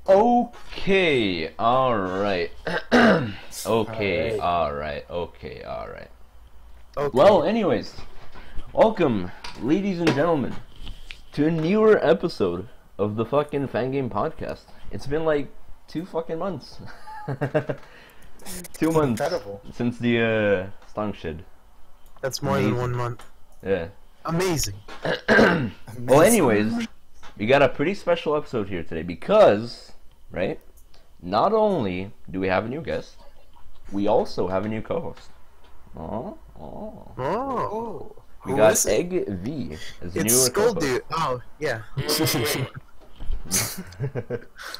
Okay, alright. Okay, alright. Okay. Well, anyways, welcome, ladies and gentlemen, to a newer episode of the fucking Fangame podcast. It's been like 2 fucking months. 2 months Incredible. since the Stong shed. That's more Amazing. than 1 month. Yeah. Amazing. Well, anyways, we got a pretty special episode here today because, right, not only do we have a new guest, we also have a new co-host. We got Egg V as the It's new Skull co-host. Dude. Oh, yeah.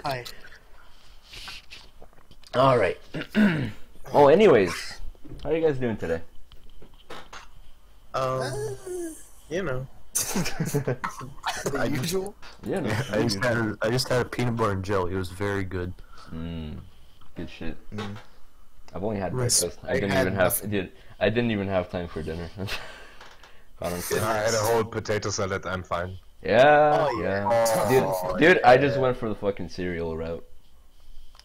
Hi. Alright. Well, anyways, how are you guys doing today? You know. The usual? Yeah, no, I just had a peanut butter and jelly. It was very good. good shit. Mm. I've only had Nice. breakfast. I I didn't had even have. I didn't even have time for dinner. Honestly. I had a whole potato salad, I'm fine. Yeah, Oh, yeah. Oh, Dude, I just went for the fucking cereal route.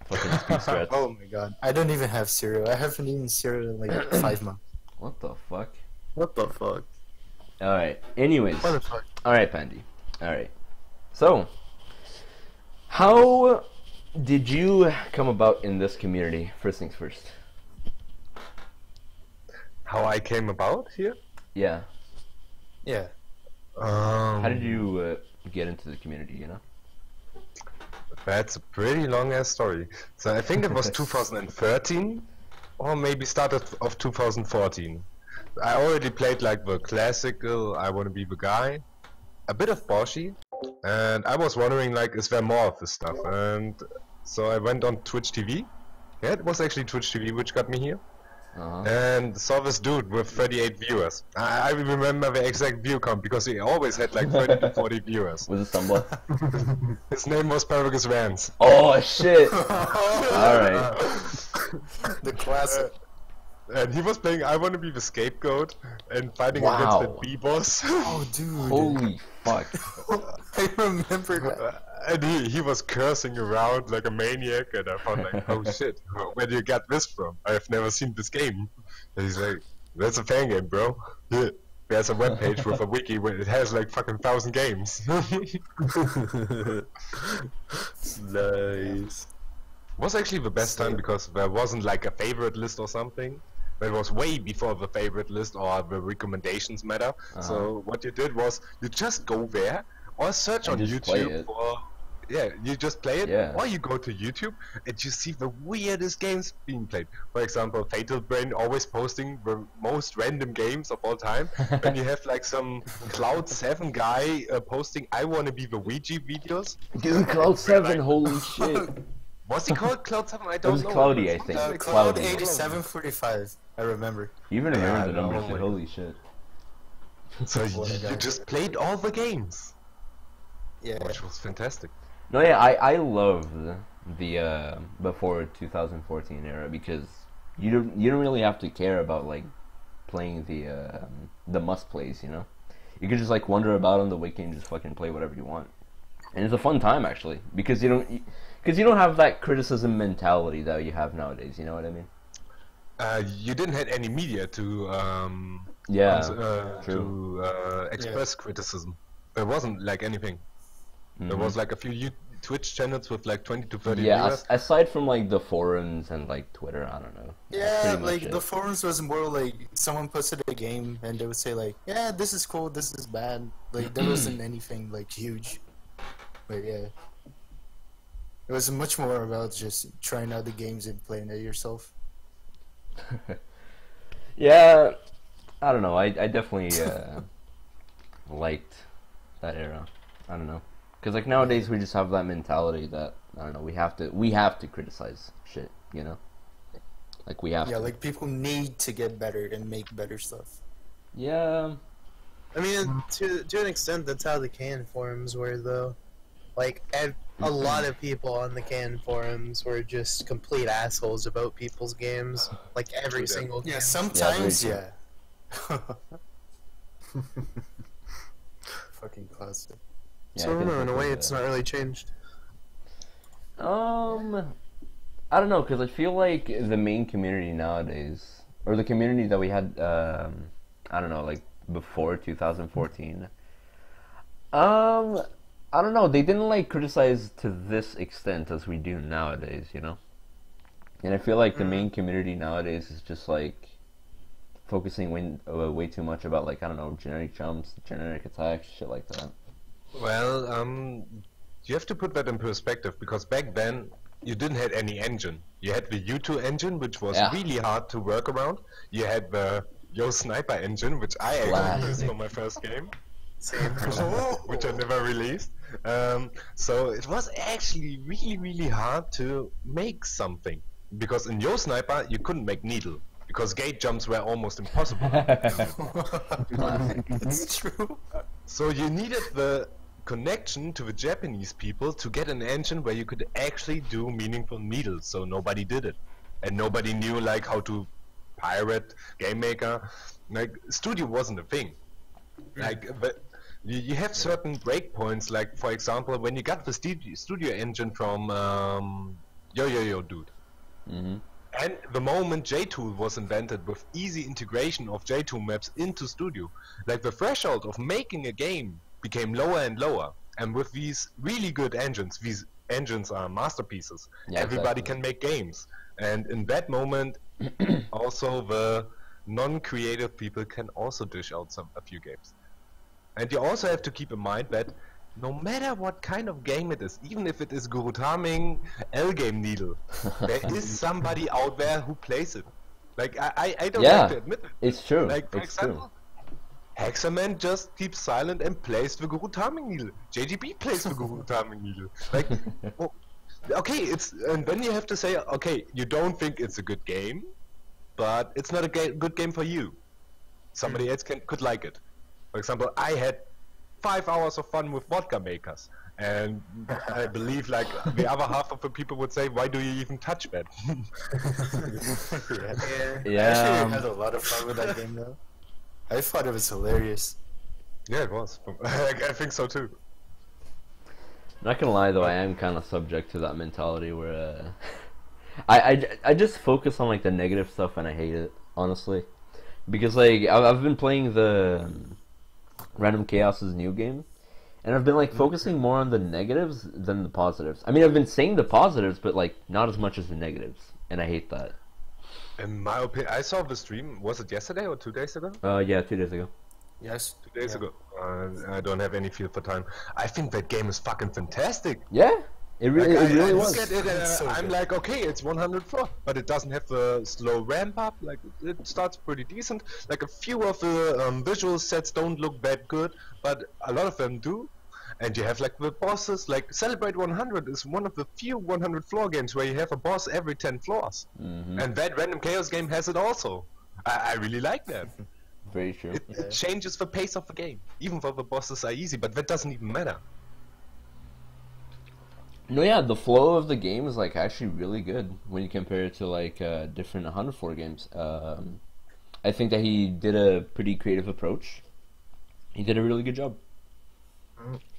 Fucking speed strats. Oh my god. I don't even have cereal. I haven't eaten cereal in like 5 months. What the fuck? What the fuck? Alright, anyways. What the fuck? Alright, Pandy. Alright. So, how did you come about in this community? First things first. How I came about here? Yeah. Yeah. How did you get into the community, you know? That's a pretty long ass story. So I think it was 2013, or maybe started of 2014. I already played like the classical I Wanna Be the Guy, a bit of Boshi, and I was wondering like, is there more of this stuff? And so I went on Twitch TV. Yeah, it was actually Twitch TV which got me here. And saw this dude with 38 viewers. I remember the exact view count because he always had like 30 to 40 viewers. Was it Stumble? His name was Paragus Vance. Oh shit! Alright. The classic. And he was playing I Wanna Be the Scapegoat and fighting Wow. against the B-boss. Oh, dude. Holy fuck. I remember that. And he was cursing around like a maniac, and I found like, oh shit, where do you get this from? I have never seen this game. And he's like, that's a fan game, bro. There's a webpage with a wiki where it has like fucking 1,000 games. Nice. Was actually the best time because there wasn't like a favorite list or something. It was way before the favorite list or the recommendations matter. So what you did was you just go there or search on And just play YouTube it. for you just play it, Yeah. or you go to YouTube and you see the weirdest games being played. For example, Fatal Brain always posting the most random games of all time. Then you have like some Cloud 7 guy posting I Wanna Be the Ouija videos. Dude, Cloud 7, holy shit. What's he called? Cloud 7? I It don't was know. Cloudy, I think. Cloud Cloudy. 8745. I remember. You even Yeah, remember the I number know. shit, holy shit. So What a you guy. just played all the games, Yeah. which was fantastic. No, yeah, I loved the before 2014 era because you don't really have to care about like playing the must plays, you know. You can just like wander about on the wiki and just fucking play whatever you want, and it's a fun time actually because you don't have that criticism mentality that you have nowadays. You know what I mean? You didn't have any media to Yeah, to express criticism. There wasn't like anything. There was like a few Twitch channels with like 20 to 30 Yeah, viewers. aside from like the forums and like Twitter, I don't know. That's Yeah, pretty much like it. the forums was more like someone posted a game and they would say like, yeah, this is cool, this is bad. Like there wasn't anything like huge. But yeah. It was much more about just trying out the games and playing it yourself. Yeah, I don't know. I definitely liked that era. I don't know, because like nowadays we just have that mentality that I don't know. We have to criticize shit. You know, like we have Yeah, to. like people need to get better and make better stuff. Yeah. I mean, to an extent, that's how the can forums were, though. Like, a lot of people on the can forums were just complete assholes about people's games. Like, every single game. Yeah, sometimes, very yeah. Fucking classic. Yeah, So, I don't know, in a way, think it's not really changed. I don't know, because I feel like the main community nowadays, or the community that we had, I don't know, like before 2014. I don't know. They didn't like criticize to this extent as we do nowadays, you know. And I feel like the main community nowadays is just like focusing way too much about like I don't know generic jumps, generic attacks, shit like that. Well, you have to put that in perspective because back then you didn't have any engine. You had the U2 engine, which was really hard to work around. You had the Yo Sniper engine, which I actually used for my first game. Same. Which I never released. So it was actually really hard to make something because in Yo Sniper you couldn't make needle because gate jumps were almost impossible. It's true. So you needed the connection to the Japanese people to get an engine where you could actually do meaningful needles. So nobody did it, and nobody knew like how to pirate Game Maker. Like Studio wasn't a thing. Like but you have certain breakpoints, like for example when you got the studio engine from Yo Dude, and the moment JTool was invented with easy integration of JTool maps into Studio, like the threshold of making a game became lower and lower. And with these really good engines, these engines are masterpieces. Everybody can make games, and in that moment, also the non-creative people can also dish out a few games. And you also have to keep in mind that no matter what kind of game it is, even if it is Gurutaming L-Game Needle, there is somebody out there who plays it. Like, I don't like to admit it. It's true. Like, for example, Hexaman just keeps silent and plays the Gurutaming Needle. JGB plays the Gurutaming Needle. Like, well, okay, and then you have to say, okay, you don't think it's a good game, but it's not a good game for you. Somebody else could like it. For example, I had 5 hours of fun with vodka makers, and I believe like the other half of the people would say, why do you even touch that? I actually had a lot of fun with that game though. I thought it was hilarious. Yeah, it was. I think so too. Not gonna lie though, I am kind of subject to that mentality where I just focus on like the negative stuff and I hate it, honestly, because like I've been playing the Random Chaos's new game, and I've been like focusing more on the negatives than the positives. I mean, I've been saying the positives, but like not as much as the negatives, and I hate that. In my opinion, I saw the stream. Was it yesterday or 2 days ago? Yeah, 2 days ago. Yes. 2 days ago. I don't have any feel for time. I think that game is fucking fantastic. Yeah, it really, like, it really I was. look at it, so I'm like, okay, it's 104, but it doesn't have the slow ramp up. Like it starts pretty decent. Like a few of the visual sets don't look that good, but a lot of them do. And you have like the bosses. Like Celebrate 100 is one of the few 100 floor games where you have a boss every 10 floors, and that Random Chaos game has it also. I really like that. Very true. It changes the pace of the game, even though the bosses are easy, but that doesn't even matter. No, yeah, the flow of the game is like actually really good when you compare it to like different 104 games. I think that he did a pretty creative approach. He did a really good job.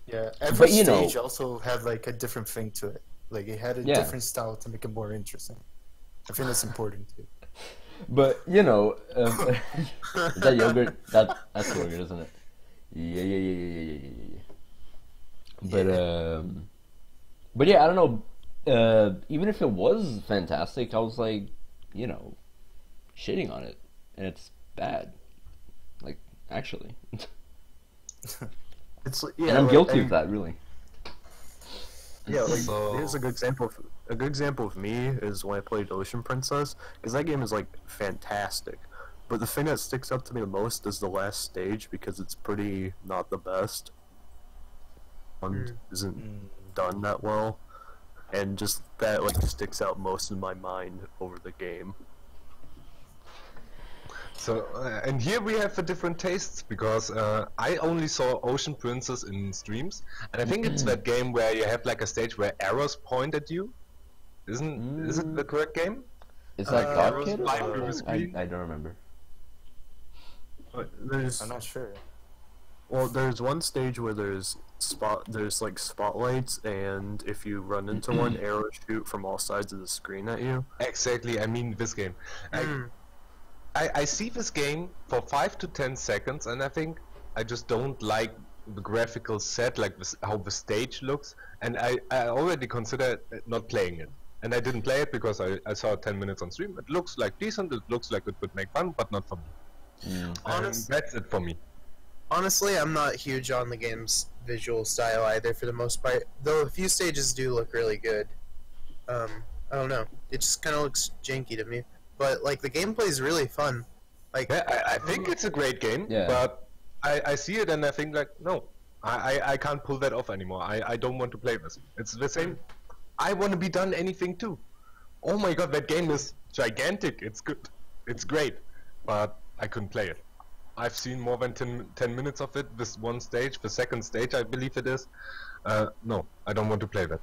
Yeah, every you stage know, also had like a different thing to it. Like it had a different style to make it more interesting. I think that's important too. But you know, is that yogurt? That's yogurt, isn't it? Yeah. But yeah, I don't know. Even if it was fantastic, I was like, you know, shitting on it, and it's bad. Like, actually. It's and I'm guilty of that, really. Yeah, like here's a good example. A good example of me is when I played Ocean Princess, because that game is like fantastic. But the thing that sticks out to me the most is the last stage, because it's pretty not the best. Isn't done that well, and just that like sticks out most in my mind over the game. So, and here we have the different tastes, because I only saw Ocean Princess in streams, and I think it's that game where you have like a stage where arrows point at you. Is it the correct game? Is that God arrows Kid? flying through the I screen? don't remember. There's I'm not sure. Well, there's one stage where there's like spotlights, and if you run into one, arrows shoot from all sides of the screen at you. Exactly, I mean this game. I see this game for 5 to 10 seconds, and I think I just don't like the graphical set, like this, how the stage looks, and I already considered not playing it. And I didn't play it because I saw 10 minutes on stream. It looks like decent, it looks like it would make fun, but not for me. That's it for me. Honestly, I'm not huge on the game's visual style either for the most part, though a few stages do look really good. I don't know, it just kind of looks janky to me. But, like, the gameplay is really fun. Like, Yeah, I think it's a great game, but I see it and I think like, no, I can't pull that off anymore. I don't want to play this. It's the same. I want to be done anything too. Oh my god, that game is gigantic. It's good. It's great. But I couldn't play it. I've seen more than 10 minutes of it, this one stage, the second stage I believe it is. No, I don't want to play that.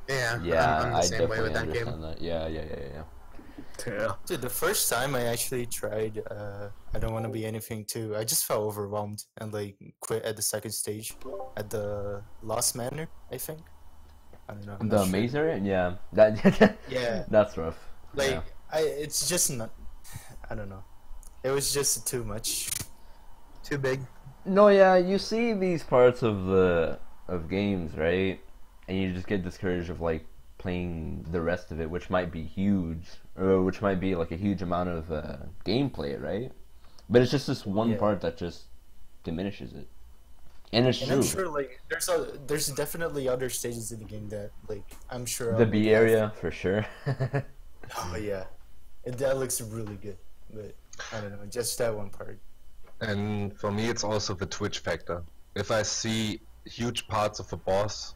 Yeah, I'm the I same way definitely with that understand game. that. Yeah. Yeah. Dude, the first time I actually tried I Don't Want to Be Anything too, I just felt overwhelmed and like quit at the second stage at the Lost Manor, I think. I don't know. I'm The not sure. maze area? Yeah. That Yeah. that's rough. Like Yeah. it's just not. I don't know. It was just too much. Too big. No, yeah, you see these parts of games, right? And you just get discouraged of like playing the rest of it, which might be huge, or which might be like a huge amount of gameplay, right? But it's just this one part that just diminishes it. And it's And true. I'm sure like there's definitely other stages in the game that like I'm sure The B area for sure. Oh yeah, that looks really good, but I don't know, just that one part. And for me it's also the Twitch factor. If I see huge parts of a boss,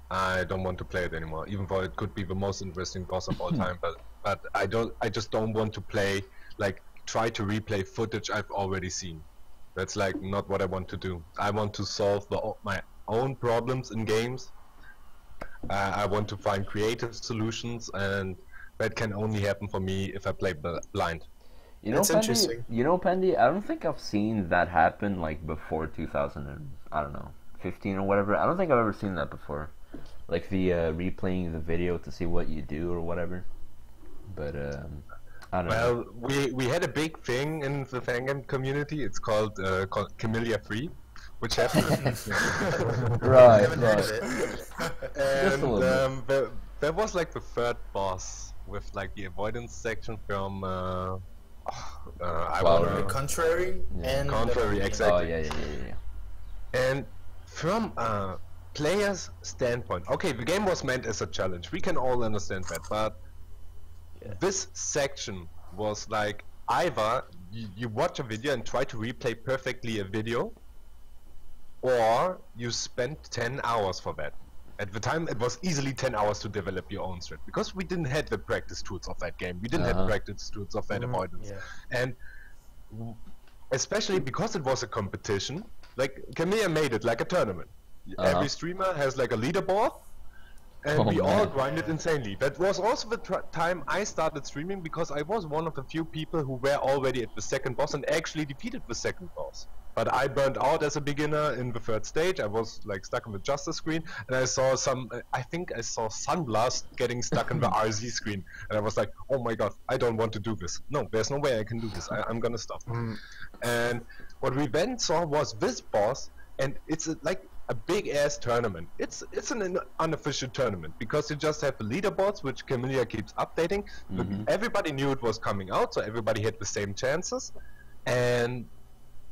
I don't want to play it anymore, even though it could be the most interesting boss of all time. But I just don't want to play, like, try to replay footage I've already seen. That's like not what I want to do. I want to solve my own problems in games. I want to find creative solutions, and that can only happen for me if I play blind. You know, That's Pandy, interesting. you know, Pandy, I don't think I've seen that happen like before 2000 and, I don't know, 15 or whatever. I don't think I've ever seen that before. Like the replaying the video to see what you do or whatever. But I don't know. Well, we had a big thing in the Fangame community. It's called Camellia Free, which happened. Right, Haven't heard of right. it. Just a little bit. there was like the third boss with like the avoidance section from I Flower. wanna, Contrary Yeah. and Contrary, Oh, exactly. yeah. And from a player's standpoint, okay, the game was meant as a challenge. We can all understand that, but this section was like either you watch a video and try to replay perfectly a video, or you spend 10 hours for that. At the time, it was easily 10 hours to develop your own strat, because we didn't have the practice tools of that game. We didn't have practice tools of that avoidance. Yeah. And especially because it was a competition, like Camilla made it like a tournament. Every streamer has like a leaderboard, and we all grinded insanely. That was also the time I started streaming, because I was one of the few people who were already at the second boss and actually defeated the second boss. But I burned out as a beginner in the third stage. I was like stuck on the justice screen, and I saw I think I saw Sunblast getting stuck in the RZ screen, and I was like, oh my god, I don't want to do this. No, there's no way I can do this. I'm gonna stop. And what we then saw was this boss, and it's like a big ass tournament. It's an unofficial tournament, because you just have the leaderboards, which Camilla keeps updating. But everybody knew it was coming out, so everybody had the same chances. And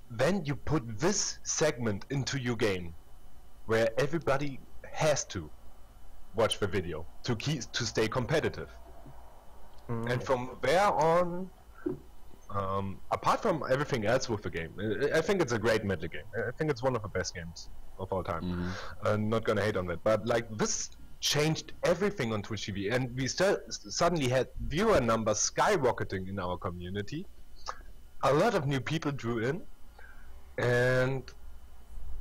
then you put this segment into your game, where everybody has to watch the video to stay competitive. And from there on, apart from everything else with the game, I think it's a great meta game. I think it's one of the best games of all time. I'm not gonna hate on that, but like this changed everything on Twitch TV, and we suddenly had viewer numbers skyrocketing in our community. A lot of new people drew in, and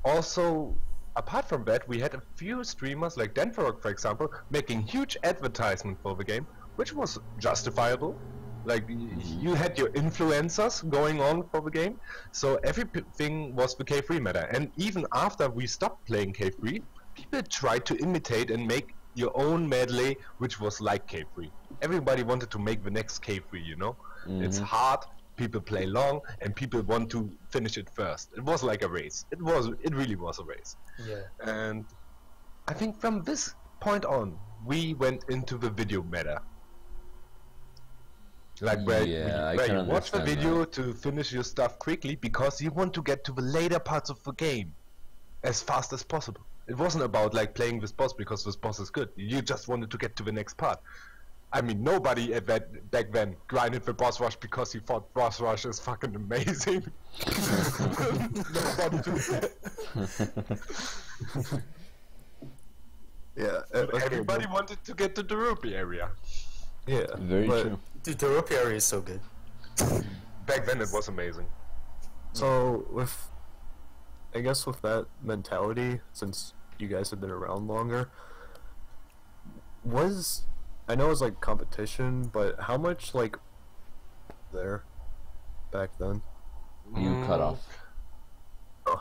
also apart from that, we had a few streamers like Denforok, for example, making huge advertisement for the game, which was justifiable. Like you had your influencers going on for the game, so everything was the K3 meta. And even after we stopped playing K3, people tried to imitate and make your own medley, which was like K3. Everybody wanted to make the next K3, you know? It's hard, people play long, and people want to finish it first. It was like a race. It really was a race. Yeah. And I think from this point on, we went into the video meta. Like where you watch the video to finish your stuff quickly because you want to get to the later parts of the game as fast as possible. It wasn't about like playing this boss because this boss is good. You just wanted to get to the next part. I mean, nobody at back then grinded the boss rush because he thought boss rush is fucking amazing. Nobody did that. Yeah, Everybody wanted to get to the rupee area. Yeah, Very true. Dude, the rope area is so good. Back then it was amazing. So I guess with that mentality, since you guys have been around longer, I know it was like competition, but how much like there back then? You cut off.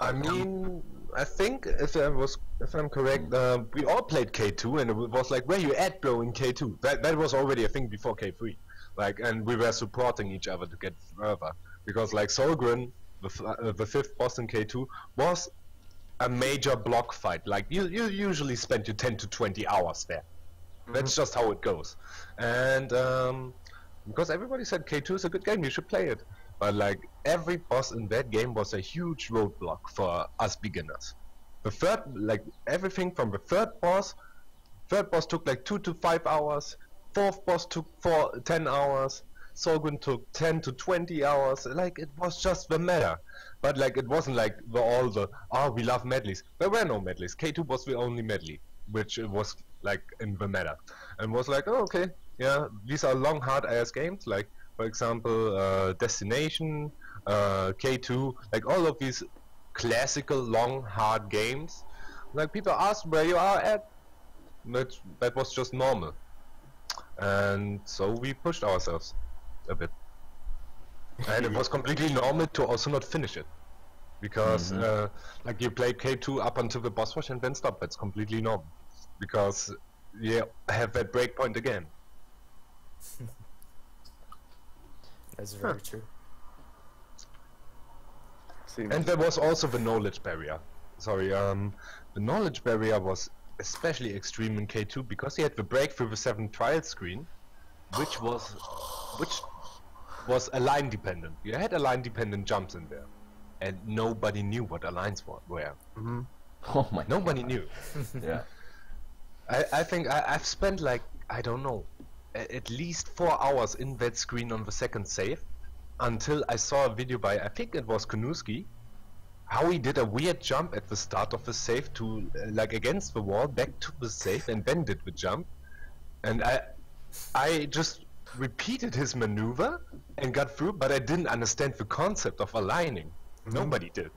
I mean, I think if I'm correct, we all played K2, and it was like where you at, bro, in K2. That was already a thing before K3. Like, and we were supporting each other to get further because like Solgren, the fifth boss in K2, was a major block fight. Like you usually spend your 10 to 20 hours there. That's just how it goes. And because everybody said K2 is a good game, you should play it. But like every boss in that game was a huge roadblock for us beginners. The third, like everything from the third boss took like 2 to 5 hours. Fourth boss took 10 hours. Solgun took 10 to 20 hours. Like it was just the meta. But like it wasn't like we love medleys. There were no medleys. K2 was the only medley, which was like in the meta, and was like, oh, okay, yeah, these are long hard ass games. Like for example, Destination, K2, like all of these classical long hard games. Like people asked where you are at. That was just normal, and so we pushed ourselves a bit. And it was completely normal to also not finish it, because like you play K2 up until the boss rush and then stop. That's completely normal, because you have that breakpoint again. That's very true. And there was also the knowledge barrier. Sorry, the knowledge barrier was especially extreme in K2 because you had the break through the 7 trial screen, which was a line dependent. You had a line dependent jumps in there, and nobody knew what the lines were. Oh my Nobody knew. Yeah. I think I've spent like, I don't know, at least 4 hours in that screen on the second save, until I saw a video by, I think it was Kunuski, how he did a weird jump at the start of the save to like against the wall, back to the save, and then did the jump. And I just repeated his maneuver and got through, but I didn't understand the concept of aligning. Nobody did.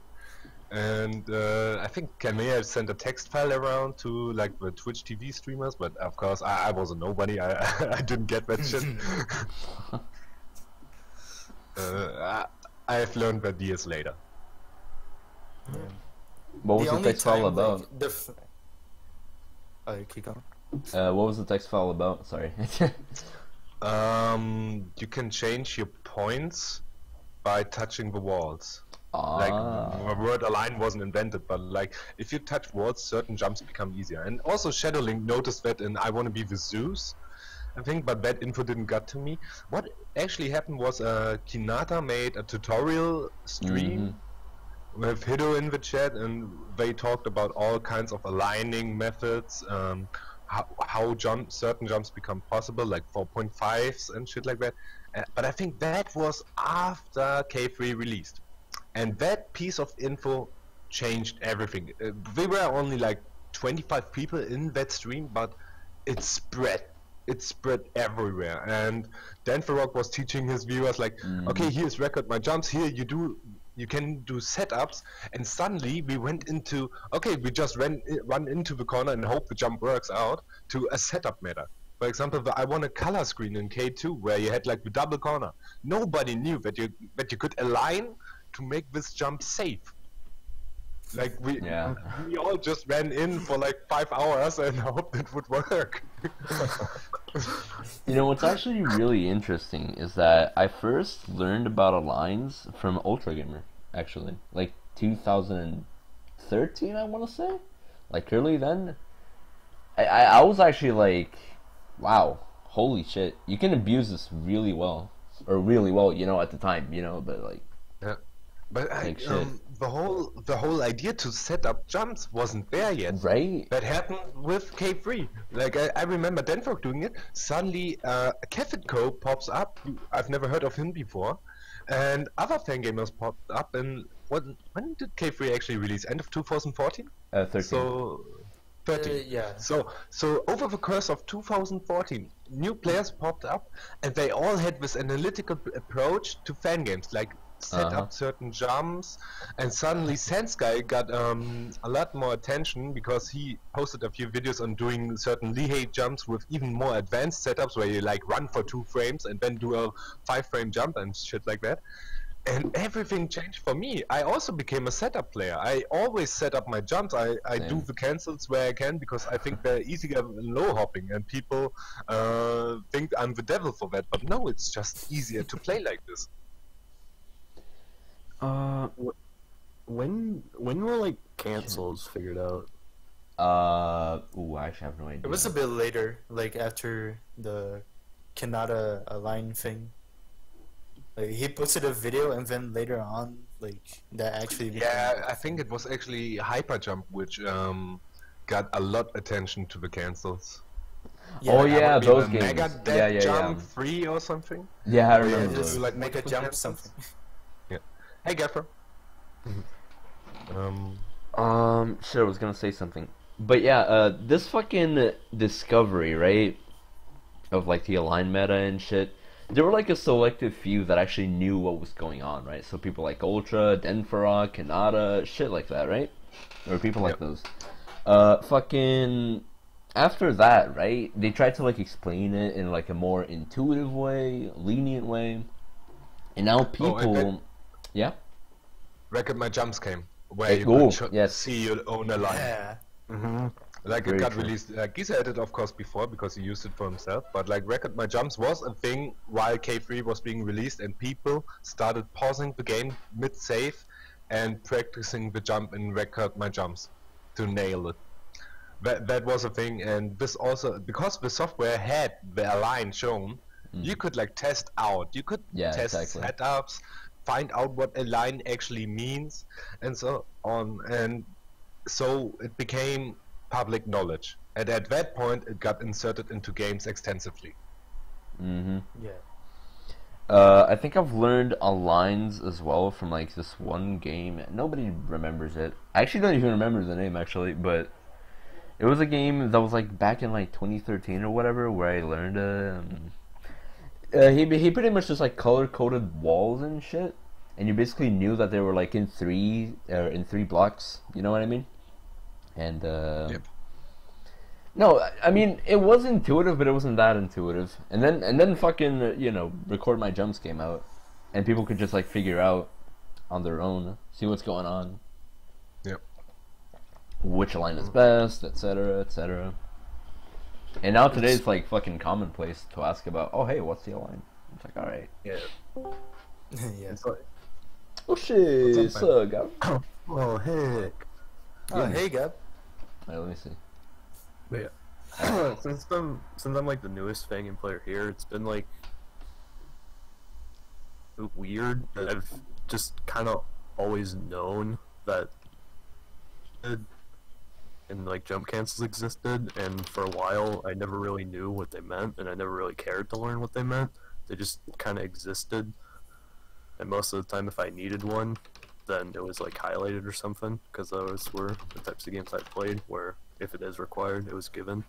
And I think Kamea sent a text file around to like the Twitch TV streamers, but of course I was a nobody. I didn't get that shit. I have learned that years later. What was the text file about? Keep going. What was the text file about? Sorry. You can change your points by touching the walls. Like the word align wasn't invented, but like if you touch walls, certain jumps become easier. And also Shadowlink noticed that in I Wanna Be the Zeus, I think, but that info didn't get to me. What actually happened was Kinata made a tutorial stream with Hido in the chat, and they talked about all kinds of aligning methods, how certain jumps become possible, like 4.5s and shit like that. But I think that was after K3 released. And that piece of info changed everything. There were only like 25 people in that stream, but it spread. It spread everywhere. And Dan Farrock was teaching his viewers like, okay, here's record my jumps. Here you can do setups. And suddenly we went into, okay, we just run into the corner and hope the jump works out, to a setup meta. For example, I won a color screen in K2 where you had like the double corner. Nobody knew that you could align to make this jump safe. Like we all just ran in for like 5 hours and hoped it would work. You know what's actually really interesting is that I first learned about aligns from Ultra Gamer, actually, like 2013, I want to say, like early then. I was actually like, wow, holy shit, you can abuse this really well, you know, at the time, you know, but like. Yeah. But like the whole idea to set up jumps wasn't there yet. Right. That happened with K3. Like I remember Denfrog doing it. Suddenly, Kevin Co pops up. I've never heard of him before, and other Fangamers popped up. And when did K3 actually release? End of 2014. 13. So. 13. Yeah. So over the course of 2014, new players popped up, and they all had this analytical approach to fan games, like set up certain jumps, and suddenly Sensky got a lot more attention because he posted a few videos on doing certain Lehigh jumps with even more advanced setups where you like run for 2 frames and then do a 5-frame jump and shit like that. And everything changed for me. I also became a setup player. I always set up my jumps. I do the cancels where I can because I think they're easier than low hopping, and people think I'm the devil for that. But no, it's just easier to play like this. When were like cancels figured out? I actually have no idea. It was a bit later, like after the Kanata Align thing. Like he posted a video, and then later on, like that actually. Yeah, I think it was actually Hyper Jump which got a lot attention to the cancels. Yeah, oh yeah, those the games. Mega Dead Jump 3 or something. Yeah, I Yeah, remember just those. like make a jump something. Yeah. Hey, Gaffer. Shit, I was gonna say something, but yeah, this fucking discovery, right, of like the Align meta and shit. There were like a selective few that actually knew what was going on, right? So people like Ultra, Denfarok, Kanata, shit like that, right? Or people like those. Fucking after that, right? They tried to like explain it in like a more intuitive way, lenient way, and now people, yeah. Record My Jumps came, where you could see your own Align. Yeah. Like Very it got true. released. Giza had it, of course, before because he used it for himself. But like Record My Jumps was a thing while K3 was being released, and people started pausing the game mid-save and practicing the jump in Record My Jumps to nail it. That was a thing, and this also because the software had the Align shown, you could like test out. You could test setups, find out what Align actually means, and so on. And so it became public knowledge, and at that point it got inserted into games extensively. Yeah. I think I've learned Aligns as well from like this one game. Nobody remembers it. I actually don't even remember the name actually, but it was a game that was like back in like 2013 or whatever, where I learned. He pretty much just like color coded walls and shit, and you basically knew that they were like in three blocks. You know what I mean? And no, I mean it was intuitive, but it wasn't that intuitive. And then fucking Record My Jumps came out, and people could just like figure out on their own, see what's going on. Yep. Which line is best, etc., etc. And now today it's like fucking commonplace to ask about. Oh hey, what's the line? It's like all right. Yeah. Yeah. Oh shit, so Gab. Oh heck. Oh, hey, Gab. Let me see. But yeah. since I'm like the newest Fangame player here, it's been like weird that I've just kind of always known that and like jump cancels existed, and for a while I never really knew what they meant, and I never really cared to learn what they meant. They just kind of existed, and most of the time if I needed one, then it was like highlighted or something, because those were the types of games I played where if it is required, it was given.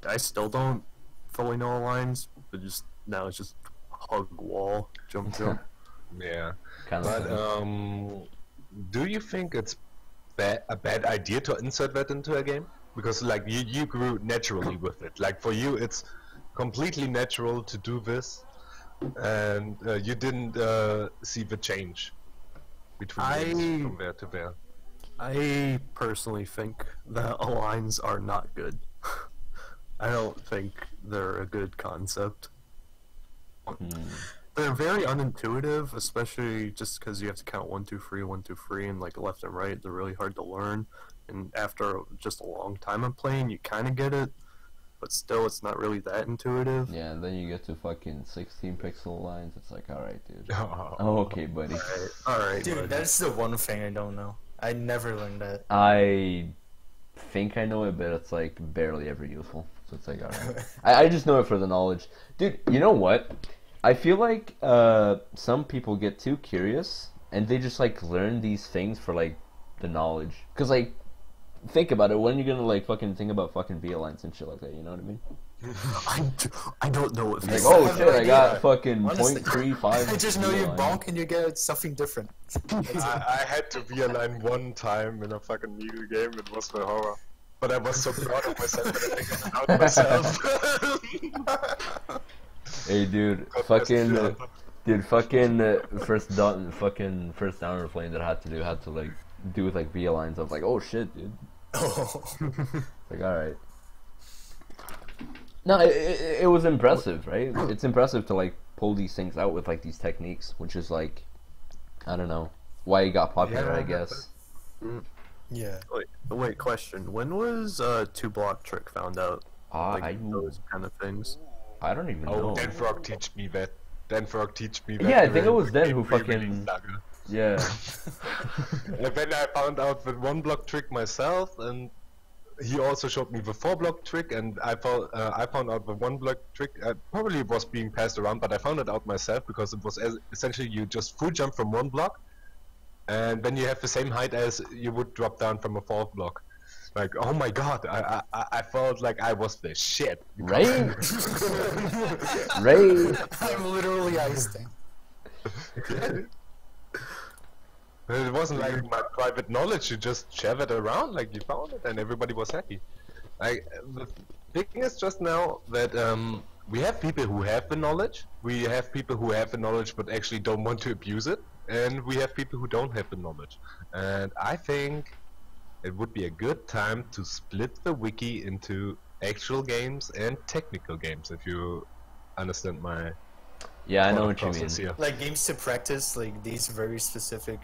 I still don't fully know lines, but just now it's just hug wall, jump. Yeah. Kind But of. do you think it's a bad idea to insert that into a game? because like you grew naturally with it. Like for you, it's completely natural to do this, and you didn't see the change between games from there to there. I personally think that aligns are not good. I don't think they're a good concept. They're very unintuitive, especially just because you have to count 1, 2, 3, 1, 2, 3, and like left and right. They're really hard to learn, and after just a long time of playing, you kind of get it, but still, it's not really that intuitive. Yeah, and then you get to fucking 16 pixel lines. It's like, all right, dude. Oh, okay, buddy. All right, Dude, buddy. that's the one thing I don't know. I never learned that. I think I know it, but it's like barely ever useful. So it's like, alright. I just know it for the knowledge. Dude, you know what? I feel like some people get too curious and they just like learn these things for like the knowledge. Cause like, think about it. When are you gonna like fucking think about fucking VIA lines and shit like that? You know what I mean? I don't know what Like, VIA oh have shit, no I got idea. fucking Honestly, 0.35. I just know you VIA line. bonk and you get something different. I had to be aligned one time in a fucking needle game. It was the horror. But I was so proud of myself that I figured it out myself. Hey, dude, God fucking, bless you. first down we're playing that I had to like do with like VIA lines. I was like, oh shit, dude. Oh. Like, all right. No, it was impressive, right? It's impressive to like pull these things out with like these techniques, which is like, I don't know why it got popular. Yeah. I guess. Yeah. Wait, question. When was two block trick found out? Like those kind of things. I don't even know. Oh, Dan Frog teach me that. Dan Frog teach me that. Yeah, I think it was Dan who Really fucking. saga. Yeah. And then I found out the one block trick myself, and he also showed me the 4-block trick, and I found out the 1-block trick. Probably it was being passed around, but I found it out myself because it was essentially you just full jump from 1 block, and then you have the same height as you would drop down from a 4th block. Like, oh my god, I felt like I was the shit. Right. Right. I'm literally Einstein. It wasn't like my private knowledge, you just share it around, like you found it and everybody was happy. Like, the thing is just now that we have people who have the knowledge, we have people who have the knowledge but actually don't want to abuse it, and we have people who don't have the knowledge. And I think it would be a good time to split the wiki into actual games and technical games, if you understand my Yeah, I know thought what you mean. process here. Like games to practice, like these very specific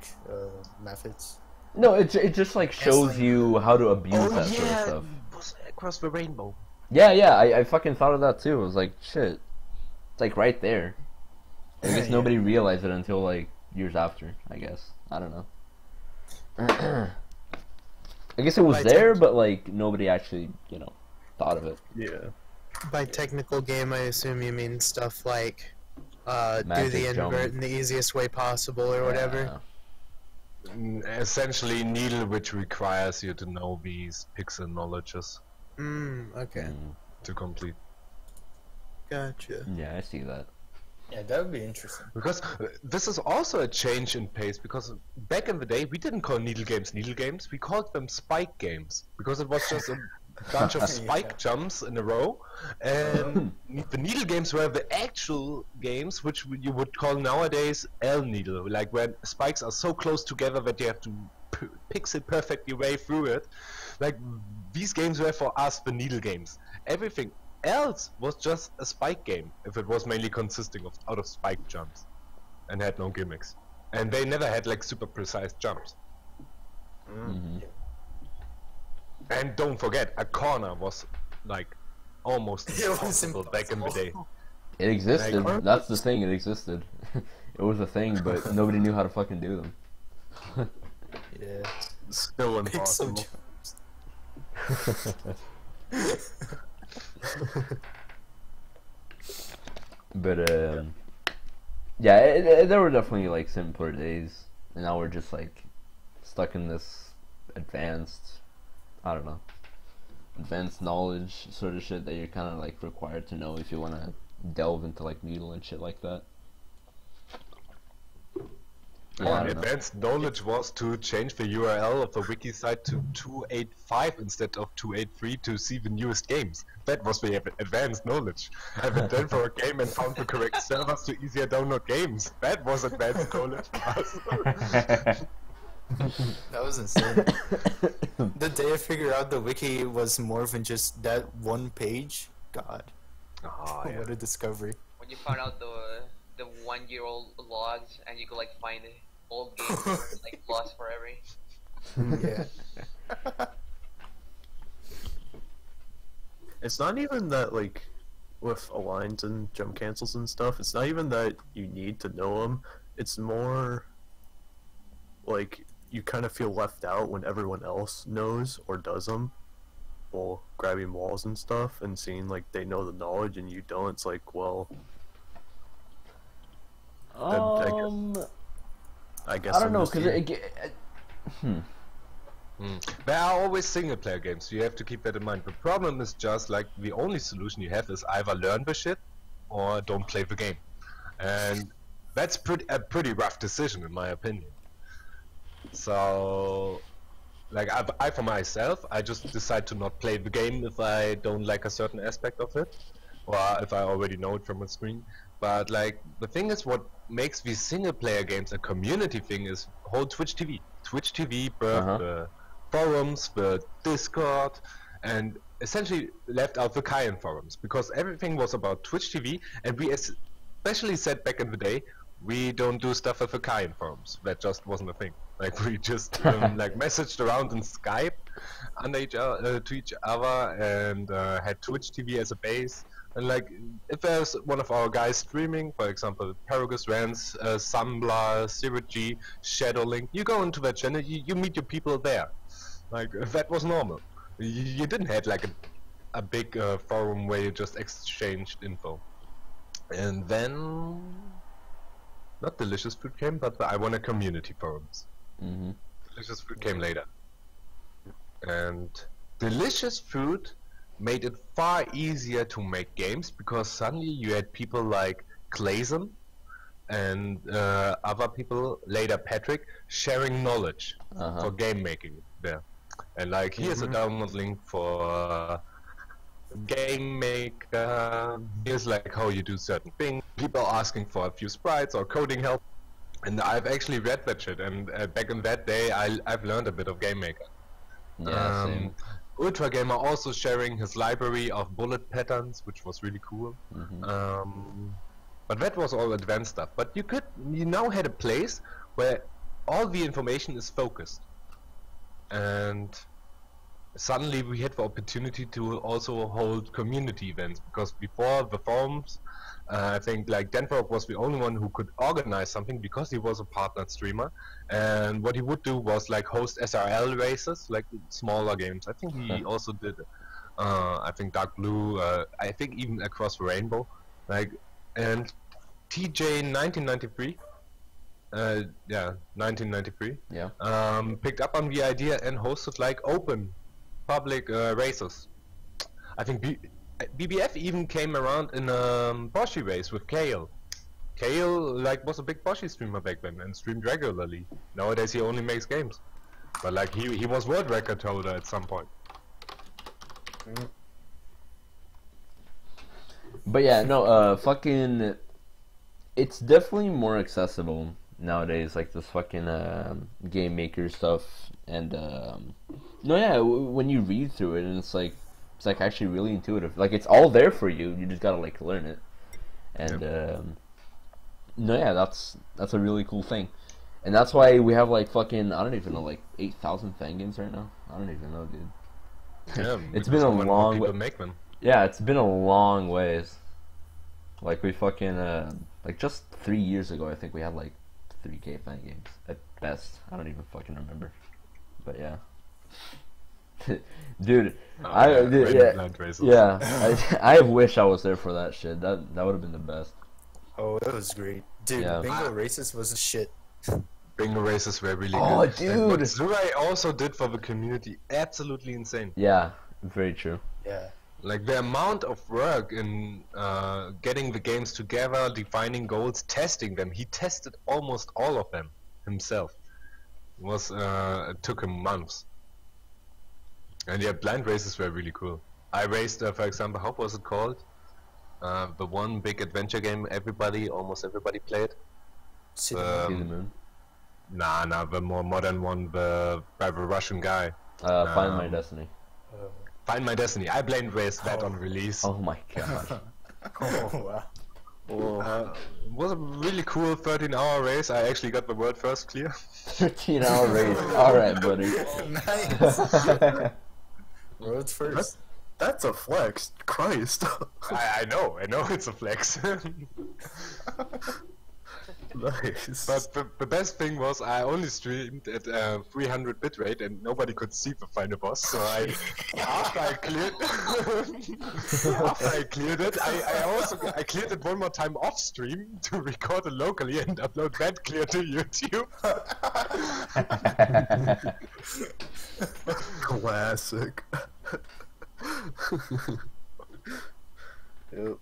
methods. No, it just like shows like- you how to abuse Oh that sort of yeah, stuff. it was across the rainbow. Yeah, I fucking thought of that too. I was like, shit, it's like right there. I guess Yeah. nobody realized it until like years after. I guess I don't know. I guess it was By there, tech- but like nobody actually, thought of it. Yeah. By technical game, I assume you mean stuff like do Magic the jump. invert in the easiest way possible or whatever. Essentially, needle, which requires you to know these pixel knowledges Okay. to complete. Gotcha. Yeah, I see that. Yeah, that would be interesting. Because this is also a change in pace, because back in the day we didn't call needle games, we called them spike games, because it was just a bunch of spike jumps in a row, and the needle games were the actual games which you would call nowadays L needle, like when spikes are so close together that you have to pixel perfect your way through it. Like, these games were for us the needle games. Everything else was just a spike game, if it was mainly consisting of out of spike jumps and had no gimmicks, and they never had like super precise jumps. And don't forget, a corner was like almost It was impossible back in the day. It existed. Like- That's the thing. It existed. It was a thing, but nobody knew how to fucking do them. Yeah. Still Pixel impossible. jumps. But yeah, there were definitely like simpler days, and now we're just like stuck in this advanced, I don't know, advanced knowledge sort of shit that you're kind of like required to know if you want to delve into like needle and shit like that. Yeah, I don't know. advanced knowledge was to change the URL of the wiki site to 285 instead of 283 to see the newest games. That was the advanced knowledge. I went then for a game and found the correct servers to easier download games. That was advanced knowledge for us. That was insane. The day I figured out the wiki was more than just that one page, God, Oh, yeah. what a discovery. When you found out the 1-year-old logs and you could like find old games that were, like lost forever. Yeah. It's not even that, like, with aligns and jump cancels and stuff, it's not even that you need to know them. It's more like you kind of feel left out when everyone else knows or does them, while grabbing walls and stuff and seeing like they know the knowledge and you don't. It's like, well, I guess I don't I'm know, just because here. There are always single player games, so you have to keep that in mind. The problem is just like the only solution you have is either learn the shit or don't play the game. And that's a pretty rough decision in my opinion. So, like I for myself, I just decide to not play the game if I don't like a certain aspect of it, or if I already know it from a screen. But like the thing is, what makes these single player games a community thing is whole Twitch TV. Twitch TV, the forums, the Discord, and essentially left out the Cayenne forums because everything was about Twitch TV, and we especially said back in the day we don't do stuff with the Cayenne forums. That just wasn't a thing. Like we just like messaged around in Skype under to each other and had Twitch TV as a base. And like if there's one of our guys streaming, for example, Paragus Rants, Sumbla, Zero G, Shadowlink, you go into that channel, you meet your people there. Like that was normal. You didn't have like a big forum where you just exchanged info. And then not Delicious Food came, but the I Want a Community forums. Delicious Food came later. And Delicious Food made it far easier to make games because suddenly you had people like Clayson and other people, later Patrick, sharing knowledge for game making there. And like here's a download link for game maker, here's like how you do certain things, people asking for a few sprites or coding help. And I've actually read that shit, and back in that day I've learned a bit of game maker. Yeah, same. Ultra Gamer also sharing his library of bullet patterns, which was really cool. But that was all advanced stuff. But you now had a place where all the information is focused, and suddenly we had the opportunity to also hold community events because before the forums, I think like Denver was the only one who could organize something because he was a partnered streamer, and what he would do was like host SRL races, like smaller games. I think he also did I think Dark Blue, I think even Across the Rainbow, like, and TJ 1993 1993 picked up on the idea and hosted like open public races. I think BBF even came around in a Boshi race with Kale. Kale like was a big Boshi streamer back then and streamed regularly. Nowadays he only makes games, but like he was world record holder at some point. But yeah, no, fucking, it's definitely more accessible nowadays, like this fucking game maker stuff, and no, yeah, when you read through it, and it's like actually really intuitive. Like it's all there for you. You just gotta like learn it, and no, yeah, that's a really cool thing, and that's why we have like fucking, I don't even know, like 8,000 Fangames right now. I don't even know, dude. Yeah, it's been a long way. Make them. Yeah, it's been a long ways. Like we fucking like just 3 years ago, I think we had like 3K Fangames at best. I don't even fucking remember, but yeah. Dude, I wish I was there for that shit. That would have been the best. Oh, that was great, dude. Yeah. Bingo races was a shit. Bingo races were really Oh, good. dude. And what Zurai also did for the community, absolutely insane. Yeah, very true. Yeah. Like the amount of work in getting the games together, defining goals, testing them. He tested almost all of them. himself. It took him months. And yeah, blind races were really cool. I raced, for example, how was it called? The one big adventure game almost everybody played. City See the moon. Nah, the more modern one, by the Russian guy. Find My Destiny. Find My Destiny. I blind raced that on release. Oh my god. Oh wow. It was a really cool 13-hour race. I actually got the world first clear. 13-hour race. Alright, buddy. Nice. World's first. That's a flex. Christ. I know it's a flex. Nice. But the best thing was I only streamed at 300 bitrate and nobody could see the final boss. So after I cleared it, I cleared it one more time off stream to record it locally and upload that clear to YouTube. Classic. Yep.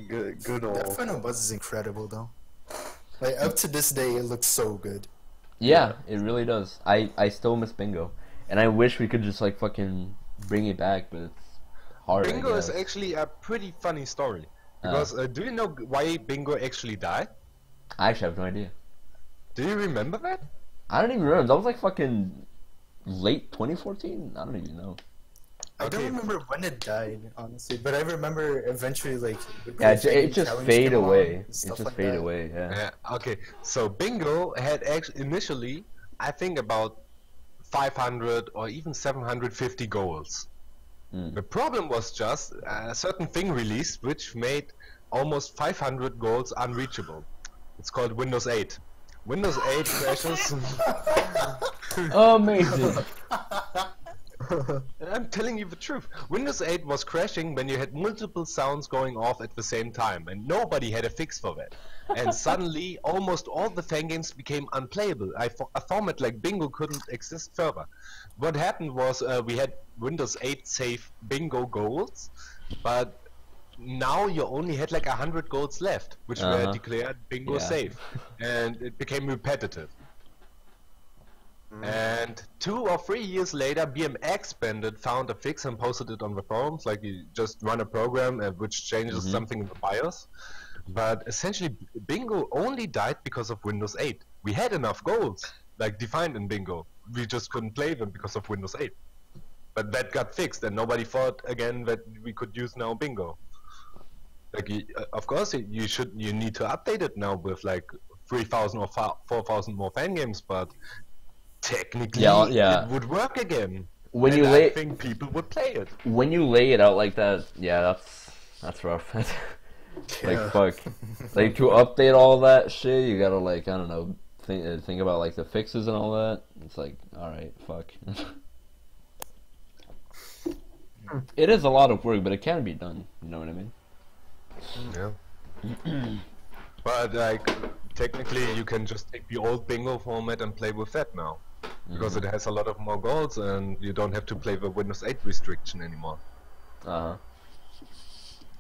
Good That old. final boss is incredible though. Like up to this day, it looks so good. Yeah, it really does. I still miss Bingo. And I wish we could just like fucking bring it back, but it's hard. I Bingo is guess. actually a pretty funny story. Because do you know why Bingo actually died? I actually have no idea. Do you remember that? I don't even remember. That was like fucking late 2014? I don't even know. I don't remember when it died, honestly, but I remember eventually like. Yeah, it just challenge fade came on away. and It stuff just like fade that. away, yeah. Yeah, okay. So Bingo had actually initially, I think about 500 or even 750 goals. Mm. The problem was just a certain thing released which made almost 500 goals unreachable. It's called Windows 8. Windows 8 crashes. Amazing. I'm telling you the truth. Windows 8 was crashing when you had multiple sounds going off at the same time, and nobody had a fix for that. And suddenly, almost all the Fangames became unplayable. A format like Bingo couldn't exist further. What happened was we had Windows 8 save Bingo goals, but now you only had like 100 goals left, which were declared Bingo Yeah. save, and it became repetitive. And 2 or 3 years later, BMX Bandit found a fix and posted it on the forums. Like you just run a program which changes something in the BIOS. But essentially, Bingo only died because of Windows 8. We had enough goals, like defined in Bingo. We just couldn't play them because of Windows 8. But that got fixed, and nobody thought again that we could use now Bingo. Like, of course, you need to update it now with like 3,000 or 4,000 more fan games, but technically Yeah. it would work again. When And you I think people would play it. when you lay it out like that, yeah, that's rough. Like fuck, like to update all that shit, you gotta like I don't know, think about like the fixes and all that. It's like, all right, fuck. It is a lot of work, but it can be done. You know what I mean? Yeah. But like technically, you can just take the old Bingo format and play with that now, because it has a lot of more goals, and you don't have to play the Windows 8 restriction anymore. Uh huh.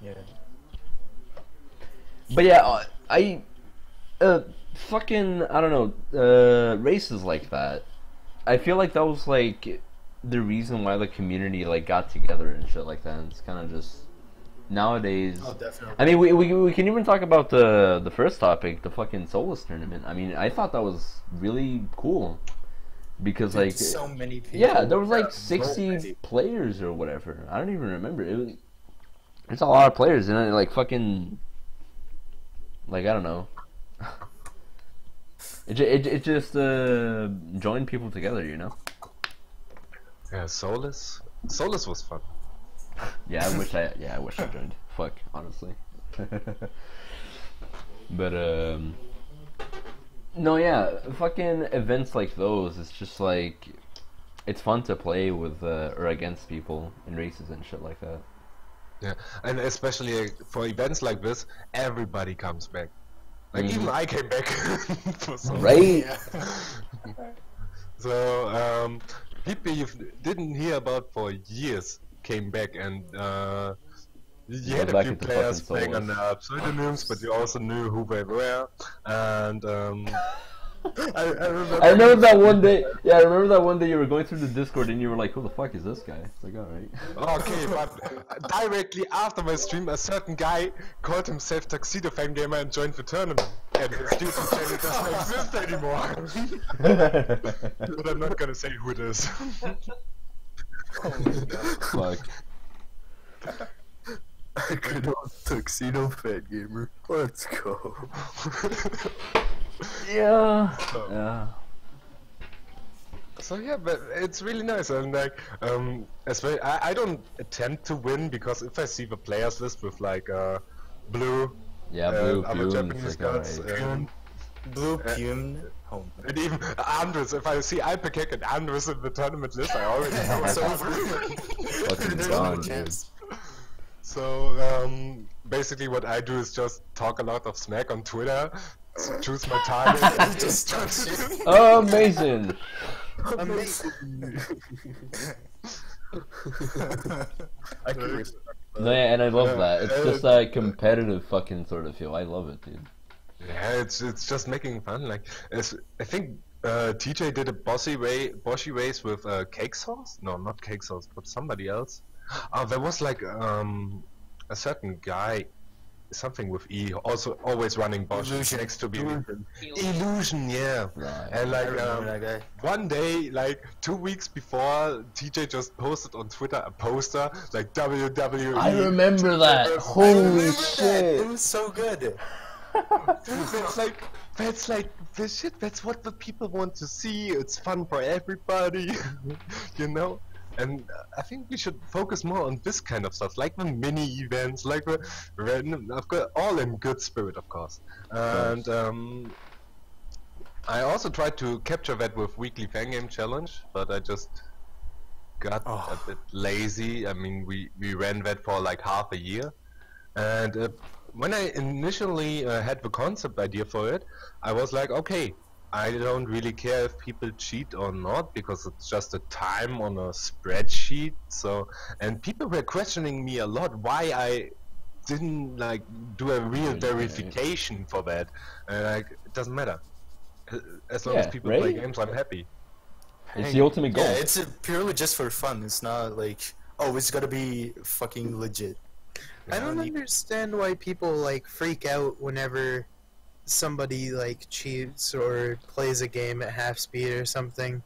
Yeah. But yeah, fucking, I don't know, races like that. I feel like that was like the reason why the community like got together and shit like that. And it's kind of just nowadays. Oh, definitely. I mean, we can even talk about the first topic, the fucking Solus tournament. I mean, I thought that was really cool because like so many people. yeah, there was like so 60 many. players or whatever. I don't even remember. It's a lot of players, and it, like fucking. Like, I don't know. It just joined people together, you know? Yeah, Solus was fun. Yeah, I wish I joined. Fuck, honestly. But no, yeah, fucking events like those, it's just like it's fun to play with or against people in races and shit like that. Yeah, and especially for events like this, everybody comes back. Like even I came back for some. Right? So people you didn't hear about for years came back, and you had a back few into players fucking playing under pseudonyms, but you also knew who they were, and I remember that one day. Yeah, I remember that one day you were going through the Discord and you were like, "Who the fuck is this guy?" It's like, all right. Okay, but directly after my stream, a certain guy called himself Tuxedo Fangame and joined the tournament. And his YouTube channel doesn't exist anymore. But I'm not gonna say who it is. Fuck. Good old Tuxedo Fat Gamer. Let's go. Yeah. Yeah. So yeah, but it's really nice, and like, as well, I don't attempt to win because if I see the players list with like, Blue, Yeah, Blue other Fume. Japanese It's like, gods, alright. Blue Pume. Oh, and even Andres, if I see Alpacek and Andres in the tournament list, I already know it's it's over. Fucking There's gone, no dude. chance. So, basically what I do is just talk a lot of smack on Twitter, choose my target. Just trust you. Oh, amazing. Amazing. I can respect that. No, yeah, and I love that. It's Yeah, just a competitive fucking sort of feel. I love it, dude. Yeah, it's just making fun. Like, I think TJ did a bossy race with cake sauce. No, not cake sauce, but somebody else. There was like a certain guy, something with E, also always running boss Illusion. next to me. Illusion. Illusion, yeah. Right. And like I remember that guy. one day, like 2 weeks before, TJ just posted on Twitter a poster like WWE. I remember that. I Holy remember that. It shit. was so good. That's like this shit. That's what the people want to see. It's fun for everybody, you know. And I think we should focus more on this kind of stuff, like the mini events, like the random. I've got all in good spirit, of course. And I also tried to capture that with weekly Fangame challenge, but I just got a bit lazy. I mean, we ran that for like half a year, and when I initially had the concept idea for it, I was like, okay, I don't really care if people cheat or not because it's just a time on a spreadsheet. So, and people were questioning me a lot why I didn't like do a real verification for that. And like, it doesn't matter. As long as Yeah, people right? play games, I'm happy. It's the ultimate goal. Yeah, it's purely just for fun. It's not like, oh, it's gotta be fucking legit. I don't need- understand why people like freak out whenever somebody like cheats or plays a game at half speed or something.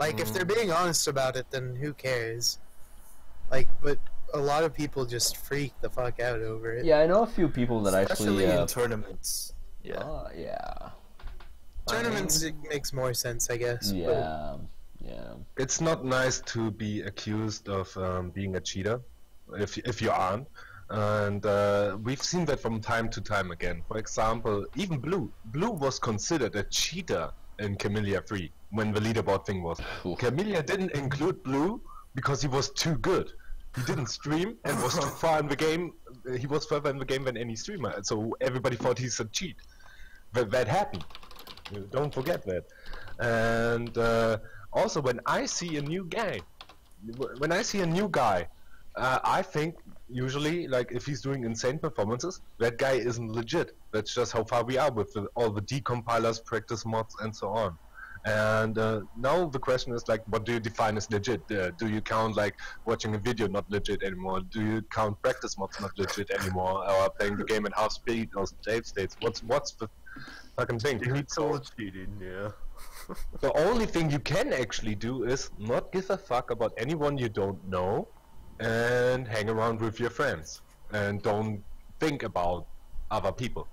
Like if they're being honest about it, then who cares? Like, but a lot of people just freak the fuck out over it. Yeah, I know a few people that Especially actually. in tournaments. Yeah. Yeah. Tournaments it makes more sense, I guess. but- Yeah. Yeah. It's not nice to be accused of being a cheater, if you aren't. And we've seen that from time to time again. For example, even Blue was considered a cheater in Camellia 3 when the leaderboard thing was. Oof. Camellia didn't include Blue because he was too good. He didn't stream and was too far in the game. He was further in the game than any streamer, so everybody thought he's a cheat. That happened. Don't forget that. And also, when I see a new guy, I think usually, like, if he's doing insane performances, that guy isn't legit. That's just how far we are with all the decompilers, practice mods, and so on. And now the question is, like, what do you define as legit? Do you count, like, watching a video not legit anymore? Do you count practice mods not legit anymore? Or playing the game in half speed or save states? What's the fucking thing? It's all cheating, yeah. The only thing you can actually do is not give a fuck about anyone you don't know and hang around with your friends and don't think about other people.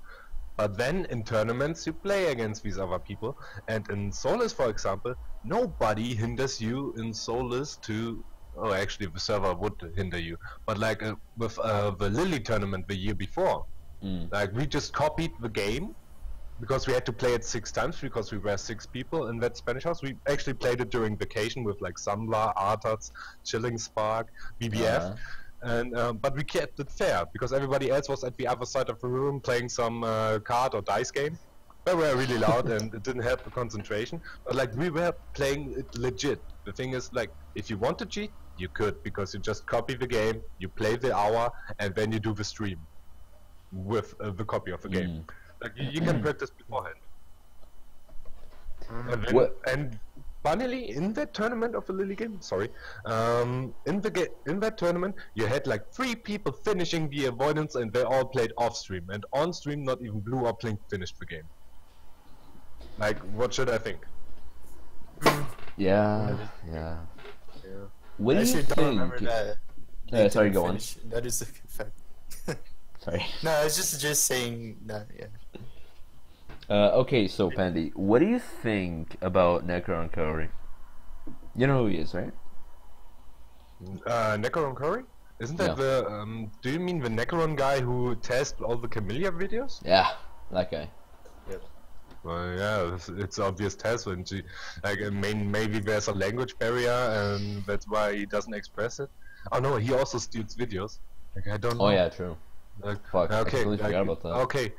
But then in tournaments you play against these other people, and in Solus, for example, nobody hinders you in Solus to... Oh, actually the server would hinder you, but like with the Lily tournament the year before, like we just copied the game because we had to play it 6 times because we were 6 people in that Spanish house. We actually played it during vacation with like Sambla, Artats, Chilling Spark, BBF. And but we kept it fair because everybody else was at the other side of the room playing some card or dice game. They were really loud and it didn't help the concentration. But like we were playing it legit. The thing is, like, if you want to cheat, you could, because you just copy the game, you play the hour, and then you do the stream with the copy of the game. Like you can practice beforehand. And funnily, in that tournament of the Lily game, sorry, in that tournament, you had like 3 people finishing the avoidance, and they all played off stream, and on stream, not even Blue or Blink finished the game. Like, what should I think? Yeah. Yeah. What I do you actually don't think? remember that. Sorry, didn't go on. finish. That is a good fact. Sorry. No, I was just saying that. Yeah. Okay, so Pandy, what do you think about Necron Curry? You know who he is, right? Necron Curry? Isn't that the, do you mean the Necron guy who tests all the Camellia videos? Yeah, that guy. Well, yeah, it's obvious test when she, like, maybe there's a language barrier and that's why he doesn't express it. Oh no, he also steals videos. Like, I don't know. Oh yeah, true. Like, Fuck, I okay, completely forgot about that. Okay,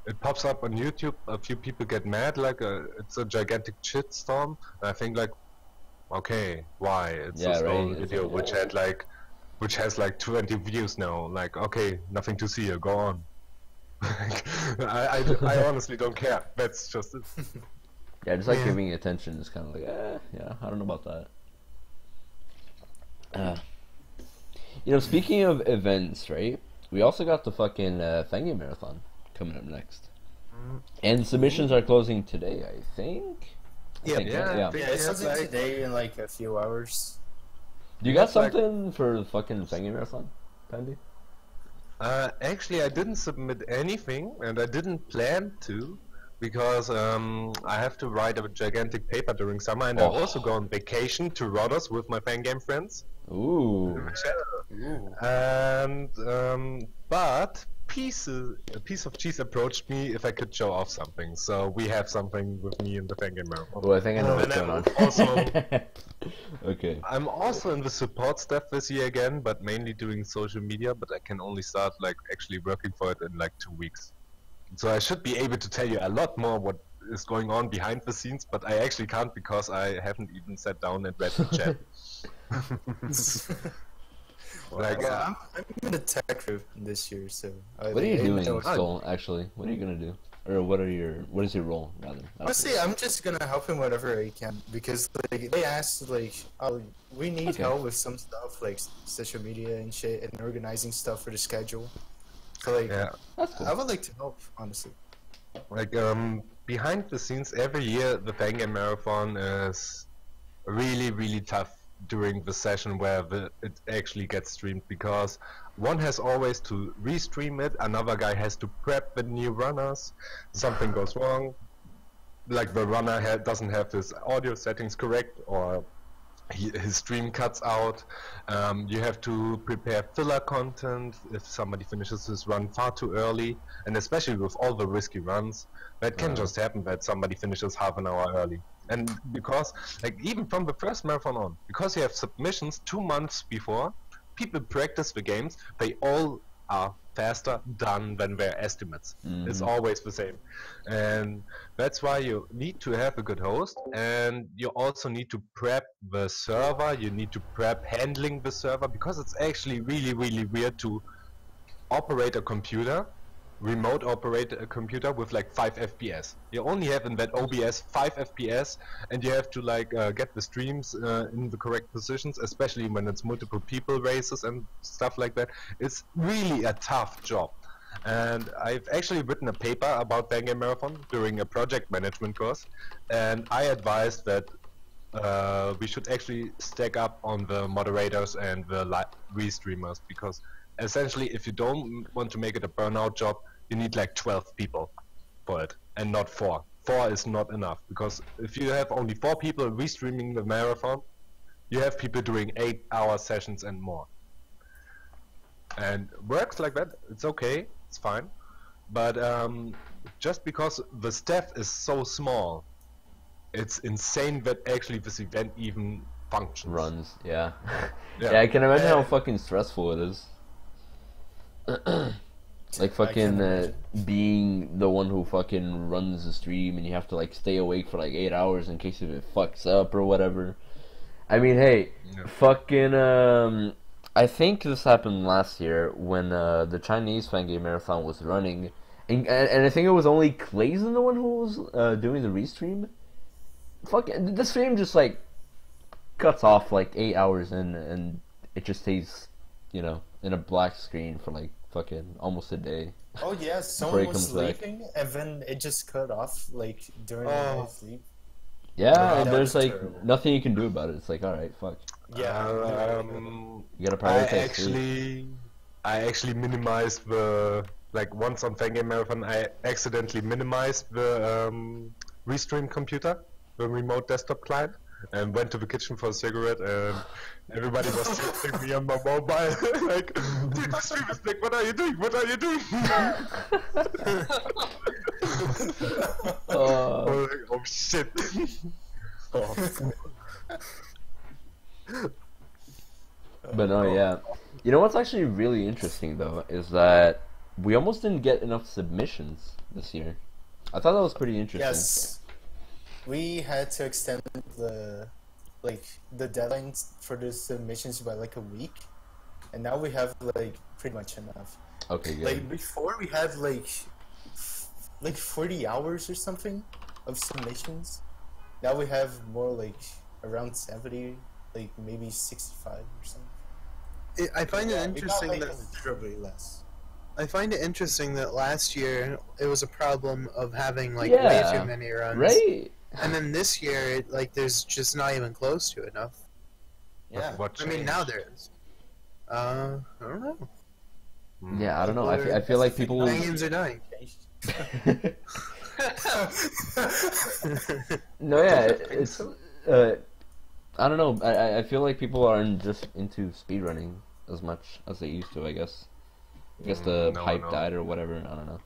it pops up on YouTube, a few people get mad, like, it's a gigantic shitstorm. I think, like, okay, why? It's a small video which has like 20 views now. Like, okay, nothing to see here, go on. I honestly don't care. That's just it. Yeah, just like giving attention is kind of like, yeah, I don't know about that. You know, speaking of events, right? We also got the fucking Fangame Marathon coming up next, and submissions are closing today, I think. Yeah, Yeah, it's something today in like a few hours. You got something for the fucking Fangame Marathon, Pandy? Actually, I didn't submit anything, and I didn't plan to, because I have to write a gigantic paper during summer, and I also go on vacation to Rhodos with my Fangame friends. Ooh. And but a piece of cheese approached me if I could show off something. So we have something with me in the Fangame Marathon. Oh, I think I know what's going on. Also, okay. I'm also in the support staff this year again, but mainly doing social media. But I can only start like actually working for it in like 2 weeks. So I should be able to tell you a lot more what is going on behind the scenes, but I actually can't because I haven't even sat down and read the chat. Like, I'm in the tech group this year, so. What are you doing, Skull? Actually, what are you gonna do, or what is your role rather? Honestly, I'm just gonna help him whatever I can because like they asked like, oh, we need help with some stuff like social media and shit and organizing stuff for the schedule. So like, that's cool. I would like to help, honestly. Like behind the scenes, every year the Fangame Marathon is really tough during the session where it actually gets streamed, because one has always to restream it, another guy has to prep the new runners, something goes wrong, like the runner doesn't have his audio settings correct, or his stream cuts out. You have to prepare filler content if somebody finishes his run far too early, and especially with all the risky runs, that can just happen that somebody finishes half an hour early. And because, like, even from the first marathon on, because you have submissions 2 months before, people practice the games, they all are faster done than their estimates. It's always the same. And that's why you need to have a good host, and you also need to prep the server, you need to prep handling the server, because it's actually really weird to operate a computer, remote operate a computer with like 5 FPS. You only have in that OBS 5 FPS, and you have to like get the streams in the correct positions, especially when it's multiple people races and stuff like that. It's really a tough job. And I've actually written a paper about Fangame Marathon during a project management course, and I advised that we should actually stack up on the moderators and the restreamers, because essentially, if you don't want to make it a burnout job, you need like 12 people for it, and not 4. 4 is not enough, because if you have only 4 people restreaming the marathon, you have people doing 8-hour sessions and more. And works like that, it's okay, it's fine. But just because the staff is so small, it's insane that actually this event even functions. Runs, yeah. Yeah, I can imagine how fucking stressful it is. Like fucking being the one who fucking runs the stream, and you have to like stay awake for like 8 hours in case if it fucks up or whatever. I mean, hey, fucking I think this happened last year when the Chinese Fangame Marathon was running, and I think it was only Clayson the one who was doing the restream. fuck the stream just like cuts off like 8 hours in, and it just stays, in a black screen for like fucking almost a day. Oh yeah, Before someone he was comes back. sleeping and then it just cut off like during the Oh. night sleep. Yeah, That and there's was like terrible. nothing you can do about it. It's like, all right, fuck, Yeah. you gotta I prioritize sleep. actually minimized the like once on Fangame Marathon. I accidentally minimized the restream computer, the remote desktop client, and went to the kitchen for a cigarette. And everybody was texting me on my mobile, like, "Dude, the stream is big. What are you doing? What are you doing?" I was like, oh shit. But no, yeah. You know what's actually really interesting though is that we almost didn't get enough submissions this year. I thought that was pretty interesting. Yes. We had to extend the deadlines for the submissions by like a week, and now we have like pretty much enough. Okay, good. Like before we had like 40 hours or something of submissions. Now we have more like around 70, like maybe 65 or something. I find it Yeah, we got, interesting like, that considerably less. I find it interesting that last year it was a problem of having like Yeah, way too many runs, right? and then this year like there's just not even close to enough. Yeah. What I mean now changed? there is. I don't know. Yeah, I don't know. I feel like people. Fangames are dying. No, yeah, it's. I don't know. I feel like people aren't just into speedrunning as much as they used to. I guess the No, hype no. died or whatever. I don't know.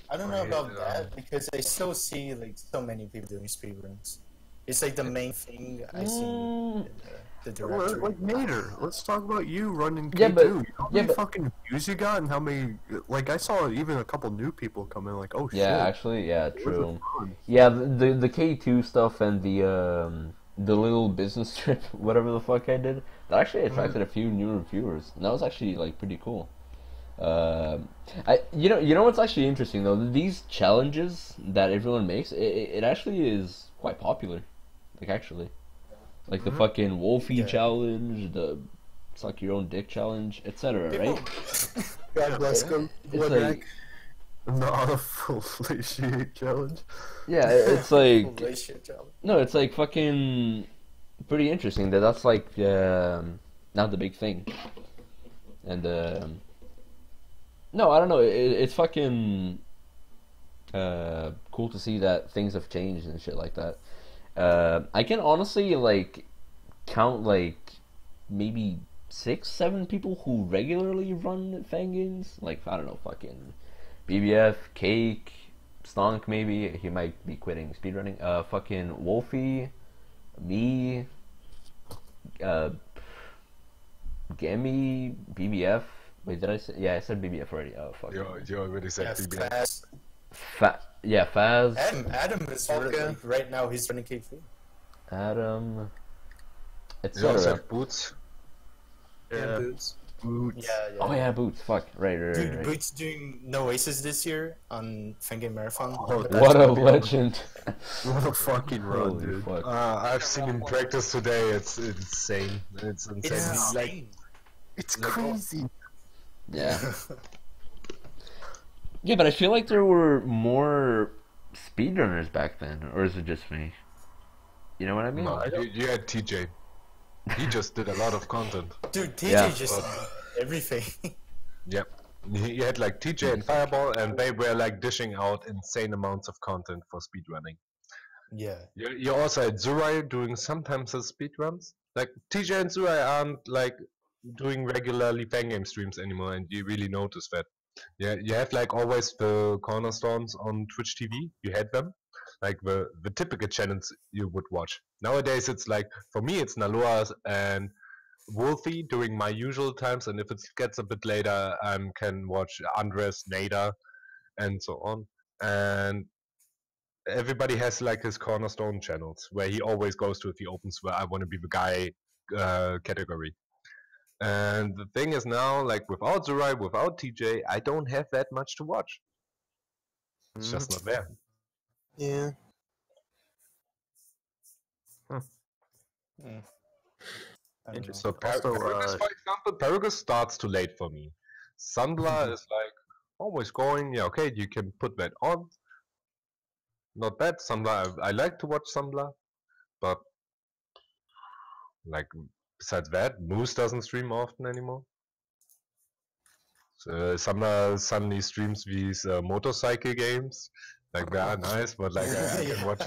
I don't know about that because I still see like so many people doing speedruns. It's like the main thing I see in the directory. Like Nader, let's talk about you running K2. Yeah, but- You know how yeah, many but- fucking views you got, and how many? Like I saw even a couple new people come in. Like, oh shit. Yeah, actually, yeah, where's true. the fun? Yeah, the K2 stuff and the little business trip, whatever the fuck I did, that actually attracted a few new reviewers. And that was actually like pretty cool. You know what's actually interesting though? These challenges that everyone makes, it actually is quite popular. Like actually, like the fucking Wolfie Yeah. challenge, the suck your own dick challenge, etc. Right? God bless them. It's like, Not a full shit challenge. yeah, it's like Holy shit, Joe. no, it's like fucking pretty interesting that's like not the big thing. And no, I don't know. It's fucking cool to see that things have changed and shit like that. I can honestly like count like maybe 6, 7 people who regularly run Fangames. Like I don't know, fucking BBF, Cake, Stonk maybe. He might be quitting speedrunning. Fucking Wolfie, me, Gammy, BBF. Wait, did I say? Yeah, I said BBF already. Oh fuck. You already said Yes, BBS. fast. Yeah, Faz, Adam is Okay. like, right now he's running K3. Adam, You also etc. have Boots. Yeah, boots. Yeah, yeah. Oh yeah, Boots. Fuck. Right. Dude, Boots doing no aces this year on Fangame Marathon. Oh, That's What a gonna be- legend. What a fucking run, Holy dude. fuck. I've seen him practice today. It's insane. It's insane. It's He's like, insane. It's Like, crazy. Yeah. Yeah, but I feel like there were more speedrunners back then, or is it just me? You know what I mean? no, you had TJ. He just did a lot of content. Dude, TJ Yeah. just did everything. Yep. You had like TJ and Fireball, and they were like dishing out insane amounts of content for speedrunning. Yeah. You also had Zurai doing sometimes his speedruns. Like TJ and Zurai aren't like doing regularly Fangame streams anymore, and you really notice that. Yeah, you have like always the cornerstones on Twitch TV. You had them, like the typical channels you would watch. Nowadays, it's like for me, it's Naloa and Wolfie during my usual times, and if it gets a bit later, I can watch Andres, Nada, and so on. And everybody has like his cornerstone channels where he always goes to if he opens where I want to be the guy category. And the thing is now, like without Zurai, without TJ, I don't have that much to watch. It's just not there. Yeah. I don't know. Interesting. So Also, Paragus, for example, Paragus starts too late for me. Sandla is like always going. Yeah, okay, you can put that on. Not bad. Sandla, I like to watch Sandla, but like besides that, Moose doesn't stream often anymore. So, Sandla suddenly streams these motorcycle games. Like they are nice, but like I can watch.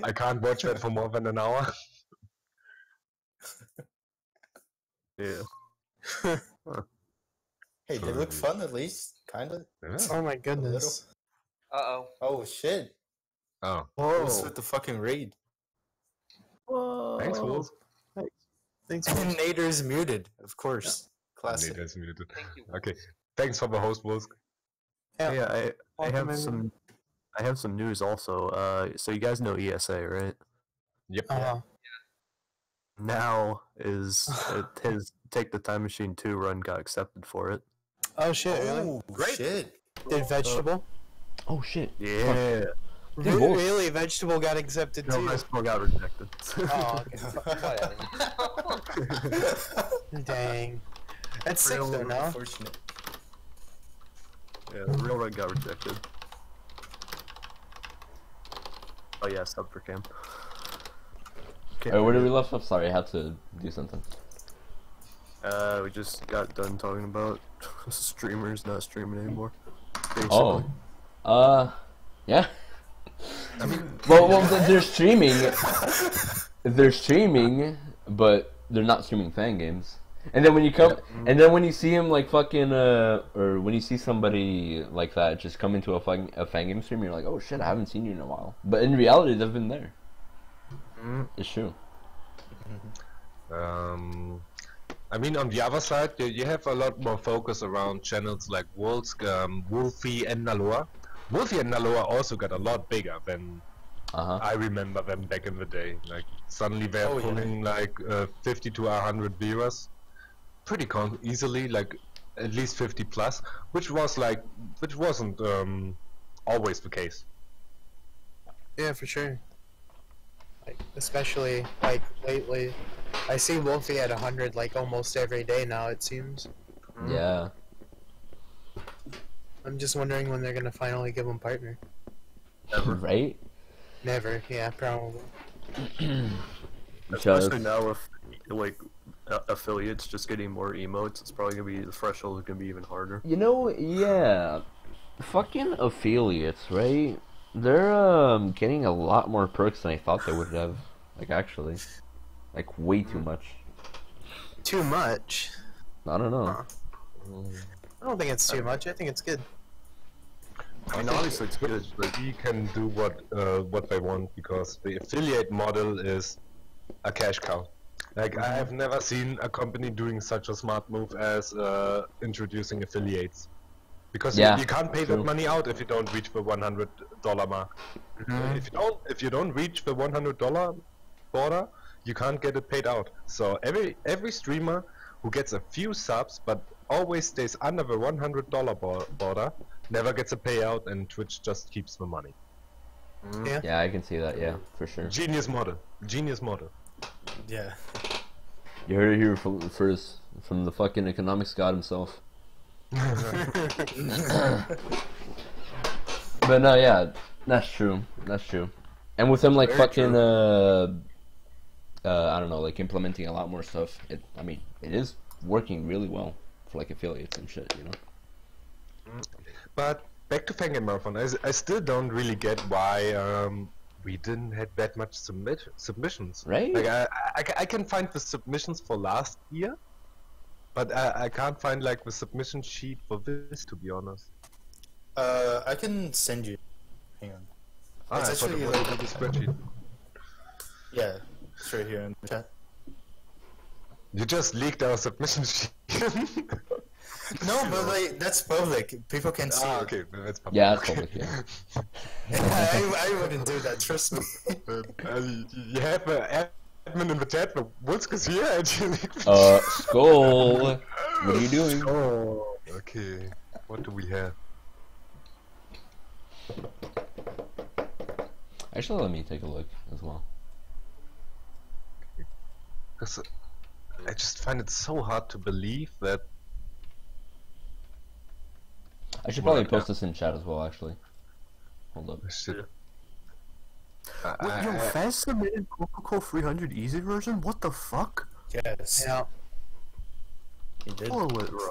I can't watch that for more than an hour. yeah. Hey, they look fun at least, kinda. Yeah. Oh my goodness. Uh-oh. Oh shit! Oh, What's Whoa. with the fucking raid? Whoa. thanks, Wolf. Thanks. And Nader's muted, of course. Need Classic. is muted. Thank you. Okay, thanks for the host, Wolf. Yeah, I Welcome, I have some news also. So you guys know ESA, right? Yep. Now is his Take the Time Machine 2 run got accepted for it. Oh shit, really? Oh, shit. Did Vegetable? Oh shit. Yeah. Dude, Wolf. Really? Vegetable got accepted No, too? Vegetable got rejected. Oh, okay. Whatever. Dang. That's sick Real though now. Unfortunate. Yeah, the real run got rejected. Oh yeah, sub for Cam. Where did we left off? Sorry, I had to do something. We just got done talking about streamers not streaming anymore. Oh. Basically. Yeah. I mean, well, they're streaming. They're streaming, but they're not streaming fan games. And then when you come, and then when you see him like fucking, or when you see somebody like that just come into a fan game stream, you're like, oh shit, I haven't seen you in a while. But in reality, they've been there. It's true. I mean, on the other side, you have a lot more focus around channels like Wolfie and Naloa. Wolfie and Naloa also got a lot bigger than I remember them back in the day. Like suddenly they're pulling like 50 to 100 viewers, pretty easily, like at least 50 plus, which wasn't always the case. Yeah, for sure. Like, especially like lately, I see Wolfie at 100 like almost every day now. It seems. Yeah. I'm just wondering when they're gonna finally give him partner. Right? Never. Yeah, probably. Especially now with like affiliates just getting more emotes, it's probably gonna be the threshold is gonna be even harder. You know, yeah. Fucking affiliates, right? They're getting a lot more perks than I thought they would have. Like actually, like way too much. Too much. I don't know. I don't think it's too much. I think it's good. I mean, obviously it's good, but We can do what they want because the affiliate model is a cash cow. Like I have never seen a company doing such a smart move as introducing affiliates, because Yeah, you can't pay true. that money out if you don't reach the $100 mark. If you don't reach the $100 border, you can't get it paid out. So every streamer who gets a few subs but always stays under the $100 border never gets a payout, and Twitch just keeps the money. Yeah. Yeah, I can see that. Yeah, for sure. Genius model. Genius model. Yeah. You heard it here first from the fucking economics god himself. But no, yeah, that's true. That's true. And with him, like Very fucking, I don't know, like implementing a lot more stuff. I mean, it is working really well for like affiliates and shit, you know. But back to Fangame Marathon, I still don't really get why we didn't have that much submissions. Right? Like I can find the submissions for last year, but I can't find like the submission sheet for this, to be honest. I can send you. Hang on. I It's thought it actually was like- in the spreadsheet. Yeah, it's right here in the chat. You just leaked our submission sheet. No, but like that's public. People can see. Ah, it. okay, that's public. Yeah, that's public. Yeah. I wouldn't do that. Trust me. You have an admin in the chat, but Wolfske's here and you leaked Skull. What are you doing? Oh, okay. What do we have? Actually, let me take a look as well. Because I just find it so hard to believe that. I should probably Well, post this in chat as well, actually. Hold up. Shit. What, yo, Fast submitted Coca-Cola 300 easy version? What the fuck? Yes. Yeah. He did. Follow it, bro.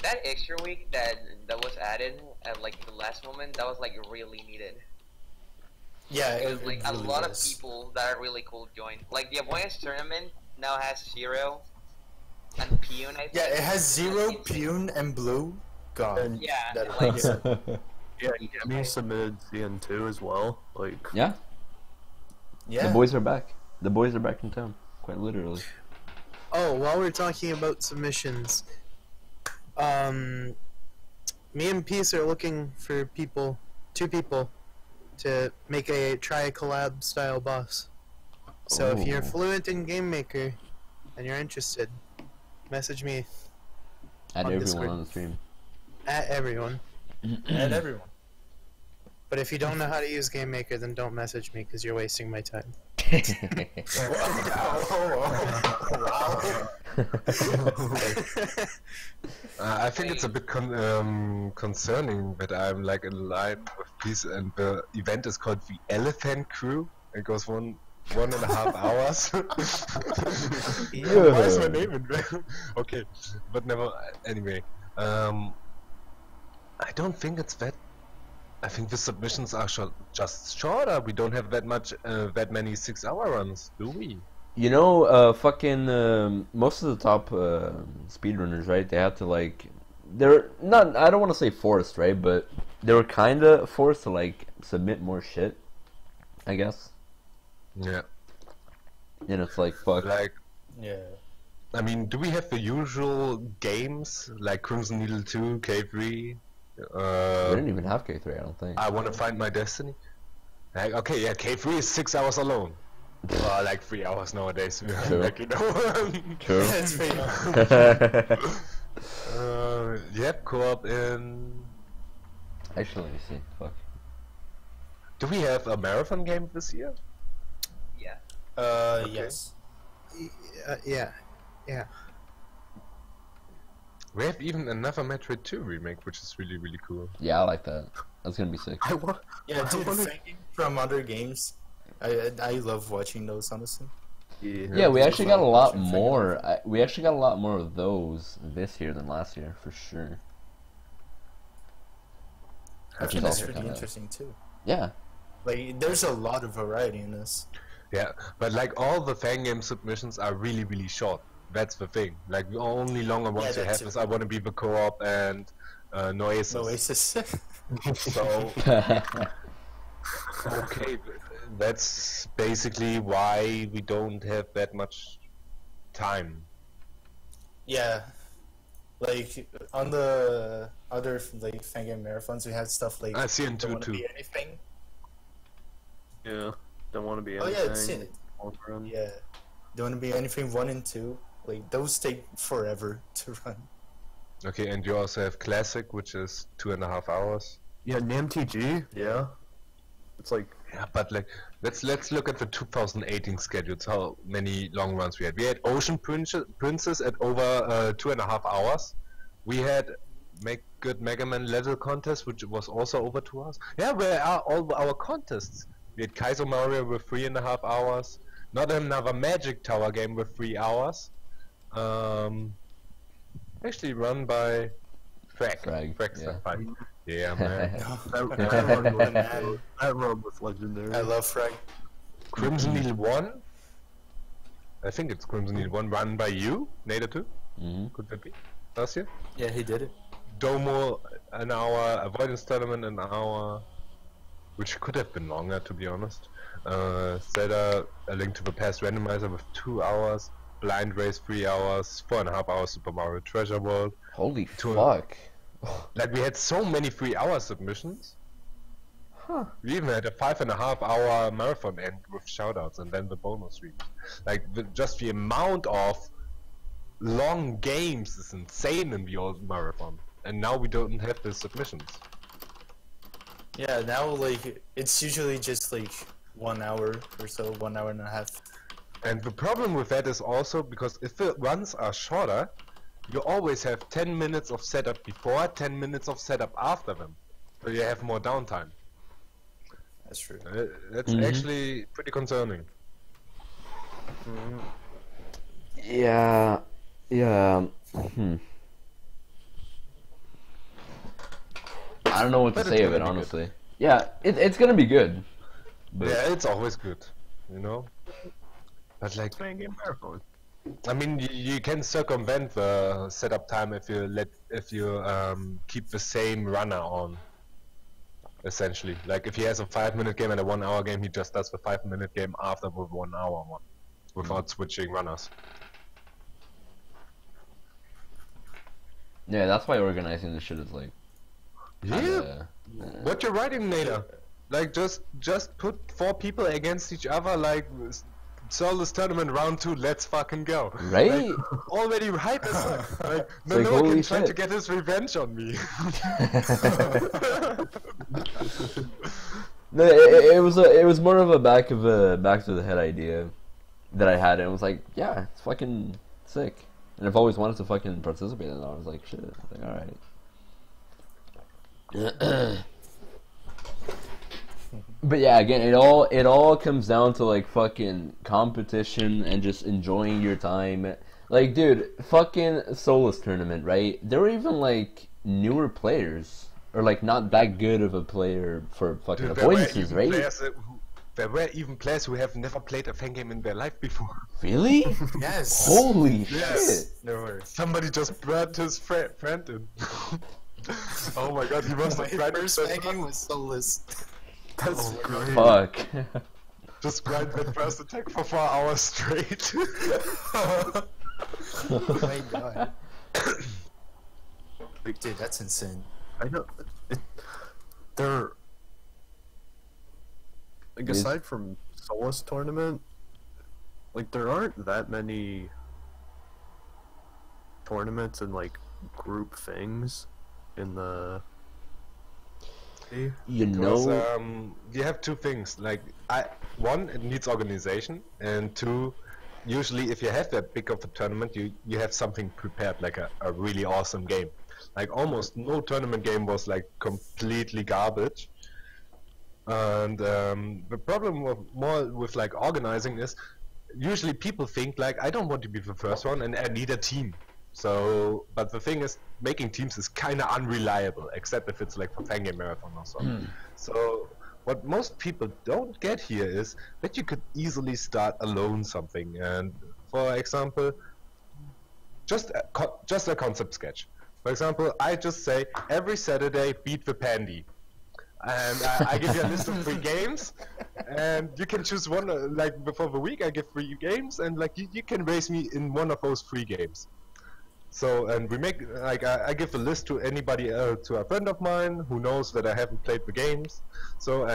That extra week that was added at like the last moment, that was like really needed. Yeah, Because it like really a lot was. of people that are really cool joined. Like the Avoidance tournament now has Zero and Pune, I think. Yeah, it has Zero, And Insane. Pune, and Blue. God. Yeah, That like Yeah, me submitted CN2 as well. Like, Yeah, yeah. the boys are back. The boys are back in town, quite literally. Oh, while we're talking about submissions, me and Peace are looking for people, 2 people, to make a collab style boss. So if you're Oh. fluent in Game Maker and you're interested, message me Add On everyone Discord. on the stream. at everyone. And everyone. But if you don't know how to use Game Maker, then don't message me because you're wasting my time. I think it's a bit concerning that I'm like in line with peace, and the event is called the Elephant Crew. It goes 1.5 hours. Why is my name in there? Okay, but never. Anyway, I don't think it's that. I think the submissions are just shorter. We don't have that many 6-hour runs, do we? You know, fucking most of the top speedrunners, right? They had to like, they're not. I don't want to say forced, right? But they were kind of forced to like submit more shit, I guess. Yeah. And it's like, fuck. Like, Yeah. I mean, do we have the usual games like Crimson Needle 2, K3? We didn't even have K3, I don't think. I want to find my destiny. Like, okay, yeah, K3 is 6 hours alone. Like 3 hours nowadays. True. Like, you know. True. That's pretty Yep, co-op in. Actually, let me see. Fuck. Do we have a marathon game this year? yeah. Yes. Yeah. We have even another Metroid 2 remake, which is really, really cool. Yeah, I like that. That's gonna be sick. I want. Yeah, I dude, wanna- Fangame from other games. I love watching those, honestly. Yeah, we actually got a lot Watching Fangame. more. We actually got a lot more of those this year than last year, for sure. I Which think is that's also really kinda- interesting too. Yeah. Like, there's a lot of variety in this. Yeah, but like all the Fangame submissions are really, really short. That's the thing. Like the only longer ones Yeah, you that have too. is I want to be the co-op and Noasis. Oasis. So okay, that's basically why we don't have that much time. Yeah. Like, on the other, like, Fangame marathons, we had stuff like... I see in Don't 2 Wanna too. Be Anything. Yeah, don't want to be Oh, anything. yeah, it's it. Yeah. Don't Wanna Be Anything 1 and 2. Like, those take forever to run. Okay, and you also have Classic, which is 2.5 hours. Yeah, NamTG. Yeah, it's like Yeah, but like let's look at the 2018 schedules. How many long runs we had? We had Ocean Princess at over 2.5 hours. We had Make Good Mega Man Level Contest, which was also over 2 hours. Yeah, where are all our contests? We had Kaizo Mario with 3.5 hours. Not another Magic Tower game with 3 hours. Actually run by Frag. Yeah. Fine. Yeah, man. that run was legendary. I love Frag. Crimson Needle 1? I think it's Crimson Needle 1 run by you, Nader 2? Hmm. Could that be? Last year? Yeah, he did it. Domo, an hour, Avoidance Tournament, an hour. Which could have been longer, to be honest. Zelda, A Link to the Past Randomizer with 2 hours. Blind Race 3 hours. 4.5 hours Super Mario Treasure World. Holy Two- fuck. Like, we had so many 3-hour submissions. Huh. We even had a 5.5 hour marathon end with shoutouts and then the bonus streams. Like, just the amount of long games is insane in the old marathon. And now we don't have the submissions. Yeah, now, like, it's usually just, like, 1 hour or so, 1 hour and a half. And the problem with that is also because if the runs are shorter, you always have 10 minutes of setup before, 10 minutes of setup after them. So you have more downtime. That's true. That's actually pretty concerning. Yeah. I don't know what to But say of it, honestly. Yeah, it's gonna be good. But Yeah, it's always good, you know. But like, Fangame marathon. I mean, you can circumvent the setup time if you keep the same runner on. Essentially, like if he has a 5-minute game and a 1-hour game, he just does the 5-minute game after the 1-hour one, without switching runners. yeah, that's why organizing this shit is like. Yeah. What you're writing, Nada? Like just put 4 people against each other, like Soulless Tournament round 2. Let's fucking go. Right? Like, already hype as fuck. Like like, Noah holy can try to shit. get his revenge on me. No, it was more of a back to the head idea that I had, and it was like, yeah, it's fucking sick, and I've always wanted to fucking participate in it. I was like, shit, like, all right. But yeah, again, it all comes down to like fucking competition and just enjoying your time. Like, dude, fucking Solus tournament, right? There were even like newer players. Or like not that good of a player for fucking Dude, avoidances, right? There were even players who have never played a fan game in their life before. Really? Yes. Holy Yes. shit! There were. Somebody just brought his friend in. Oh my god, he must My have grinded first that Fangame was soulless. That's Oh my great. Fuck. Just grind that first attack for 4 hours straight. Oh my god. Dude, that's insane. I know. They're like, Is- aside from Solus tournament, like there aren't that many tournaments and like group things in the. You Because know, you have 2 things. Like, one, it needs organization, and 2, usually if you have that big of a tournament, you have something prepared, like a really awesome game. Like almost no tournament game was like completely garbage. And the problem with like organizing is usually people think like, I don't want to be the first one and I need a team. So, but the thing is, making teams is kind of unreliable, except if it's like for Fangame Marathon or so. So, what most people don't get here is that you could easily start alone something. And for example, just a concept sketch. For example, I just say every Saturday beat the Pandy. And I give you a list of 3 games, and you can choose one. Like before the week, I give 3 games, and like you can race me in one of those 3 games. So, and we make like I give the list to anybody, to a friend of mine who knows that I haven't played the games. So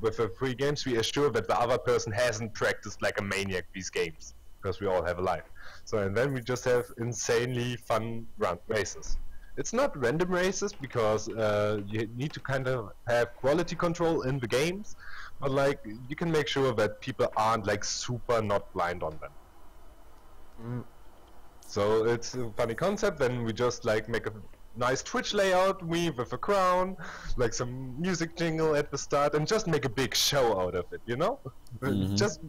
with the 3 games, we assure that the other person hasn't practiced like a maniac these games, because we all have a life. So, and then we just have insanely fun races. It's not random races because you need to kind of have quality control in the games, but like you can make sure that people aren't like super not blind on them. So it's a funny concept. Then we just like make a nice Twitch layout, we with a crown, like some music jingle at the start, and just make a big show out of it, you know? Just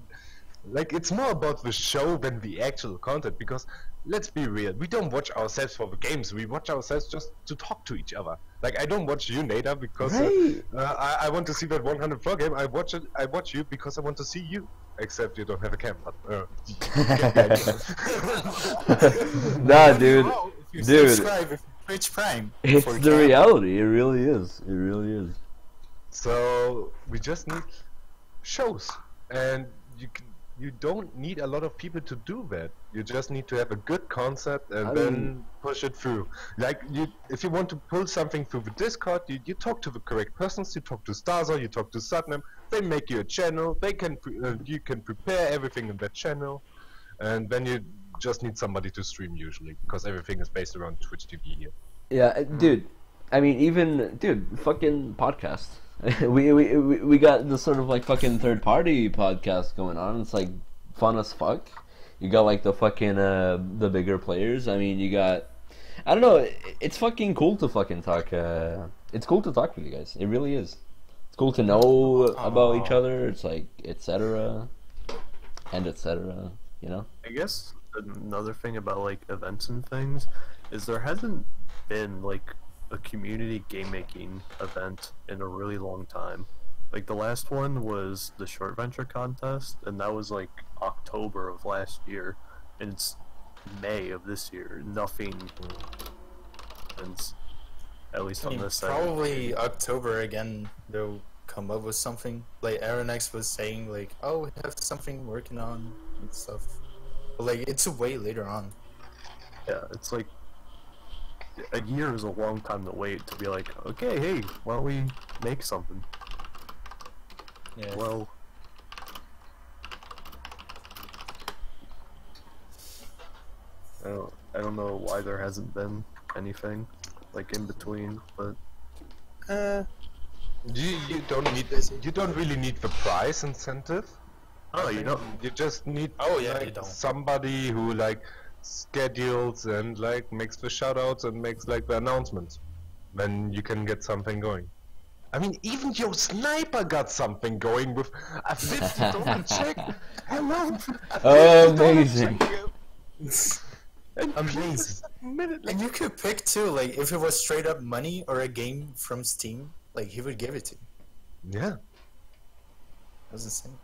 like, it's more about the show than the actual content, because let's be real, we don't watch ourselves for the games, we watch ourselves just to talk to each other. Like, I don't watch you, Nada, because Right. I want to see that 104 game. I watch you because I want to see you. Except you don't have a cam, but nah, dude. Oh, if you Dude. subscribe with Twitch Prime. It's for the cam. reality. It really is. It really is. So we just need shows, and you don't need a lot of people to do that. You just need to have a good concept and then push it through. Like if you want to pull something through the Discord, you talk to the correct persons. You talk to Starzer, you talk to Satnam. They make you a channel. They can you can prepare everything in that channel, and then you just need somebody to stream usually, because everything is based around Twitch TV here. Yeah, dude. I mean, fucking podcast. we got this sort of like fucking third party podcast going on. It's like fun as fuck. You got like the fucking the bigger players. I mean, you got, I don't know. It's fucking cool to fucking talk. It's cool to talk with you guys. It really is. It's cool to know about each other. It's like etc. and etc. You know. I guess another thing about like events and things is there hasn't been like a community game making event in a really long time. Like the last one was the short venture contest, and that was like October of last year, and it's May of this year. Nothing happens, at least on this side. Probably October again. They'll come up with something. Like Aaron X was saying, like, oh, we have something working on and stuff. But like, it's way later on. Yeah, it's like a year is a long time to wait to be like, okay, hey, why don't we make something? Yeah. Well, I don't know why there hasn't been anything like in between, but You don't really need the prize incentive. oh, you know, You just need you like don't. somebody who like schedules and like makes the shoutouts and makes like the announcements. Then you can get something going. I mean, even your sniper got something going with a $50 check. Hello. Amazing. Amazing. And you could pick too, like if it was straight up money or a game from Steam, like he would give it to you. Yeah. That's insane.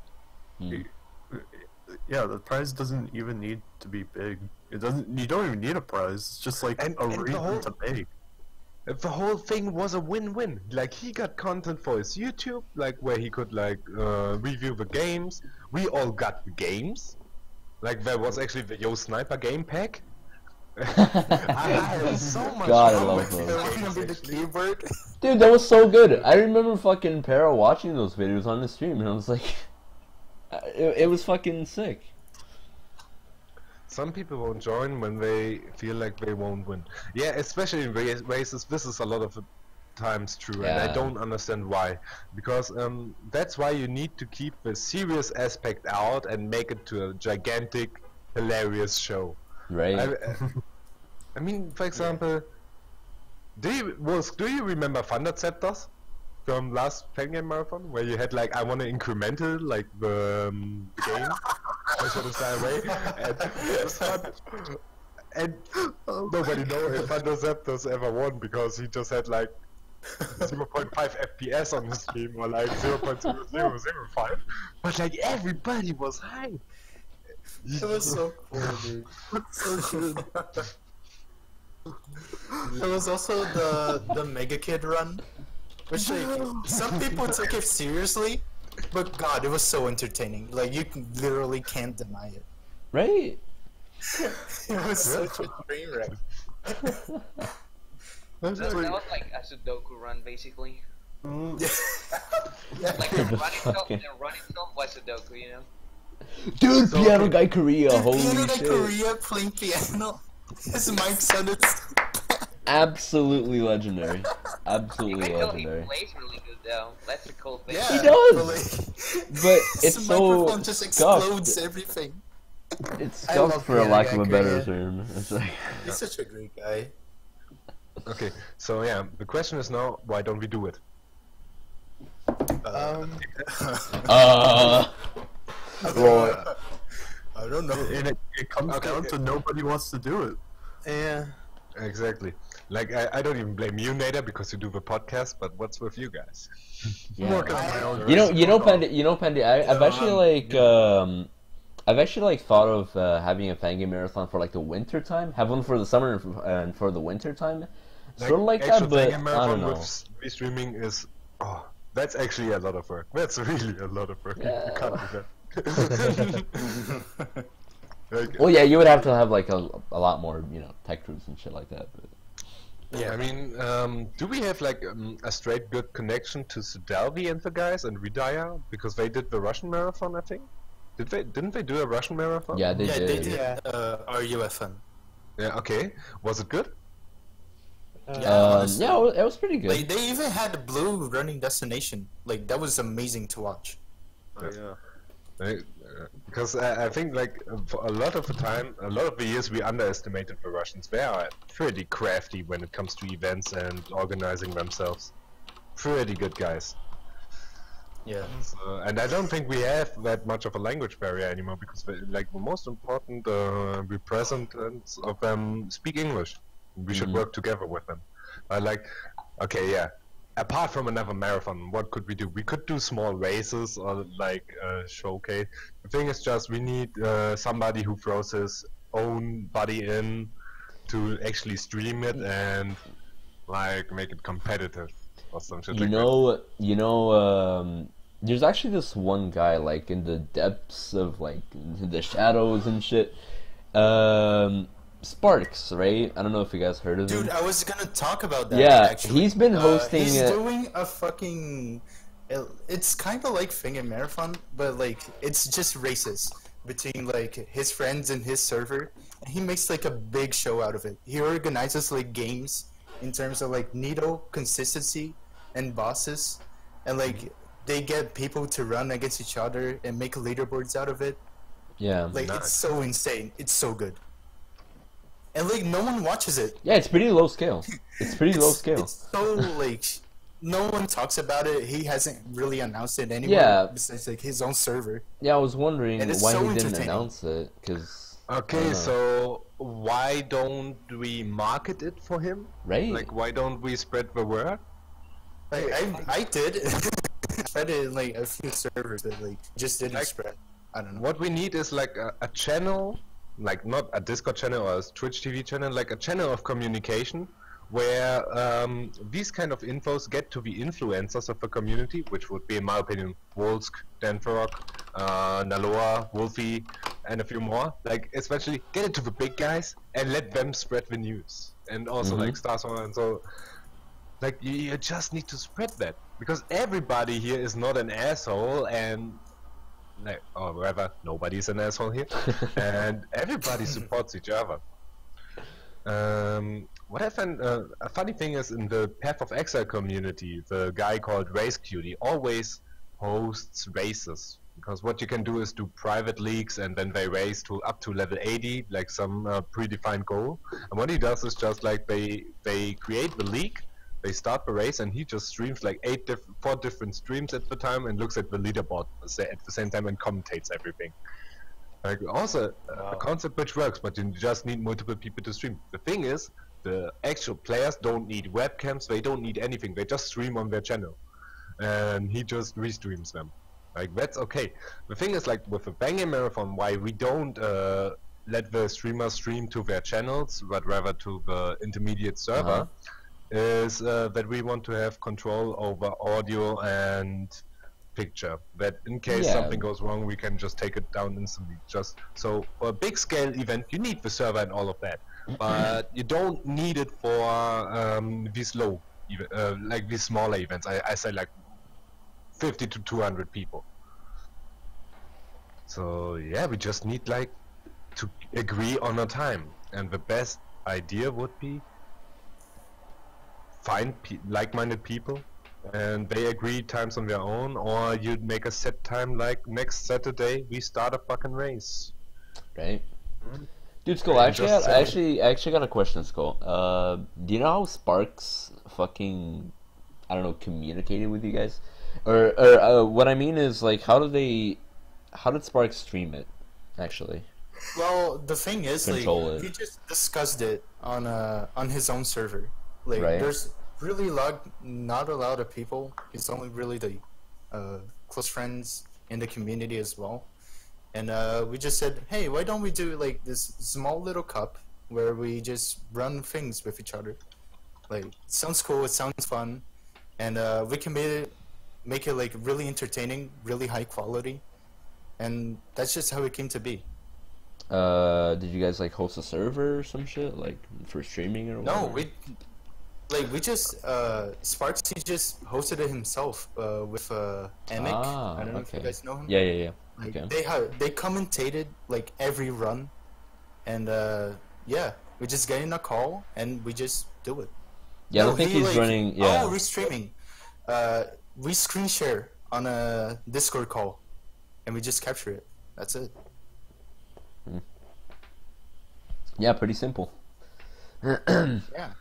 yeah, the prize doesn't even need to be big. It doesn't. You don't even need a prize. It's just like And a the reason whole- to make. If the whole thing was a win-win. Like he got content for his YouTube, like where he could like review the games. We all got the games. Like there was actually the Yo Sniper game pack. I had so much God, I fun love with those. those Gonna games, be the actually. keyboard. Dude, that was so good. I remember fucking Para watching those videos on the stream, and I was like, it was fucking sick. Some people won't join when they feel like they won't win. Yeah, especially in races, this is a lot of the times true, and I Yeah. don't understand why. Because that's why you need to keep the serious aspect out and make it to a gigantic, hilarious show. Right? I mean, for example, do you remember Thunderceptors from last Fangame marathon, where you had like I want to incremental like the game, I should have stayed away, and it was fun. And nobody knows if Thunderceptors ever won because he just had like 0.5 FPS on the stream or like 0.0005, but like everybody was hyped. It was so cool, dude. So good. There was also the Mega Kid run, which like some people took it seriously, but God, it was so entertaining. Like you literally can't deny it. Right? It was such a train wreck. That was like a Sudoku run, basically. Yeah. Like the run itself, Okay. the run itself was Sudoku, you know. Dude, Piano Guy Korea, Dude, holy Piano shit. Korea playing piano. His mic sounded. Absolutely legendary. You Absolutely can tell he legendary. plays really good though. That's a cool thing. Yeah, He does! But, like, But his it's so microphone just scuffed. explodes everything. It's I scuffed love for a Piano lack Guy of a better Korea. term. It's like, He's such a great guy. Okay, so yeah, the question is now, why don't we do it? well, I don't know. And it comes Okay, down okay. to nobody wants to do it. Yeah. Exactly. Like, I don't even blame you, Nader, because you do the podcast, but what's with you guys? yeah. Working on my own You know, Pandy. I've actually I've actually like thought of having a Fangame marathon for like the winter time. Have one for the summer and for the winter time. Sort of like that, actual but Fangame I marathon don't know. with streaming is, that's actually a lot of work. That's really a lot of work. Yeah. You can't do that. Like, Well, yeah, you would have to have like a lot more, you know, tech crews and shit like that. But I mean, do we have like a straight good connection to Sudalvi and the guys and Ridaya? Because they did the Russian marathon, I think. Didn't they do a Russian marathon? yeah, they Yeah, did. they did. Yeah. RUFM. Yeah, okay. Was it good? honestly. Yeah, it was pretty good. Like they even had the blue running destination. Like that was amazing to watch. Oh, yeah. Right? Because I think like for a lot of the time, a lot of the years we underestimated the Russians. They are pretty crafty when it comes to events and organizing themselves. Pretty good guys. Yeah. So, and I don't think we have that much of a language barrier anymore because like the most important representatives of them speak English. We should work together with them. Like, okay, yeah. Apart from another marathon, what could we do? We could do small races or like showcase. The thing is just we need somebody who throws his own body in to actually stream it and like make it competitive or some shit like that. There's actually this one guy like in the depths of like the shadows and shit. Sparks, right? I don't know if you guys heard of him. Dude, I was gonna talk about that. Yeah, actually. he's been hosting. He's doing a fucking. It's kind of like Fangame Marathon, but like it's just races between like his friends and his server, and he makes like a big show out of it. He organizes like games in terms of like needle consistency and bosses, and like they get people to run against each other and make leaderboards out of it. Yeah, Like it's so insane. It's so good. And like no one watches it. yeah, it's pretty low scale. It's pretty low scale. It's so like no one talks about it. He hasn't really announced it anywhere. Yeah. Besides like his own server. Yeah, I was wondering And it's why so he didn't entertaining. announce it, because Okay, so why don't we market it for him? right? Like, why don't we spread the word? Like I did. I tried it in like a few servers that like just didn't Like- spread. I don't know. What we need is like a channel, like not a Discord channel or a Twitch TV channel, like a channel of communication where these kind of infos get to the influencers of the community, which would be, in my opinion, Wolsk, Danforok, Naloa, Wolfie, and a few more. Like, especially get it to the big guys and let them spread the news. And also like Starsor and so. Like, you just need to spread that because everybody here is not an asshole and. Like, or rather, nobody's an asshole here, and everybody supports each other. What I find a funny thing is in the Path of Exile community, the guy called Race Cutie always hosts races because what you can do is do private leagues and then they race to up to level 80, like some predefined goal. And what he does is just like they create the league. They start the race and he just streams like 4 different streams at the time and looks at the leaderboard at the same time and commentates everything. Like also a concept which works, but you just need multiple people to stream. The thing is, the actual players don't need webcams, they don't need anything, they just stream on their channel. And he just restreams them. Like that's okay. The thing is like with the Fangame Marathon, why we don't let the streamers stream to their channels, but rather to the intermediate server. Is that we want to have control over audio and picture. That in case something goes wrong, we can just take it down instantly. Just so for a big scale event, you need the server and all of that, but you don't need it for these low, like these smaller events. I say like 50 to 200 people. So yeah, we just need like to agree on a time, and the best idea would be find like-minded people and they agree times on their own, or you'd make a set time like next Saturday we start a fucking race. Right. Dude, Skull, I actually got a question, Skull. Do you know how Sparks fucking, I don't know, communicated with you guys? Or what I mean is, like, how did Sparks stream it, actually? Well, the thing is, like, Control it. he just discussed it on his own server. Like, Right. there's really not a lot of people. It's only really the close friends in the community as well. And we just said, hey, why don't we do like this small little cup where we just run things with each other? Like, it sounds cool, it sounds fun, and we can make it like really entertaining, really high quality, and that's just how it came to be. Did you guys like host a server or some shit, like for streaming or No, whatever? we just Sparks, he just hosted it himself with Emic. I don't know if you guys know him. Yeah. Like, Okay. they commentated like every run, and yeah, we just get in a call and we just do it. Yeah, I No, don't think he, he's like, running. Yeah. Oh, we're streaming. We screen share on a Discord call. and we just capture it. That's it. Yeah, pretty simple. Yeah.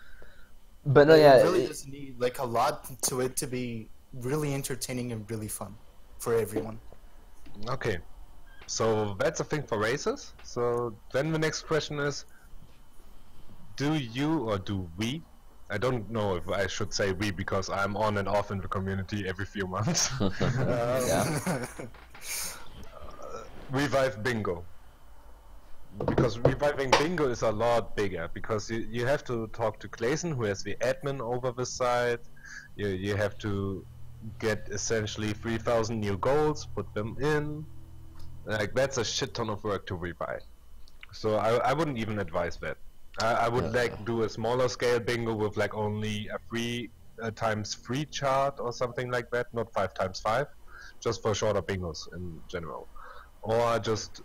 But no, It yeah, really doesn't need like a lot to it to be really entertaining and really fun for everyone. Okay, so that's a thing for races. So then the next question is, do you or do we? I don't know if I should say we because I'm on and off in the community every few months. yeah. Revive bingo. Because reviving bingo is a lot bigger because you have to talk to Clayson, who has the admin over the site. You have to get essentially 3,000 new goals, put them in. Like that's a shit ton of work to revive. So I wouldn't even advise that. I would like do a smaller scale bingo with like only a 3x3 chart or something like that, not 5x5, just for shorter bingos in general, or just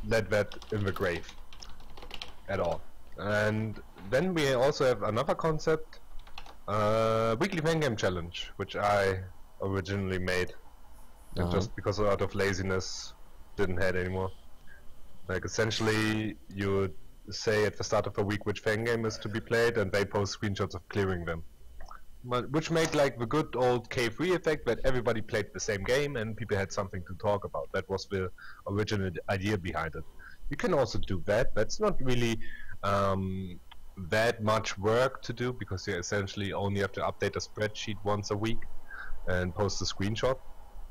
let that in the grave at all. And then we also have another concept, weekly Fangame challenge, which I originally made, and just because out of laziness didn't have anymore. Like essentially you would say at the start of the week which Fangame is to be played, and they post screenshots of clearing them. Which made like the good old K3 effect that everybody played the same game and people had something to talk about. That was the original idea behind it. You can also do that. That's not really that much work to do because you essentially only have to update a spreadsheet once a week and post a screenshot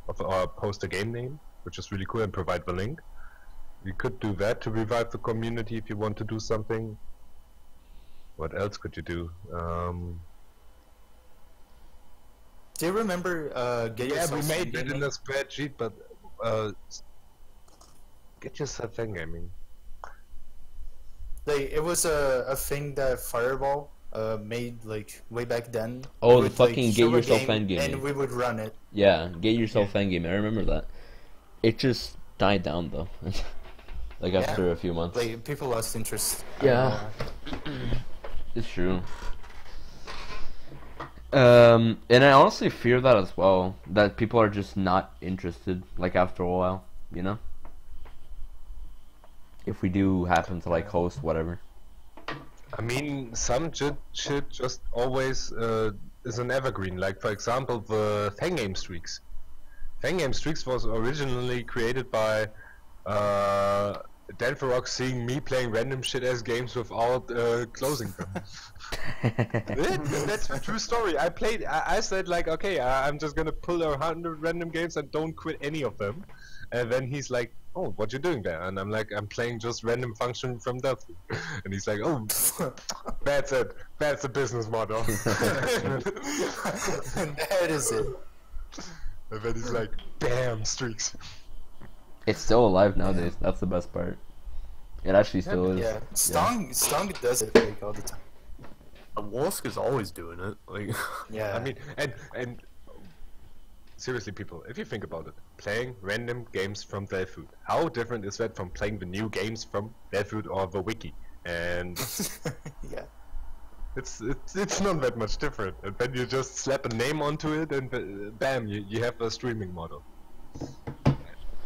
of, or post a game name, which is really cool, and provide the link. You could do that to revive the community if you want to do something. What else could you do? Do you remember get Yeah, we yourself made that Fangame? in a spreadsheet, but get yourself Fangaming. Like it was a thing that Fireball made like way back then. Oh, We the would, like, fucking show get a yourself game, Fangame. and we would run it. Yeah, get yourself Fangame. I remember that. It just died down though. Like after a few months. Like people lost interest. Yeah. It's true. And I honestly fear that as well. That people are just not interested, like after a while, you know? If we do happen to like host whatever. I mean, some shit just always is an evergreen. Like for example, the Fangame streaks. Fangame streaks was originally created by Danforok seeing me playing random shit ass games without closing them. That's a true story. I said like, okay, I'm just gonna pull 100 random games and don't quit any of them. And then he's like, oh, what you doing there? And I'm like, I'm playing just random function from Delphi. And he's like, oh, that's it. That's the business model. That is it. And then he's like, bam, streaks. It's still alive nowadays. That's the best part. It actually still is. Yeah, Stung does it like all the time. Wolsk is always doing it. Like, Yeah, I mean, and seriously, people, if you think about it, playing random games from Delfood, how different is that from playing the new games from Delfood or the wiki? And yeah. it's not that much different. And then you just slap a name onto it, and bam, you have a streaming model.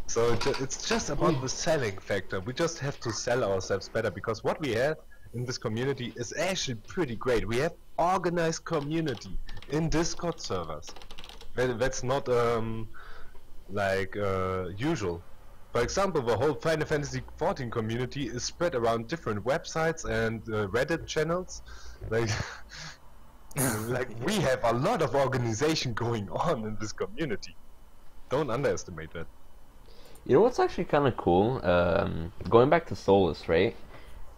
So it's just about the selling factor. We just have to sell ourselves better, because what we have in this community is actually pretty great. We have organized community in Discord servers. That's not usual. For example, the whole Final Fantasy XIV community is spread around different websites and Reddit channels. Like, like we have a lot of organization going on in this community. Don't underestimate that. You know what's actually kind of cool? Going back to Solus, right?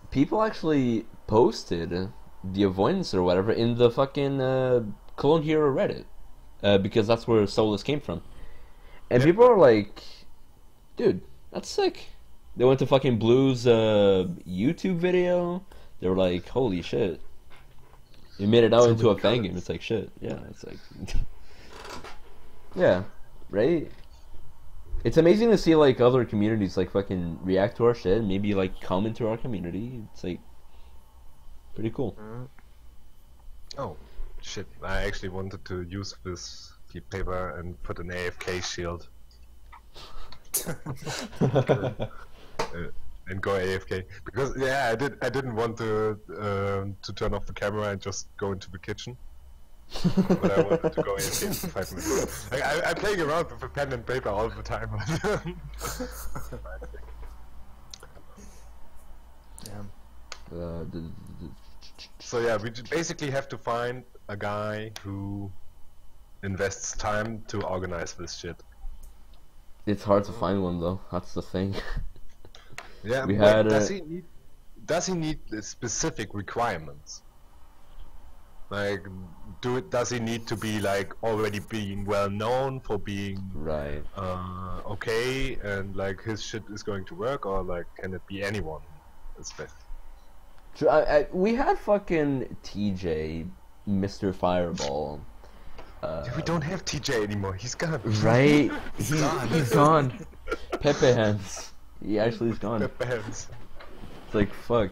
People actually posted the avoidance or whatever in the fucking Clone Hero Reddit. Because that's where Solus came from. And people are like, dude, that's sick. They went to fucking Blue's YouTube video. They were like, holy shit. You made it out into a Fangame. It's like, shit. Yeah, it's like... yeah, right? It's amazing to see like other communities like fucking react to our shit and maybe like come into our community. It's like pretty cool. Oh, shit. I actually wanted to use this paper and put an AFK shield. And go AFK because yeah, I didn't want to turn off the camera and just go into the kitchen. But I wanted to go AFK for 5 minutes. Like, I'm playing around with a pen and paper all the time. Damn. So yeah, we basically have to find a guy who invests time to organize this shit. It's hard to find one though. That's the thing. Yeah, We wait, had does he need specific requirements? Like, does he need to be like already being well known for being right. okay, and like his shit is going to work, or like can it be anyone? It's best. So we had fucking TJ, Mr. Fireball. We don't have TJ anymore. He's gone. Right? He's gone. Pepe Hands. He actually is gone. Pepe Hands. It's like, fuck.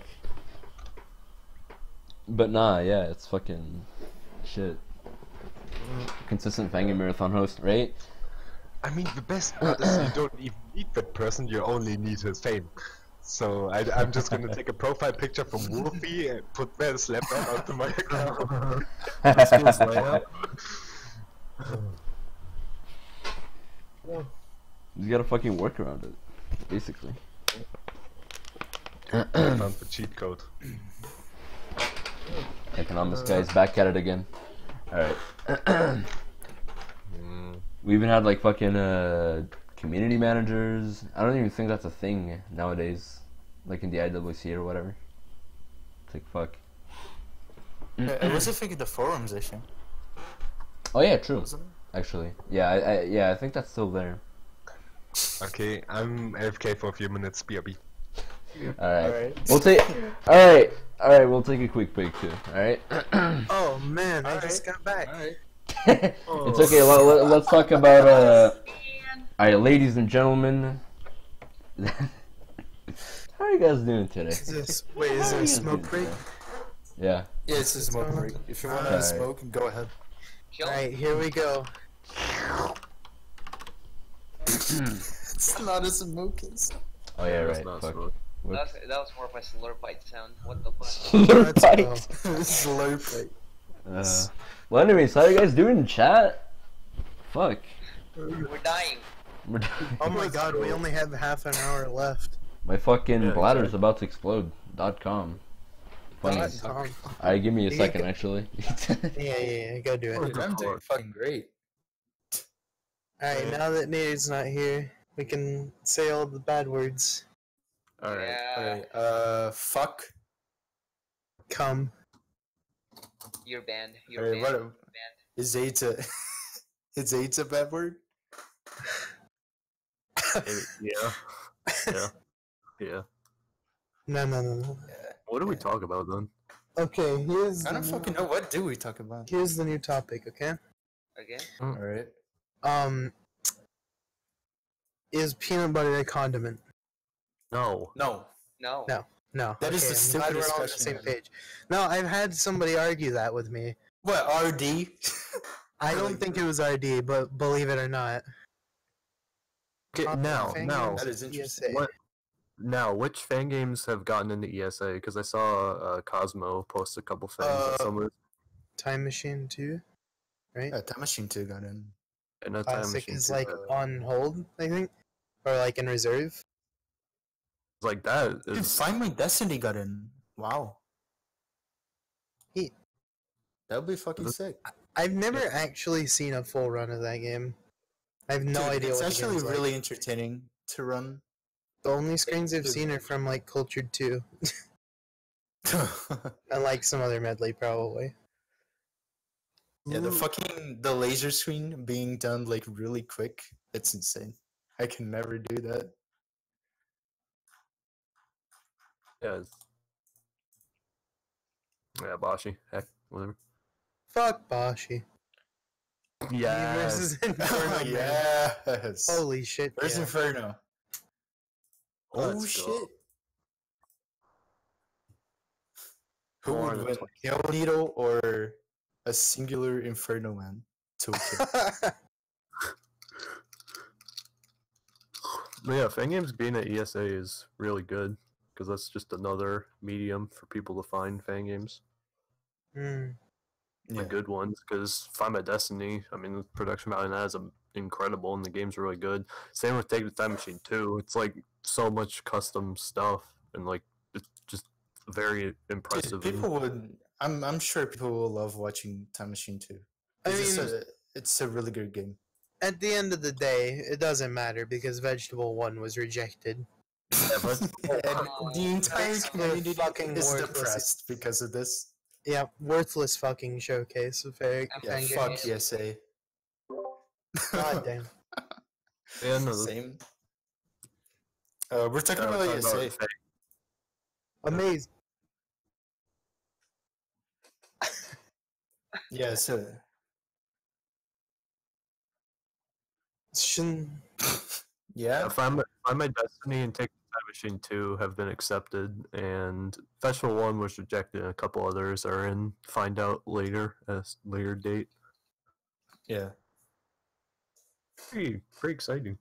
But nah, yeah, it's fucking shit. Consistent Fangame marathon host, right? I mean, the best part is you don't even need that person, you only need his fame. So I'm just gonna take a profile picture from Wolfie and put that slap that onto my account. You gotta fucking work around it, basically. I found the cheat code. Economics guys back at it again. Alright. We even had like fucking community managers. I don't even think that's a thing nowadays. Like in the IWC or whatever. It's like fuck. It was a thing in the forums issue. Oh yeah, true. Wasn't it? Actually. Yeah, I think that's still there. Okay, I'm AFK for a few minutes, BRB. Alright. We'll take Alright, we'll take a quick break too. Alright? Oh man, I just got back. It's okay, let's talk about alright, ladies and gentlemen. How are you guys doing today? Is there a smoke break? Yeah. Yeah, it's a smoke break. If you want to Alright. smoke, go ahead. Alright, here we go. It's not a smoke. It's... Oh yeah, That's right. not Fuck. smoke. Whoops. That was more of a slurp bite sound. What the fuck? Slurp Let's bite. go. Slurp. Well, anyways, how you guys doing in chat? Fuck. We're dying. Oh my god, we only have half an hour left. My fucking Yeah, bladder's about to explode. .com. Funny. Tom. Alright, give me a You second, can- actually. Yeah, go do it. Dude, I'm doing fucking great. Alright, now that Nate's not here, we can say all the bad words. Alright. Yeah, Alright, fuck. Come. you're banned. You're Alright, banned. what is AIDS a... is AIDS a bad word? Yeah. Yeah. Yeah. No. What do we talk about then? Okay, here's I don't fucking know. What do we talk about? here's the new topic, okay? Okay. Alright. Is peanut butter a condiment? No. No. No. No. No. That is the I'm glad we're stupidest all on the question same ever. page. No, I've had somebody argue that with me. What, RD? I don't think it was RD, but believe it or not. Okay, now, That is interesting. ESA. what? Now, which fan games have gotten into ESA? Because I saw Cosmo post a couple things. That some of it, Time Machine 2, right? Yeah, Time Machine 2 got in. and that Time Classic Machine is too, like on hold, I think, or like in reserve. like that Dude, is finally Destiny got in. Wow. He- That would be fucking sick. I've never actually seen a full run of that game. I have no Dude, idea it's what the actually game's like. really entertaining to run. The only screens I've seen are from like Cultured 2 and like some other medley probably. Yeah, the laser screen being done like really quick. It's insane. I can never do that. yeah. Yeah, Bashi. Heck, whatever. Fuck Bashi. Yeah. Versus Inferno, man. Yes. Holy shit. Where's yeah. Inferno? Oh Let's shit. go. Who More would than win? 20. Hail Needle or a singular Inferno man? Toolkit. Yeah, Fangames being at ESA is really good because that's just another medium for people to find Fangames. Hmm. Yeah. Good ones. Because Find My Destiny, I mean, the production value on that is incredible, and the game's really good. Same with Take the Time Machine 2. It's like so much custom stuff, and like it's just very impressive. Dude, people would. I'm sure people will love watching Time Machine 2. I It's mean, it's a really good game. at the end of the day, it doesn't matter because Vegetable 1 was rejected. And the entire It's a community fucking is worthless- depressed because of this. Yeah, worthless fucking showcase of Yeah, Fangame. fuck ESA. God damn. Yeah, no, Same. We're talking about ESA. Amazing. Yeah, so yeah. Find My Destiny and Take the Time Machine 2 have been accepted, and Festival 1 was rejected, and a couple others are in Find Out later, at a later date. Yeah. Pretty exciting.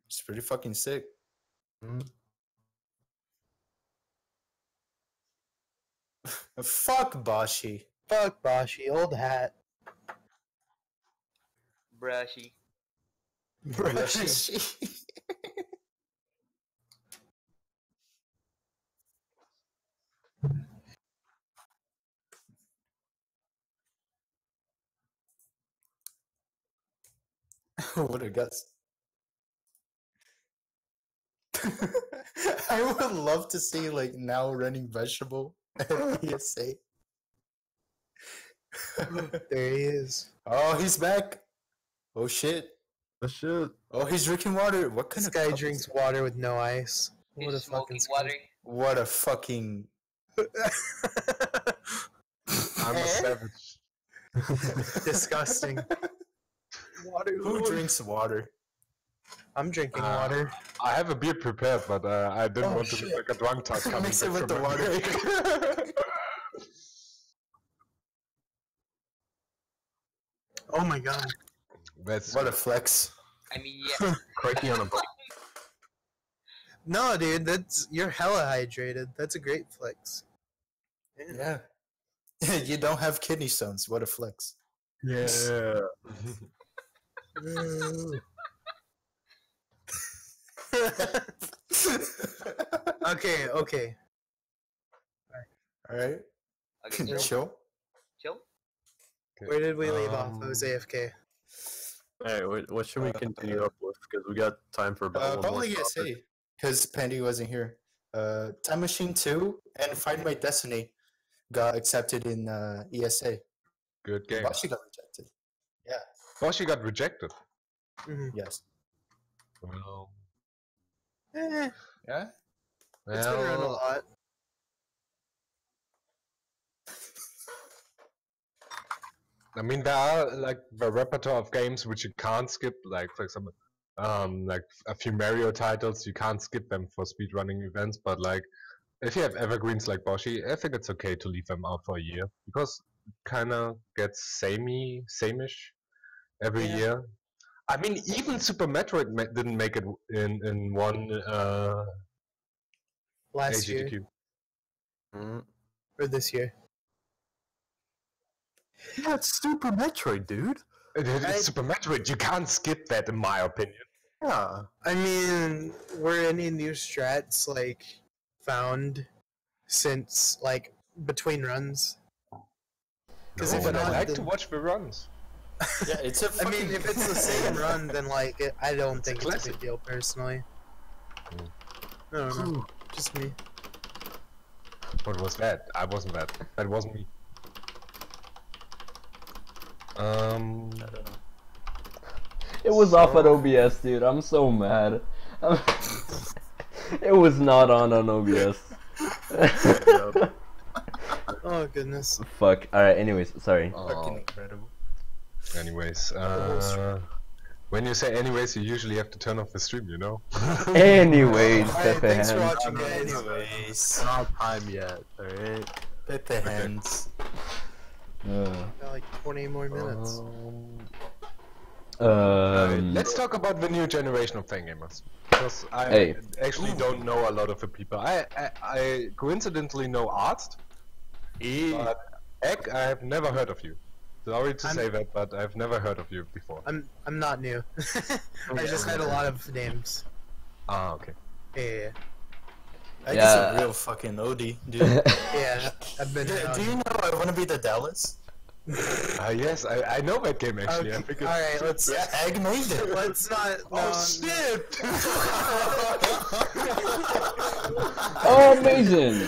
It's pretty fucking sick. Fuck Bashi. Fuck Bashi, old hat. Brushy. Bashi. What a guts. I would love to see like now running vegetable at ESA. There he is. Oh, he's back. Oh shit. Oh shit. Oh, he's drinking water. What kind This of guy cup is drinks it? water with no ice. He's What a smoking fucking water. What a fucking. I'm a savage. disgusting. Water. Who drinks water? I'm drinking Uh, water. I have a beer prepared, but I didn't Oh, want to shit. look like a drunk talk coming Mix it back with the from my water. break. Oh my god. That's What a flex. I mean, yeah. Crikey on a bike. No, dude, you're hella hydrated. That's a great flex. Yeah. You don't have kidney stones. What a flex. Yeah. Okay, okay. Alright. Okay, chill. Chill. Chill. Where did we leave off? I was Um, AFK. Alright, what should we continue up with? Because we got time for about one more Probably topic. ESA. Because Pandy wasn't here. Time Machine 2 and Find My Destiny got accepted in ESA. good game. Bashi got rejected. Boshi got rejected. Mhm. Yes. Well, Eh, Yeah? it's been around a well, lot. I mean, there are like the repertoire of games which you can't skip, like for example, like a few Mario titles, you can't skip them for speedrunning events. But like, if you have evergreens like Boshi, I think it's okay to leave them out for a year because it kind of gets same-ish every Yeah. year. I mean, even Super Metroid didn't make it in one Last year AGDQ. or this year. Yeah, it's Super Metroid, dude. It's Super Metroid. You can't skip that, in my opinion. Yeah. I mean, were any new strats like found since like between runs? Because No, if but I not, like then, to watch the runs. Yeah, it's a I mean, if it's the same run, then like I don't It's a think it's a classic. big deal personally. Mm. I don't know, just me. What was that? I wasn't that. That wasn't me. I don't know. It was off at OBS, dude. I'm so mad. It was not on OBS. Oh goodness. Fuck. Alright, anyways, sorry. Fucking incredible. Anyways, when you say anyways, you usually have to turn off the stream, you know? Anyways, Alright, Pepe thanks for Hands. watching, guys. Anyways, Not time yet, alright? Pepe hands. Uh, Got like 20 more minutes. Let's talk about the new generation of Fangamers. Because I Hey. actually don't know a lot of the people. I coincidentally know Arzt, but Egg, I've never heard of you. Sorry to say that, but I've never heard of you before. I'm not new. I just had a lot of names. Ah, okay. Yeah. I guess a real fucking OD, dude. Yeah. I've been. Do you know I want to be the Dallas? Yes, I know that game actually. I think it's... Alright, let's. Yeah, Egg made it. Let's not. Oh shit! Oh, amazing!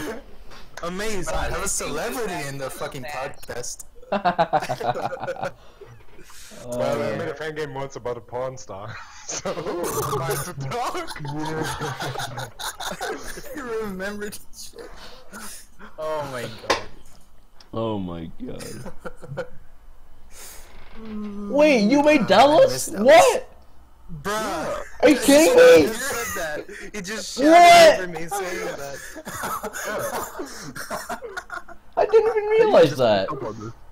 Amazing. I have a celebrity in the fucking podcast. Well, I made a fan game once about a porn star. So, nice to talk. You remember this shit? Oh my god. Oh my god. Wait, you made Dallas? missed Dallas. What? Bruh. Are you kidding He me? just said that. He just What? shouted over me saying that. I didn't even realize that.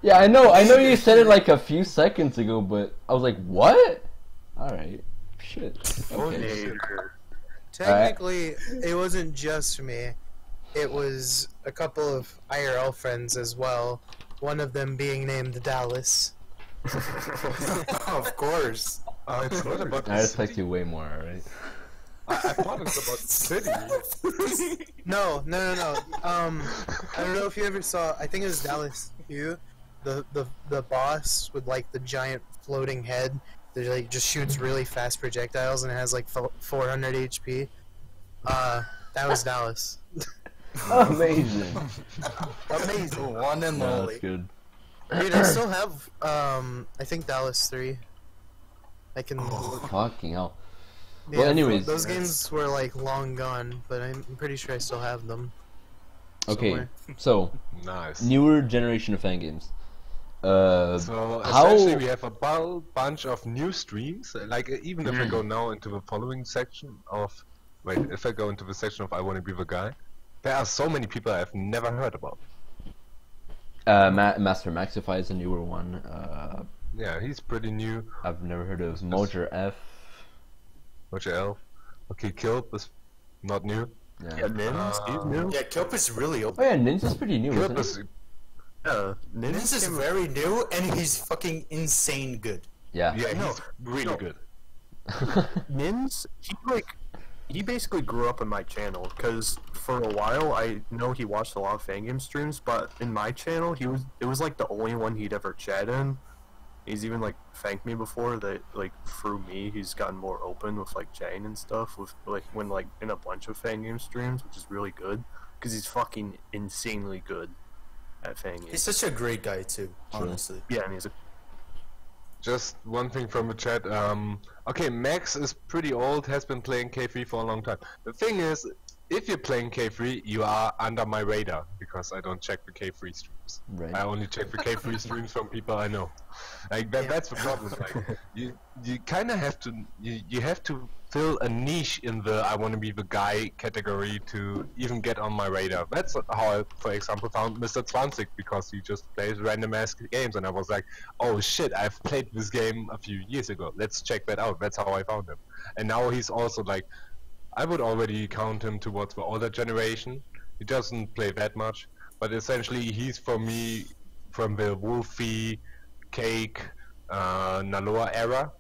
Yeah, I know you said it like a few seconds ago, but I was like, what? Alright. Shit. Okay. Technically, it wasn't just me. It was a couple of IRL friends as well. One of them being named Dallas. Of course. It's not about I the respect city. you way more, alright? I thought it's about the city. No. I don't know if you ever saw. I think it was Dallas Q, the boss with like the giant floating head that like just shoots really fast projectiles and it has like 400 HP. That was Dallas. Amazing. Amazing. One and No, only. that's good. Dude, I still have I think Dallas 3. I can. Fucking hell. Yeah, Well, anyways. those games were like long gone, but I'm pretty sure I still have them. Okay, somewhere. so, Nice. newer generation of fan games. So how- essentially we have a bunch of new streams. Like even if I go now into the following section of, wait, if I go into the section of I Want to Be the Guy, there are so many people I've never heard about. Master Maxify is a newer one. Yeah, he's pretty new. I've never heard of Mojer F. What's your L? Okay, Kilp is not new. Yeah, Nins, he's new. Yeah, Kelp is really Oh open. yeah, Ninja's pretty new, Kilp isn't it? is, Yeah, Nins is very new and he's fucking insane good. Yeah. yeah, No, he's really no. good. Nins, he basically grew up in my channel because for a while I know he watched a lot of Fangame streams, but in my channel it was like the only one he'd ever chat in. He's even like thanked me before that like through me he's gotten more open with like chatting and stuff with like when like in a bunch of Fangame streams, which is really good because he's fucking insanely good at Fangame. He's such a great guy too, honestly. Yeah, and he's a Just one thing from the chat. Okay, Max is pretty old, has been playing K3 for a long time. The thing is, if you're playing K3, you are under my radar because I don't check the K3 streams. Right. I only check the K3 streams from people I know. Like that's the problem. Like you kind of have to you have to fill a niche in the I want to be the guy category to even get on my radar. That's how I, for example, found Mr. 20 because he just plays random ass games, and I was like, oh shit, I've played this game a few years ago. Let's check that out. That's how I found him. And now he's also like, I would already count him towards the older generation. He doesn't play that much, but essentially he's for me from the Wolfie, Cake, Naloa era.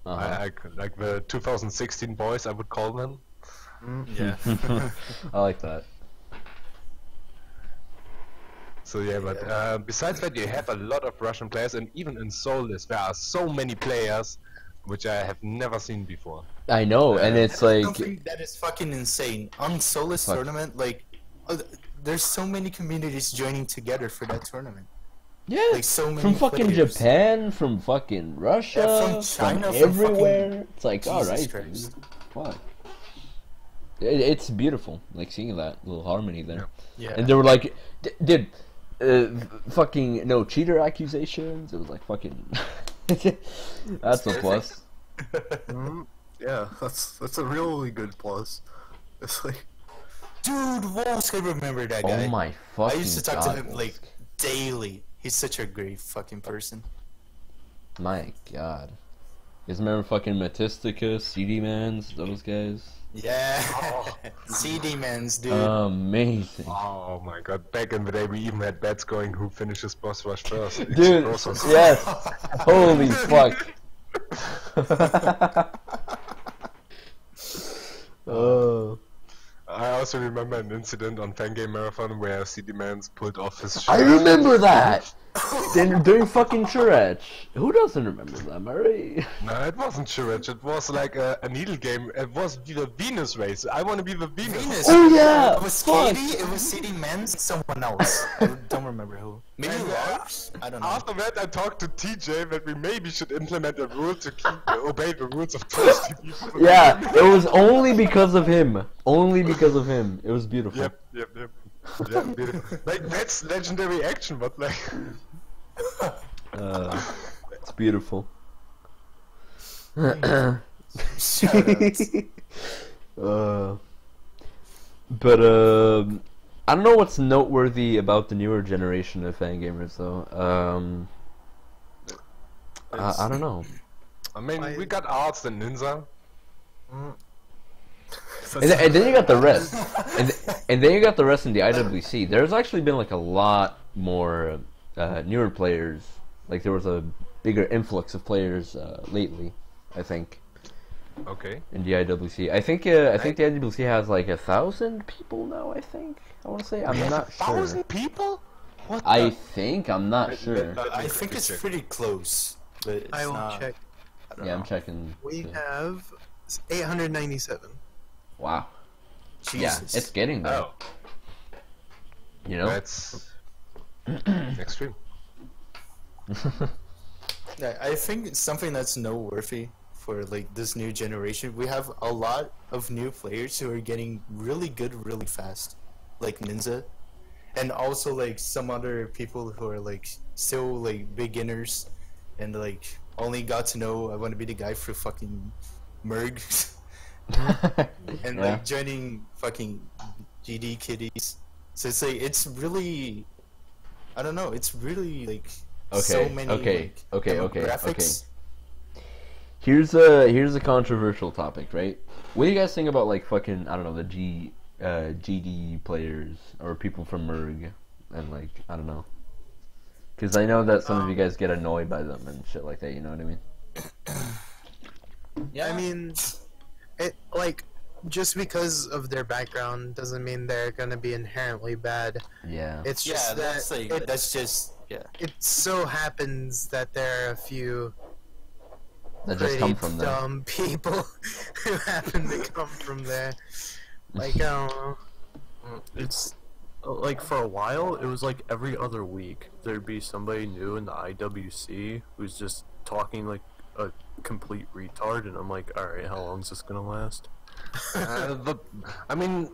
Uh-huh. Like the 2016 boys, I would call them. Yeah. I like that. So yeah, but besides that, you have a lot of Russian players, and even in Soulless, there are so many players which I have never seen before. I know, and it's like Something that is fucking insane. On Solus Fuck. tournament, like, there's so many communities joining together for that tournament. yeah, Like so many from fucking players. Japan, from fucking Russia, Yeah, from China, from everywhere. fucking- It's like, Jesus alright, dude. Christ. Fuck. It's beautiful, like seeing that little harmony there. Yeah. And they were like, dude, fucking no cheater accusations. It was like fucking. That's a plus. yeah, that's a really good plus. It's like Dude, Wolves, I remember that guy. Oh my I fucking used to talk god! to him like daily. He's such a great fucking person. My god. You guys remember fucking Matistica, CD Mans, those guys? Yeah. CD mans, dude. Amazing. Oh my god, back in the day we even had bets going who finishes boss rush first. It's Dude, awesome. yes. Holy fuck. Oh. I also remember an incident on Fangame Marathon where CD Mans pulled off his shirt. I remember that! Then during fucking Church. Who doesn't remember that, am I right? No, it wasn't Church, it was like a needle game. It was the Venus race. I want to be the Venus. Venus. Oh yeah! It was Fuck. Katie, it was CD Mans, someone else. I don't remember who. Maybe Lars? I don't know. After that, I talked to TJ that we maybe should implement a rule to obey the rules of Twitch TV. Yeah, it was only because of him. Only because of him. It was beautiful. Yep. Yeah, beautiful. Like, that's legendary action, but like... It's beautiful. But I don't know what's noteworthy about the newer generation of fan gamers though. I don't know. I mean, we got Arts and Ninja. And then you got the rest, and then you got the rest in the IWC. There's actually been like a lot more newer players. Like there was a bigger influx of players lately, I think. Okay. In the IWC, I think the IWC has like 1,000 people now. I want to say. I'm not sure. 1,000 people? What? I think I'm not sure. I think it's pretty close, but it's I will not. check. I don't Yeah, know. I'm checking. We too. have 897. Wow. Jesus. Yeah, it's getting there. Oh, You know. that's extreme. Yeah, I think it's something that's noteworthy for like this new generation. We have a lot of new players who are getting really good really fast, like Ninja, and also like some other people who are like still like beginners and like only got to know I want to be the guy for fucking Merg and Yeah. like joining fucking GD Kitties. So it's like it's really, I don't know, it's really like so many like, okay. demographics. Here's a controversial topic, right? What do you guys think about like fucking I don't know the GD players or people from Merg and like I don't know, because I know that some of you guys get annoyed by them and shit like that. You know what I mean? Yeah, I mean, it like just because of their background doesn't mean they're gonna be inherently bad. Yeah. It's yeah, just that's that like that's just it so happens that there are a few That just pretty come from there. dumb people who happen to come from there. Like I don't know. It's like for a while, it was like every other week there'd be somebody new in the IWC who's just talking like a complete retard, and I'm like, alright, how long is this gonna last? I mean,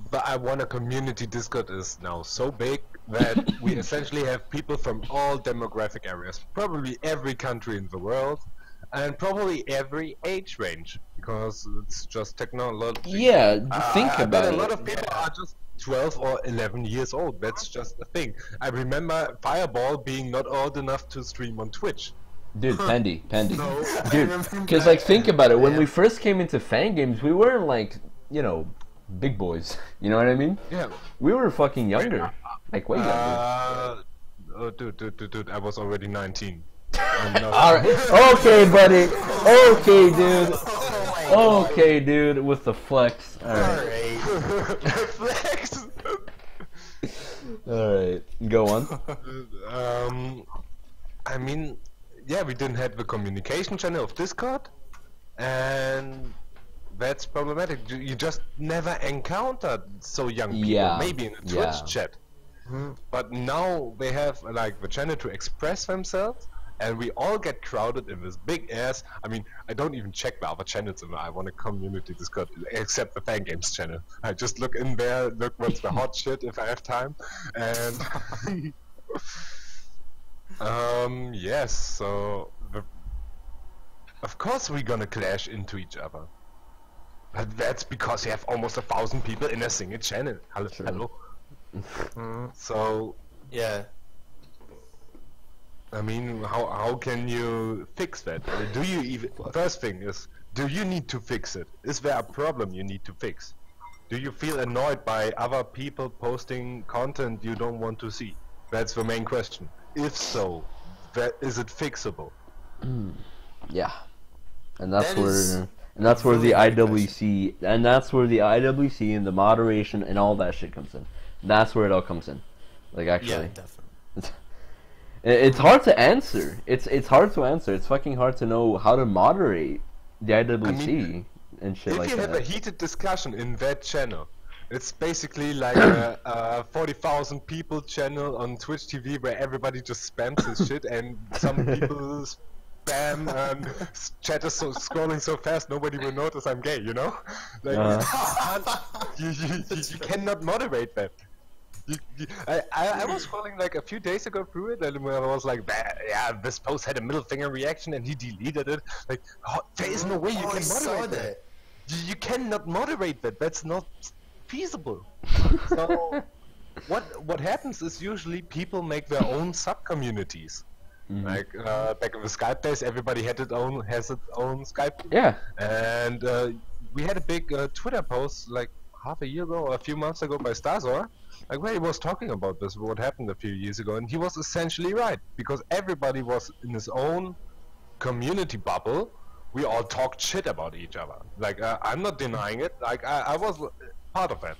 the I Wanna Community Discord is now so big that we essentially have people from all demographic areas, probably every country in the world, and probably every age range, because it's just technology. Yeah. Think I bet about a lot it. of people are just 12 or 11 years old. That's just a thing. I remember Fireball being not old enough to stream on Twitch. Dude, Pandy. No, I Dude, remember because that. like think about it. When Yeah. we first came into fan games, we weren't like big boys. You know what I mean? Yeah. We were fucking younger, like way younger. Oh, dude, I was already 19. I'm not- All right. Okay, buddy. Okay, dude. Oh my God. Okay, dude. With the flex. All right. Alright. Flex. All right. Go on. I mean, yeah, we didn't have the communication channel of Discord, and that's problematic. You just never encountered so young people, Yeah, maybe in a Twitch yeah. chat. But now they have like the channel to express themselves, and we all get crowded in this big ass. I mean, I don't even check the other channels in the I Want a Community Discord, except the Fan Games channel. I just look in there, look what's the hot shit if I have time, and yes. So of course we're gonna clash into each other. But that's because you have almost 1,000 people in a single channel. Hello. True. Hello. So Yeah. I mean, how can you fix that? Do you even? First thing is, do you need to fix it? Is there a problem you need to fix? Do you feel annoyed by other people posting content you don't want to see? That's the main question. If so, is it fixable? Yeah, and that's That is where the really good IWC and that's where the IWC and the moderation and all that shit comes in. That's where it all comes in. Like actually, Yeah, definitely. it's hard to answer. It's hard to answer. It's fucking hard to know how to moderate the IWC and shit If like you have a that. heated discussion in that channel, it's basically like a 40,000 people channel on Twitch TV where everybody just spams his shit and some people spam and chat is scrolling so fast nobody will notice I'm gay, you know? Like, you cannot moderate that. I was scrolling like a few days ago through it, and I was like, yeah, this post had a middle finger reaction, and he deleted it. Like, there is no way you can moderate that. You cannot moderate that. That's not feasible. So, what happens is usually people make their own sub communities. Like back in the Skype days, everybody has its own Skype. Yeah. And we had a big Twitter post like half a year ago or a few months ago by Stazor, like where he was talking about this, what happened a few years ago, and he was essentially right because everybody was in his own community bubble. We all talked shit about each other. Like I'm not denying it. Like I was part of that.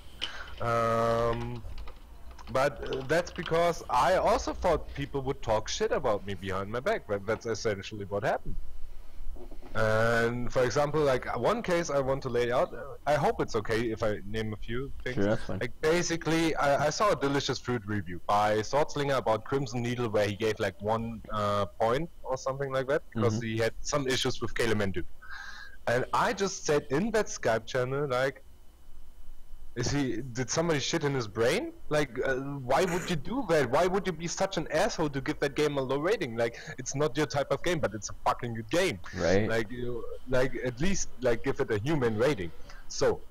But that's because I also thought people would talk shit about me behind my back. But that's essentially what happened. And for example, like one case I want to lay out, I hope it's okay if I name a few things. Sure, that's fine. Like basically, I saw a delicious food review by Swordslinger about Crimson Needle where he gave like 1 point or something like that because he had some issues with Kalemendu. And I just said in that Skype channel, like, did somebody shit in his brain? Like, why would you do that? Why would you be such an asshole to give that game a low rating? Like, it's not your type of game, but it's a fucking good game. Right. Like at least, like, give it a human rating. So,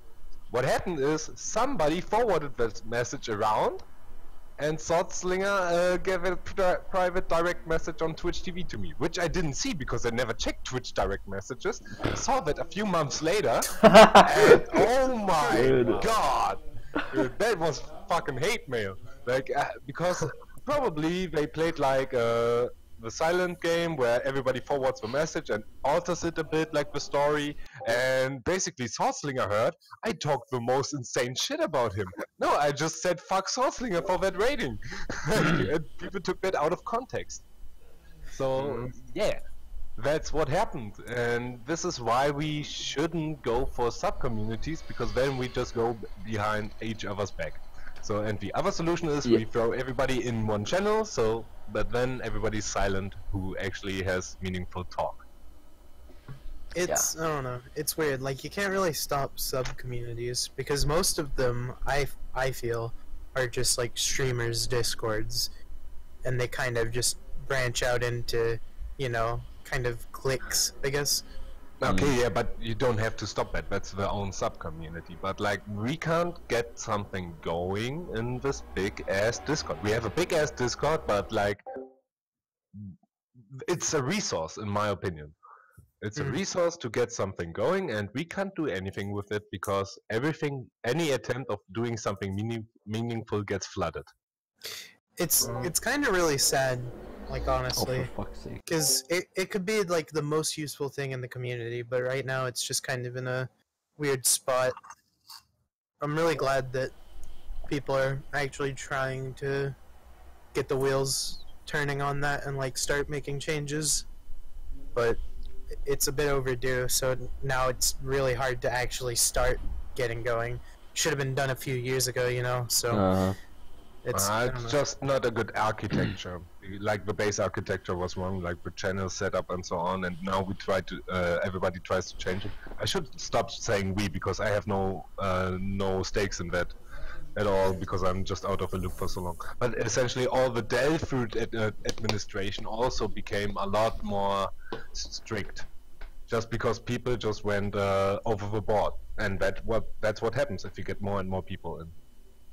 what happened is, somebody forwarded that message around, and Swordslinger gave a private direct message on Twitch TV to me, which I didn't see because I never checked Twitch direct messages. I saw that a few months later, and oh my god, dude, that was fucking hate mail. Like, because probably they played like the silent game where everybody forwards the message and alters it a bit like the story, and basically Swordslinger heard I talked the most insane shit about him. No, I just said fuck Swordslinger for that rating. And people took that out of context. So yeah, that's what happened, and this is why we shouldn't go for sub-communities, because then we just go behind each other's back. So, and the other solution is we throw everybody in one channel, so but then everybody's silent who actually has meaningful talk. It's I don't know. It's weird. Like you can't really stop sub communities because most of them I feel are just like streamers' discords, and they kind of just branch out into, you know, kind of cliques, I guess. Okay, yeah, but you don't have to stop that. That's their own sub-community. But, like, we can't get something going in this big-ass Discord. We have a big-ass Discord, but, like, it's a resource, in my opinion. It's a resource to get something going, and we can't do anything with it because any attempt of doing something meaningful gets flooded. It's kind of really sad, like honestly. Oh, for fuck's sake. Because it could be like the most useful thing in the community, but right now it's just kind of in a weird spot. I'm really glad that people are actually trying to get the wheels turning on that and like start making changes, but it's a bit overdue, so now it's really hard to actually start getting going. Should have been done a few years ago, you know, so it's just not a good architecture. Like the base architecture was wrong, like the channel setup and so on, and now we try to everybody tries to change it. I should stop saying we because I have no stakes in that at all because I'm just out of the loop for so long. But essentially all the Dell food administration also became a lot more strict just because people just went over the board, and that's what happens if you get more and more people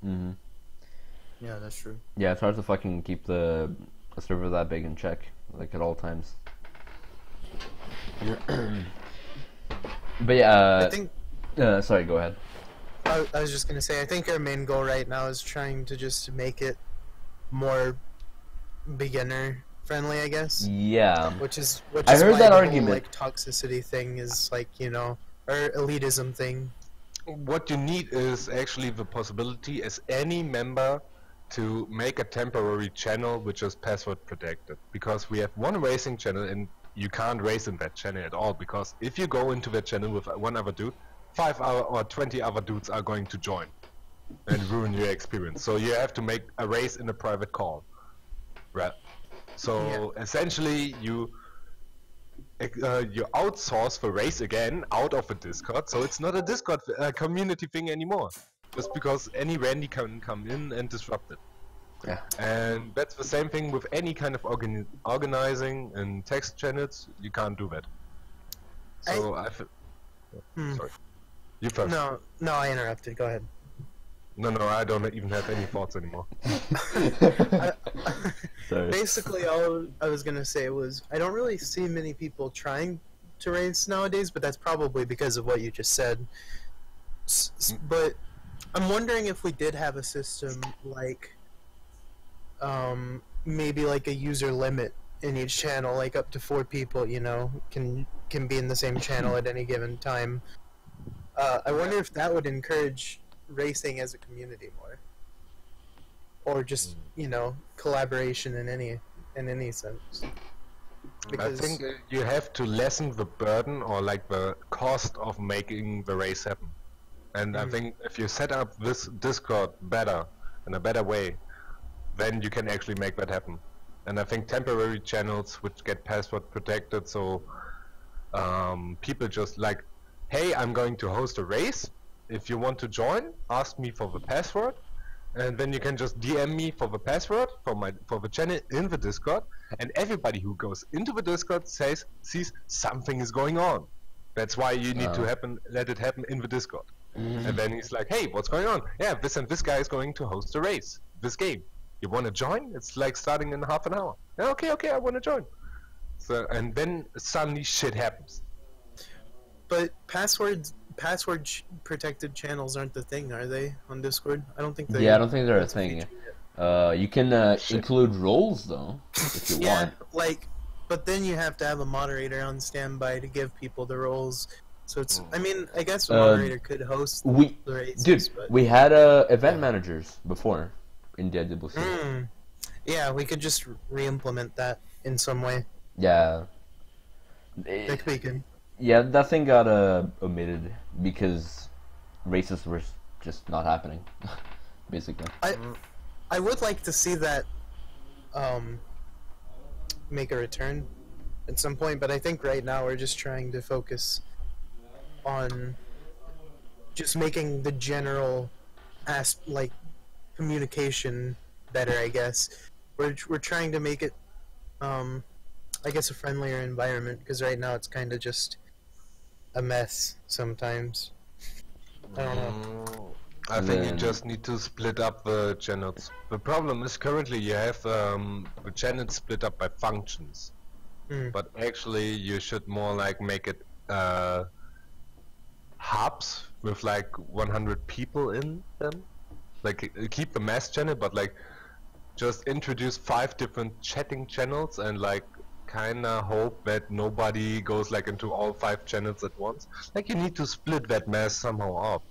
in. Yeah, that's true. Yeah, it's hard to fucking keep the a server that big in Czech, like at all times. But yeah, I think sorry, go ahead. I was just gonna say, I think our main goal right now is trying to just make it more beginner friendly, I guess. Yeah, Which is I heard why that the argument. whole, like, toxicity thing is like, you know, or elitism thing. What you need is actually the possibility as any member to make a temporary channel which is password protected, because we have one racing channel and you can't race in that channel at all, because if you go into that channel with one other dude, 5 other or 20 other dudes are going to join and ruin your experience. So you have to make a race in a private call, right? So essentially you outsource the race again out of a Discord, so it's not a Discord community thing anymore. Just because any Randy can come in and disrupt it. Yeah. And that's the same thing with any kind of organizing and text channels. You can't do that. So sorry, you first. No, I interrupted. Go ahead. No, I don't even have any thoughts anymore. Sorry. Basically, all I was gonna say was I don't really see many people trying to race nowadays, but that's probably because of what you just said. But I'm wondering if we did have a system like, maybe like a user limit in each channel, like up to 4 people, you know, can be in the same channel at any given time. I wonder if that would encourage racing as a community more, or just, you know, collaboration in any sense. Because I think you have to lessen the burden or like the cost of making the race happen. And I think if you set up this Discord better, in a better way, then you can actually make that happen. And I think temporary channels which get password protected, so people just like, hey, I'm going to host a race. If you want to join, ask me for the password, and then you can just DM me for the password for the channel in the Discord, and everybody who goes into the Discord sees something is going on. That's why you need to let it happen in the Discord. And then he's like, hey, what's going on? Yeah, this and this guy is going to host a race, this game. You want to join? It's like starting in half an hour. Yeah, okay, I want to join. So, and then suddenly shit happens. But password protected channels aren't the thing, are they, on Discord? I don't think they. Yeah, I don't think they're a thing. You can include roles though, if you want. Like, but then you have to have a moderator on standby to give people the roles. So it's. I mean, I guess the moderator could host the races. Dude, but... we had event managers before in DWC. Yeah, we could just re-implement that in some way. Yeah. Like we can. Yeah, that thing got omitted because races were just not happening, basically. I would like to see that make a return at some point, but I think right now we're just trying to focus on just making the general like communication better, I guess. We're trying to make it I guess a friendlier environment, because right now it's kind of just a mess sometimes. I don't know. I think you just need to split up the channels. The problem is currently you have the channels split up by functions. But actually you should more like make it hubs with like 100 people in them. Like keep the mass channel, but like just introduce 5 different chatting channels and like kinda hope that nobody goes like into all 5 channels at once. Like you need to split that mass somehow up.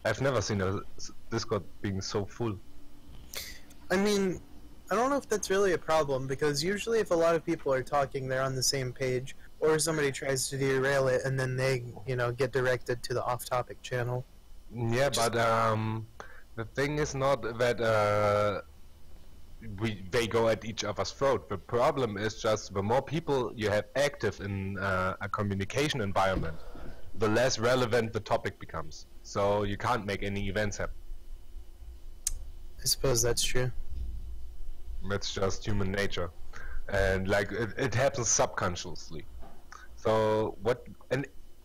I've never seen a Discord being so full. I mean, I don't know if that's really a problem, because usually if a lot of people are talking, they're on the same page, or somebody tries to derail it and then they, you know, get directed to the off-topic channel. Yeah, but the thing is not that they go at each other's throat. The problem is just the more people you have active in a communication environment, the less relevant the topic becomes. So you can't make any events happen. I suppose that's true. That's just human nature, and like it happens subconsciously. So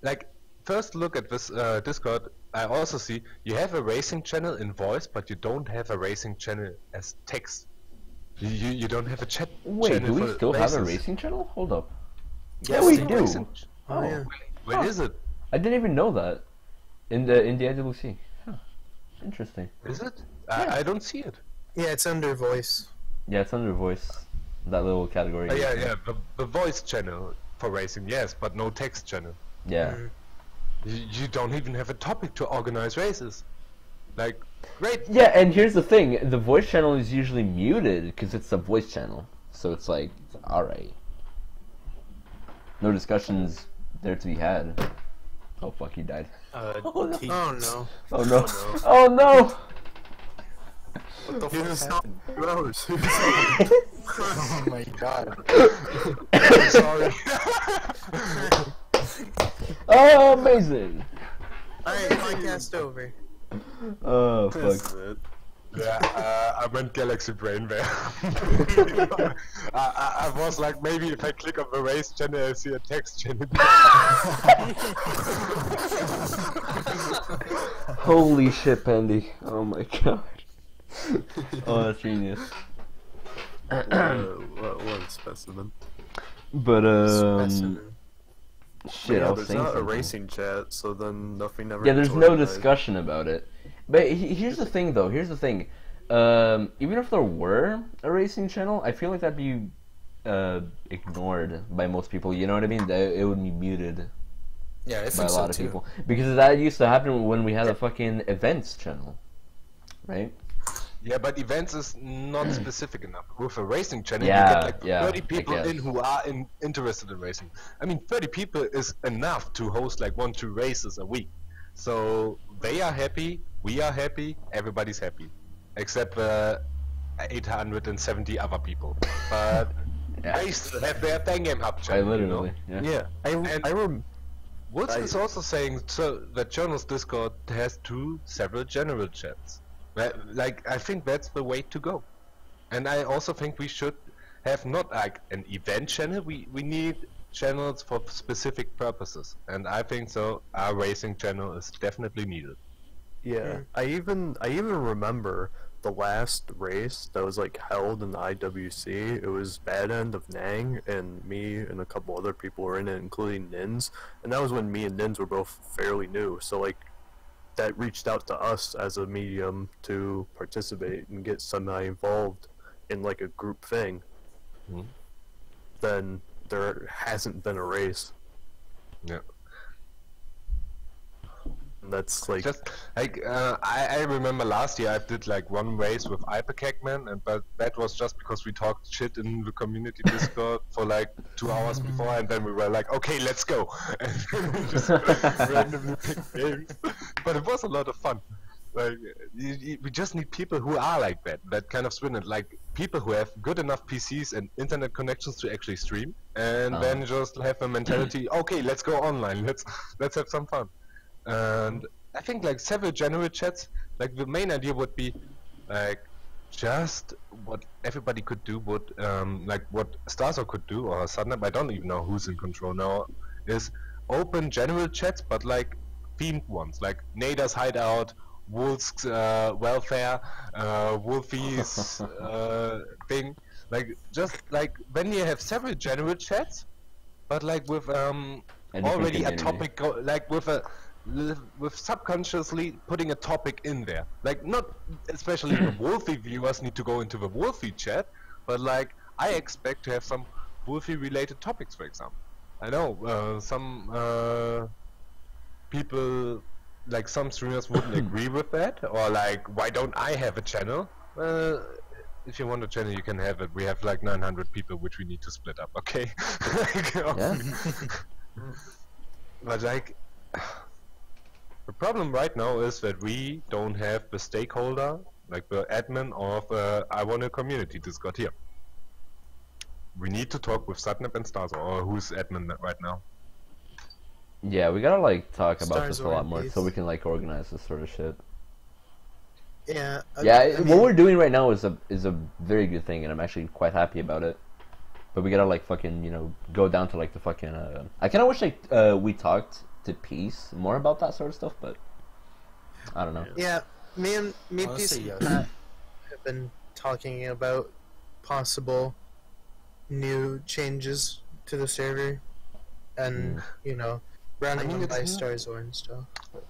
like first look at this Discord. I also see you have a racing channel in voice, but you don't have a racing channel as text. You don't have a chat. Wait, channel do we for still have a races. racing channel? Hold up. Yes, we they do. Racing- Oh, yeah. Where is it? I didn't even know that. In the IWC. Huh. Interesting. Is it? Yeah. I don't see it. Yeah, it's under voice. Yeah, it's under voice. That little category. Yeah. The voice channel for racing, yes, but no text channel. Yeah. Mm. You don't even have a topic to organize races. Like, great. Yeah, and here's the thing: the voice channel is usually muted because it's a voice channel, so it's like, all right, no discussions there to be had. Oh fuck, he died. Oh no. Oh no! Oh no! What the He fuck was happened? gross. Oh my god. Sorry. Oh, amazing! Alright, podcast over. Oh This fuck! is it. Yeah, I meant Galaxy Brain there. I was like, maybe if I click on the race channel, I see a text channel. Holy shit, Pandy! Oh my god! Oh, that's genius. What specimen? But Specimen. shit, yeah, I was there's saying not a something. racing chat, so then nothing ever. Yeah, gets there's no organized. discussion about it. But here's the thing, though. Here's the thing. Even if there were a racing channel, I feel like that'd be ignored by most people. You know what I mean? It would be muted Yeah, I by think a so lot of too. people because that used to happen when we had a fucking events channel, right? Yeah, but events is not specific enough. With a racing channel, Yeah, you get like yeah, 30 I people guess. in who are interested in racing. I mean, 30 people is enough to host like 1-2 races a week. So they are happy, we are happy, everybody's happy, except 870 other people. But Yeah. they still have their Fangame hub I channel. literally, yeah. Yeah, And- Woods I- is also saying so that Journal's Discord has several general chats. Like, I think that's the way to go. And I also think we should have not like an event channel. We need channels for specific purposes. And I think so. Our racing channel is definitely needed. Yeah, I even remember the last race that was like held in the IWC. It was Bad End of Nang, and me and a couple other people were in it, including Nins. And that was when me and Nins were both fairly new. So like, that reached out to us as a medium to participate and get semi involved in like a group thing. Mhm. Then there hasn't been a race. Yeah. And that's like Just like I remember last year I did like one race with Hypercagman, but that was just because we talked shit in the community Discord for like 2 hours before, and then we were like, okay, let's go, and we just randomly picked games. But it was a lot of fun. Like we just need people who are like that kind of swing it, like people who have good enough PCs and internet connections to actually stream, and then just have a mentality. Okay, let's go online. Let's have some fun. And I think like several general chats, like the main idea would be like just what everybody could do would like what Starzo could do or Sudnap, I don't even know who's in control now, is open general chats but like themed ones, like Nader's Hideout, Wolf's welfare, Wolfie's thing, like just like when you have several general chats but like with different already a community. topic like with subconsciously putting a topic in there. Like not especially the Wolfie viewers need to go into the Wolfie chat, but like I expect to have some Wolfie related topics, for example. I know some people, like some streamers wouldn't agree with that, or like why don't I have a channel? If you want a channel you can have it. We have like 900 people which we need to split up, okay? Yeah. But like the problem right now is that we don't have the stakeholder, like the admin of I Want a Community Discord here. We need to talk with Satnap and Starzo, or who's admin right now. Yeah, we gotta like talk about Stars this a or lot more Peace. so we can like organize this sort of shit. Yeah. Yeah, I mean, what we're doing right now is a very good thing, and I'm actually quite happy about it. But we gotta like fucking go down to like the fucking. I kind of wish like we talked to Peace more about that sort of stuff, but I don't know. Yeah, me and Peace Honestly, and yes. Pat have been talking about possible new changes to the server, and running them by Starzor and stuff.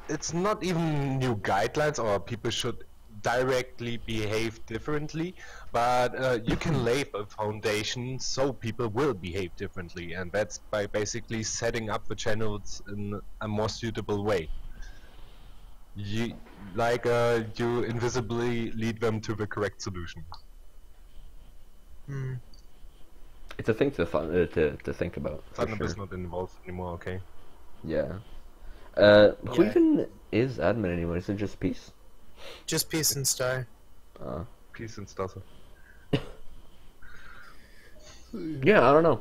It's not even new guidelines or people should directly behave differently, but you can lay a foundation so people will behave differently, and that's by basically setting up the channels in a more suitable way. You you invisibly lead them to the correct solution. Hmm. It's a thing to think about. For Thunderb sure. is not involved anymore, okay? Yeah. Who Yeah. even is admin anymore? Is it just Peace? Just Peace and Star. Peace and stuff. Yeah, I don't know.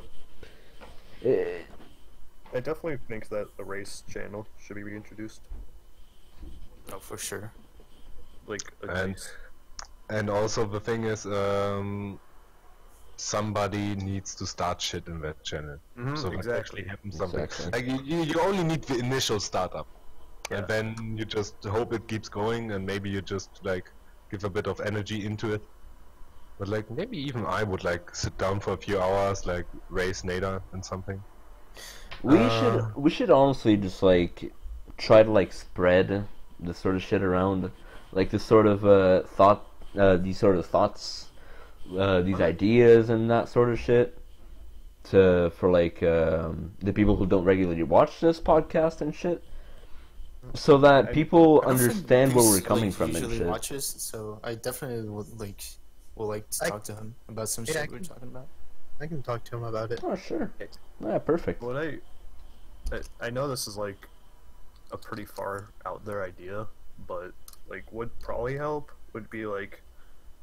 I definitely think that the race channel should be reintroduced. Oh, for sure. Like, And also the thing is, somebody needs to start shit in that channel. So that actually happens something. Exactly. Like you only need the initial startup. Yeah. And then you just hope it keeps going, and maybe you just like give a bit of energy into it. But like maybe even I would like sit down for a few hours, like race Nada and something. We should honestly just like try to like spread this sort of shit around, like this sort of these sort of thoughts, these ideas and that sort of shit, for like the people who don't regularly watch this podcast and shit, so that people I don't think understand where Peace, we're coming like, from and usually shit. watches, so I definitely would like to talk to him about some Yeah, shit we're talking about. I can talk to him about it. Oh sure. Yeah, perfect. what I know this is like a pretty far out there idea, but like would probably help would be like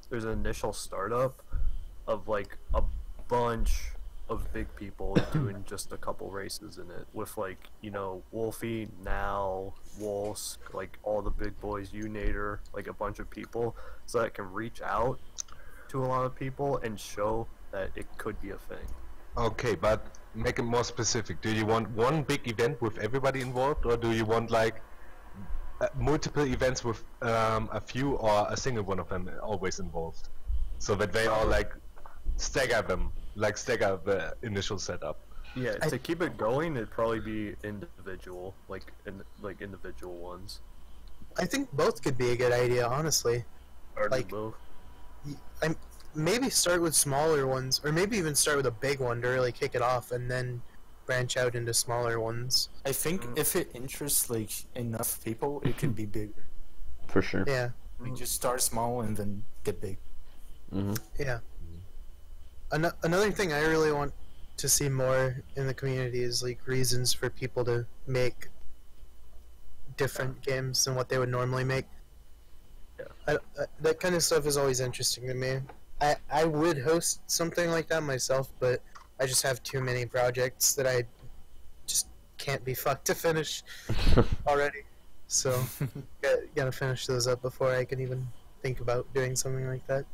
there's an initial startup of like a bunch of big people doing just a couple races in it with like Wolfie, Now, Wolsk, like all the big boys, Unator, like a bunch of people, so that it can reach out to a lot of people and show that it could be a thing. Okay, but make it more specific. Do you want one big event with everybody involved, or do you want like multiple events with a few or a single one of them always involved, so that they all like stagger the initial setup? Yeah, to keep it going, it'd probably be individual, like individual ones. I think both could be a good idea, honestly. Or do Like- both. Maybe start with smaller ones, or maybe even start with a big one to really kick it off, and then branch out into smaller ones. I think if it interests like enough people, it can be bigger. For sure. Yeah, Like, just start small and then get big. yeah. Another thing I really want to see more in the community is like reasons for people to make different games than what they would normally make. Yeah. That kind of stuff is always interesting to me. I would host something like that myself, but I just have too many projects that I just can't be fucked to finish already. So gotta finish those up before I can even think about doing something like that.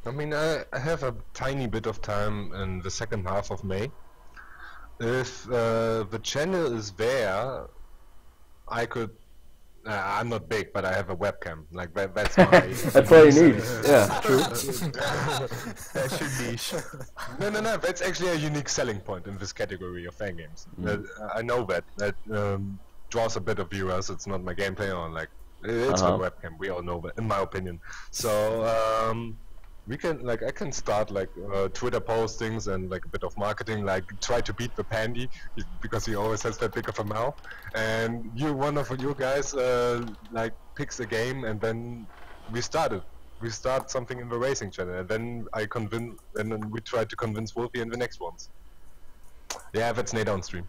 I mean, I have a tiny bit of time in the second half of May. If the channel is there, I could. I'm not big, but I have a webcam. Like that's my. That's all you need. Yeah, true. That should be. No. That's actually a unique selling point in this category of fan games. I know that draws a bit of viewers. It's not my gameplay, or like it's my webcam. We all know that, in my opinion. So I can start like Twitter postings and like a bit of marketing, like try to beat the Pandy because he always has that big of a mouth. And one of you guys like picks a game, and then we start something in the racing channel, and then and then we try to convince Wolfie in the next ones. Yeah, that's Nate on stream.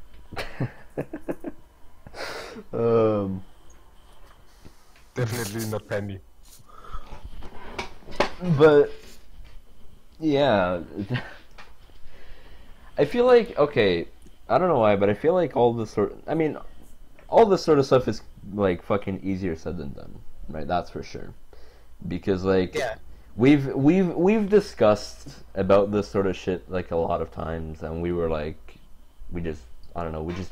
Definitely not Pandy. But yeah, I feel like I don't know why, but I feel like all this sort of stuff is like fucking easier said than done, right? That's for sure. Because like Yeah. we've discussed about this sort of shit like a lot of times, and we were like, we just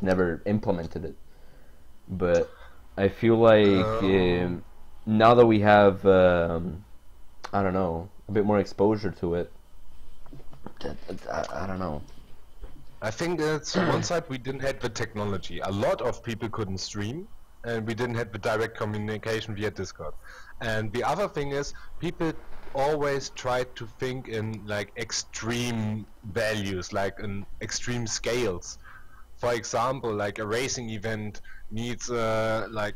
never implemented it. But I feel like now that we have I don't know, a bit more exposure to it, I don't know. I think that's one side we didn't have the technology. A lot of people couldn't stream, and we didn't have the direct communication via Discord. And the other thing is, people always tried to think in like extreme values, like in extreme scales. For example, like a racing event needs like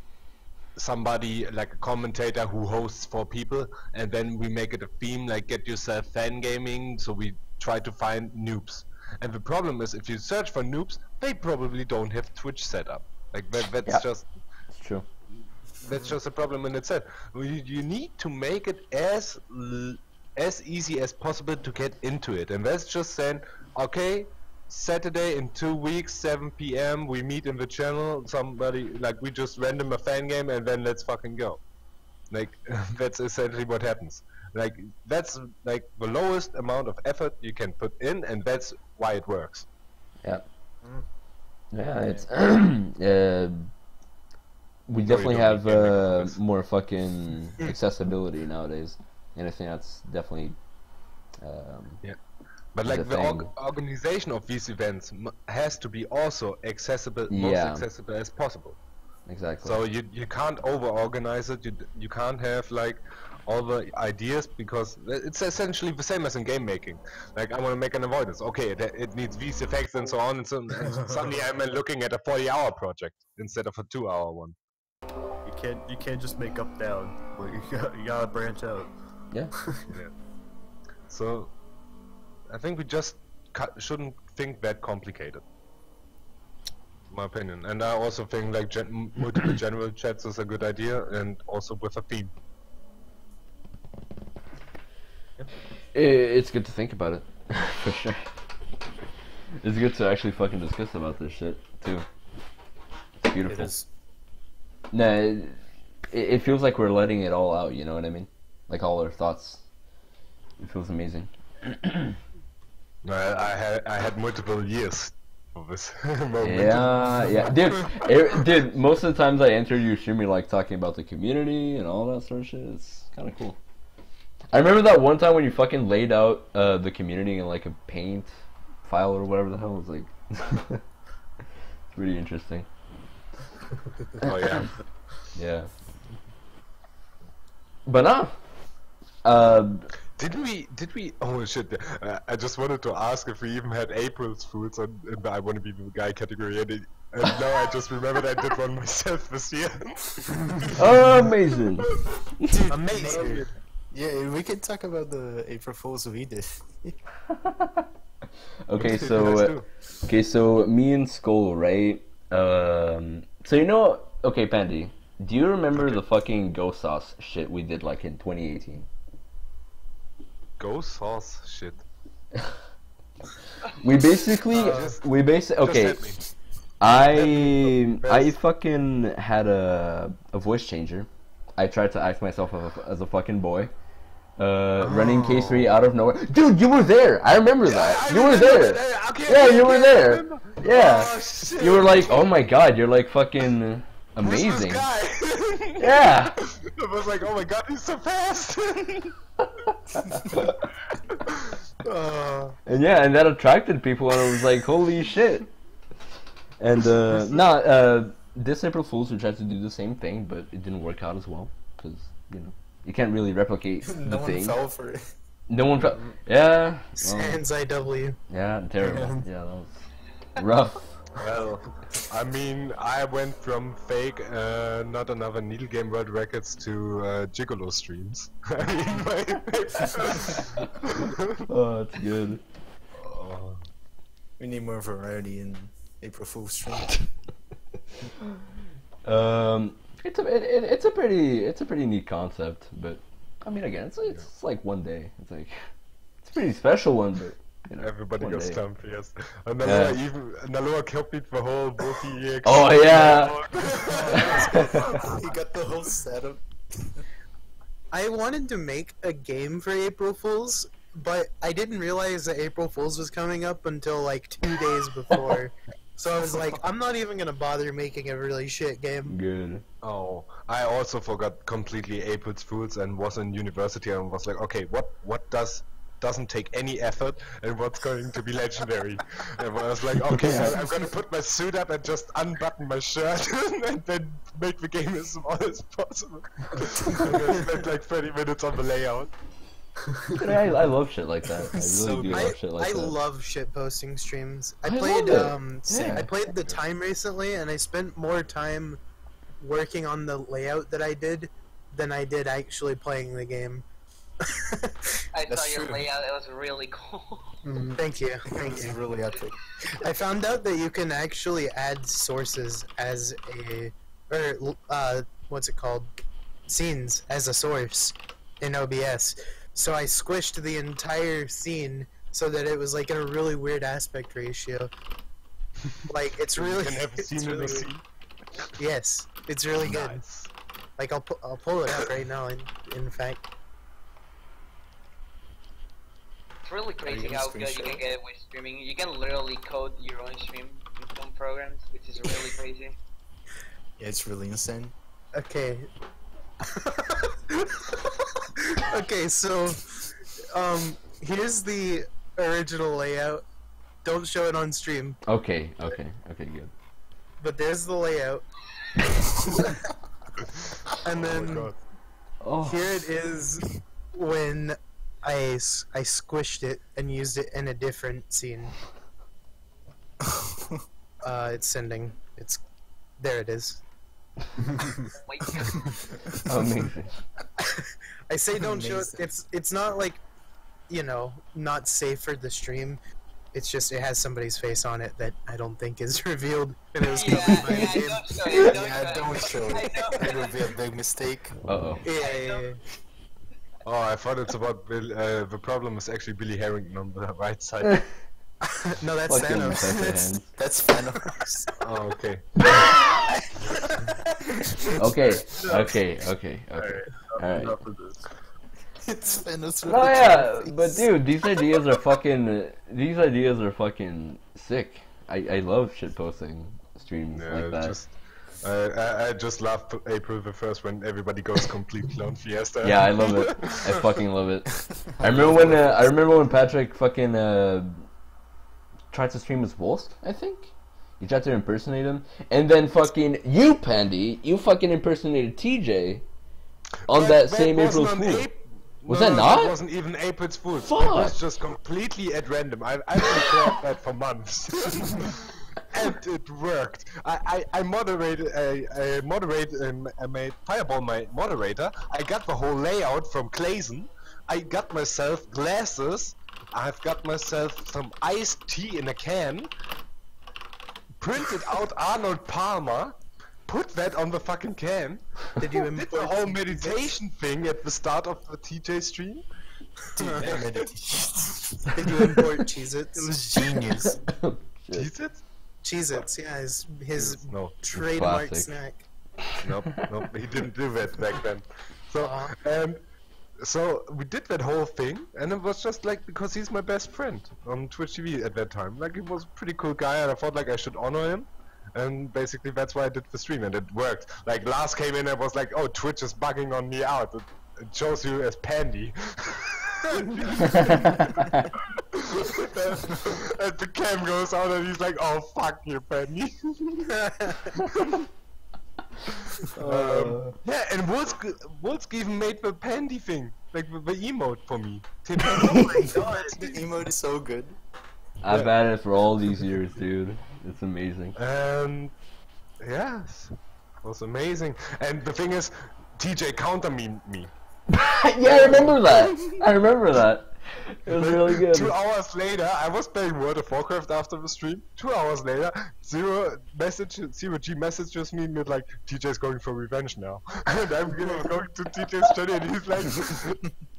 somebody like a commentator who hosts for people, and then we make it a theme like get yourself fan gaming. So we try to find noobs. And the problem is, if you search for noobs, they probably don't have Twitch set up. Like that's Yeah. just It's true. that's just a problem in itself. You need to make it as easy as possible to get into it, and that's just saying, okay, Saturday in 2 weeks, 7 p.m. we meet in the channel. Somebody like we just random a fan game, and then let's fucking go. Like that's essentially what happens. Like that's like the lowest amount of effort you can put in, and that's why it works. Yeah. Yeah, it's we you definitely don't have need gaming for this. more fucking accessibility nowadays, and I think that's definitely But is like a the thing. organization of these events has to be also accessible, Yeah. most accessible as possible. exactly. So you can't over organize it. You can't have like all the ideas, because it's essentially the same as in game making. Like I want to make an avoidance. Okay, it needs these effects and so on, and and suddenly I'm looking at a 40-hour project instead of a 2-hour one. You can't just make up down. Like, you gotta branch out. Yeah. So I think we just shouldn't think that complicated. My opinion. And I also think like multiple general chats is a good idea, and also with a theme. It's good to think about it, for sure. It's good to actually fucking discuss about this shit too. It's beautiful. It is. No, it feels like we're letting it all out. You know what I mean? Like all our thoughts. It feels amazing. I had multiple years of this moment. Yeah, dude. Most of the times I enter your stream, you're like talking about the community and all that sort of shit. It's kind of cool. I remember that one time when you fucking laid out the community in like a paint file or whatever the hell. It was like, it's pretty interesting. Oh yeah. Yeah. But no. Did we? Oh shit! I just wanted to ask if we even had April's Fools in the I Want to Be the Guy category, and now I just remembered I did one myself this year. Amazing. Dude, amazing. Yeah, we can talk about the April Fools we did. Okay, Let's so do. me and Skull, right? So you know, okay, Pandy, do you remember the fucking ghost sauce shit we did like in 2018? Go sauce shit. We basically, Just okay. hit me. I fucking had a voice changer. I tried to act myself as a fucking boy. Running K3 out of nowhere. Dude, you were there. I remember that. You were there. Yeah, you were there. Yeah. Oh, shit. You were like, oh my god, you're like fucking amazing. Who's this guy? Yeah. I was like, oh my god, he's so fast. And yeah, and that attracted people, and I was like, holy shit. And this April Fools we tried to do the same thing, but it didn't work out as well because you can't really replicate the No one thing. fell for it. No one fell. Yeah. Well, Sans IW. yeah, terrible. Yeah, that was rough. Well, I mean, I went from fake, not another needle game world records to gigolo streams. I mean, Oh, that's good. We need more variety in April Fool's stream. It's a pretty neat concept, but I mean, again, it's like one day. It's like it's a pretty special one, but everybody one got day. stumped, yes. And Yeah. Naloa copied the whole Boki EX. Oh yeah. He got the whole setup. I wanted to make a game for April Fools, but I didn't realize that April Fools was coming up until like 2 days before. So I was like, I'm not even gonna bother making a really shit game. Good. Oh, I also forgot completely April's Fools and was in university and was like, okay, what does doesn't take any effort and what's going to be legendary. And I was like, okay, I'm gonna put my suit up and just unbutton my shirt and then make the game as small as possible. And I spent like 30 minutes on the layout. I love shit like that. I really So do love shit like I that. love shit posting streams. I I played love it. Yeah. I played the time recently, and I spent more time working on the layout that I did than I did actually playing the game. I That's saw your true. layout. It was really cool. Thank you, thank It's you. really epic. I found out that you can actually add sources as a, or what's it called, scenes as a source in OBS. So I squished the entire scene so that it was like in a really weird aspect ratio. Like it's really, You can have a it's scene in really a scene. weird. Yes, it's really good. Nice. Like I'll pull it up right now. In fact, It's really crazy gonna how good you screenshot can it? get with streaming. You can literally code your own stream in some programs, which is really crazy. Yeah, it's really insane. okay. Okay, so here's the original layout. Don't show it on stream, Okay, good. but there's the layout. And Oh my then god. Oh, here it is when I squished it and used it in a different scene. It's sending. There it is. Wait, amazing. I say don't show it. Amazing. It's not like, you know, not safe for the stream. It's just it has somebody's face on it that I don't think is revealed, and it was yeah, covered by yeah, the game. don't show it, Yeah, don't show I it. know. It would be a big mistake. Uh-oh. Yeah. Oh, I thought it's about the problem is actually Billy Harrington on the right side. No, that's Fucking Thanos. Pepper That's, Hands. That's Thanos. Oh, okay. Okay. Alright. Enough of this. It's Thanos. No, yeah, but dude, these ideas are fucking sick. I love shitposting streams Yeah, like that. just I just love April the 1st when everybody goes complete clone fiesta. Yeah, I love it. I fucking love it. I remember when Patrick fucking tried to stream as Wolst, I think. You tried to impersonate him, and then fucking you, Pandy, you fucking impersonated TJ on But that same wasn't April on Fool. Ap- Was no, that no, not? That wasn't even April's Fool. Fuck. It was just completely at random. I've prepared that for months. And it worked. I moderated. I made Fireball my moderator. I got the whole layout from Clayson. I got myself glasses. I've got myself some iced tea in a can. Printed out Arnold Palmer. Put that on the fucking can. Did you Did the import whole meditation thing at the start of the TJ stream. Did you import Cheez-Its? It was genius. Is it? Cheez-Its, yeah, his No. trademark Classic. snack. Nope, he didn't do that back then. So, Aw. so we did that whole thing, and it was just like because he's my best friend on Twitch TV at that time. Like he was a pretty cool guy, and I thought like I should honor him. And basically that's why I did the stream, and it worked. Like Lars came in and was like, "Oh, Twitch is bugging on me out. It shows you as Pandy." And the cam goes out, and he's like, "Oh, fuck you, Pandy." Yeah, and Wolski even made the Pandy thing, like the emote for me. Oh my god, the emote is so good. I've had it for all these years, dude. It's amazing. And yes, it was amazing. And the thing is, TJ counter me. Yeah, I remember that. It was really good. 2 hours later, I was playing World of Warcraft after the stream. 2 hours later, Zero G messages me with like, TJ's going for revenge now. And I'm going to TJ's study, and he's like,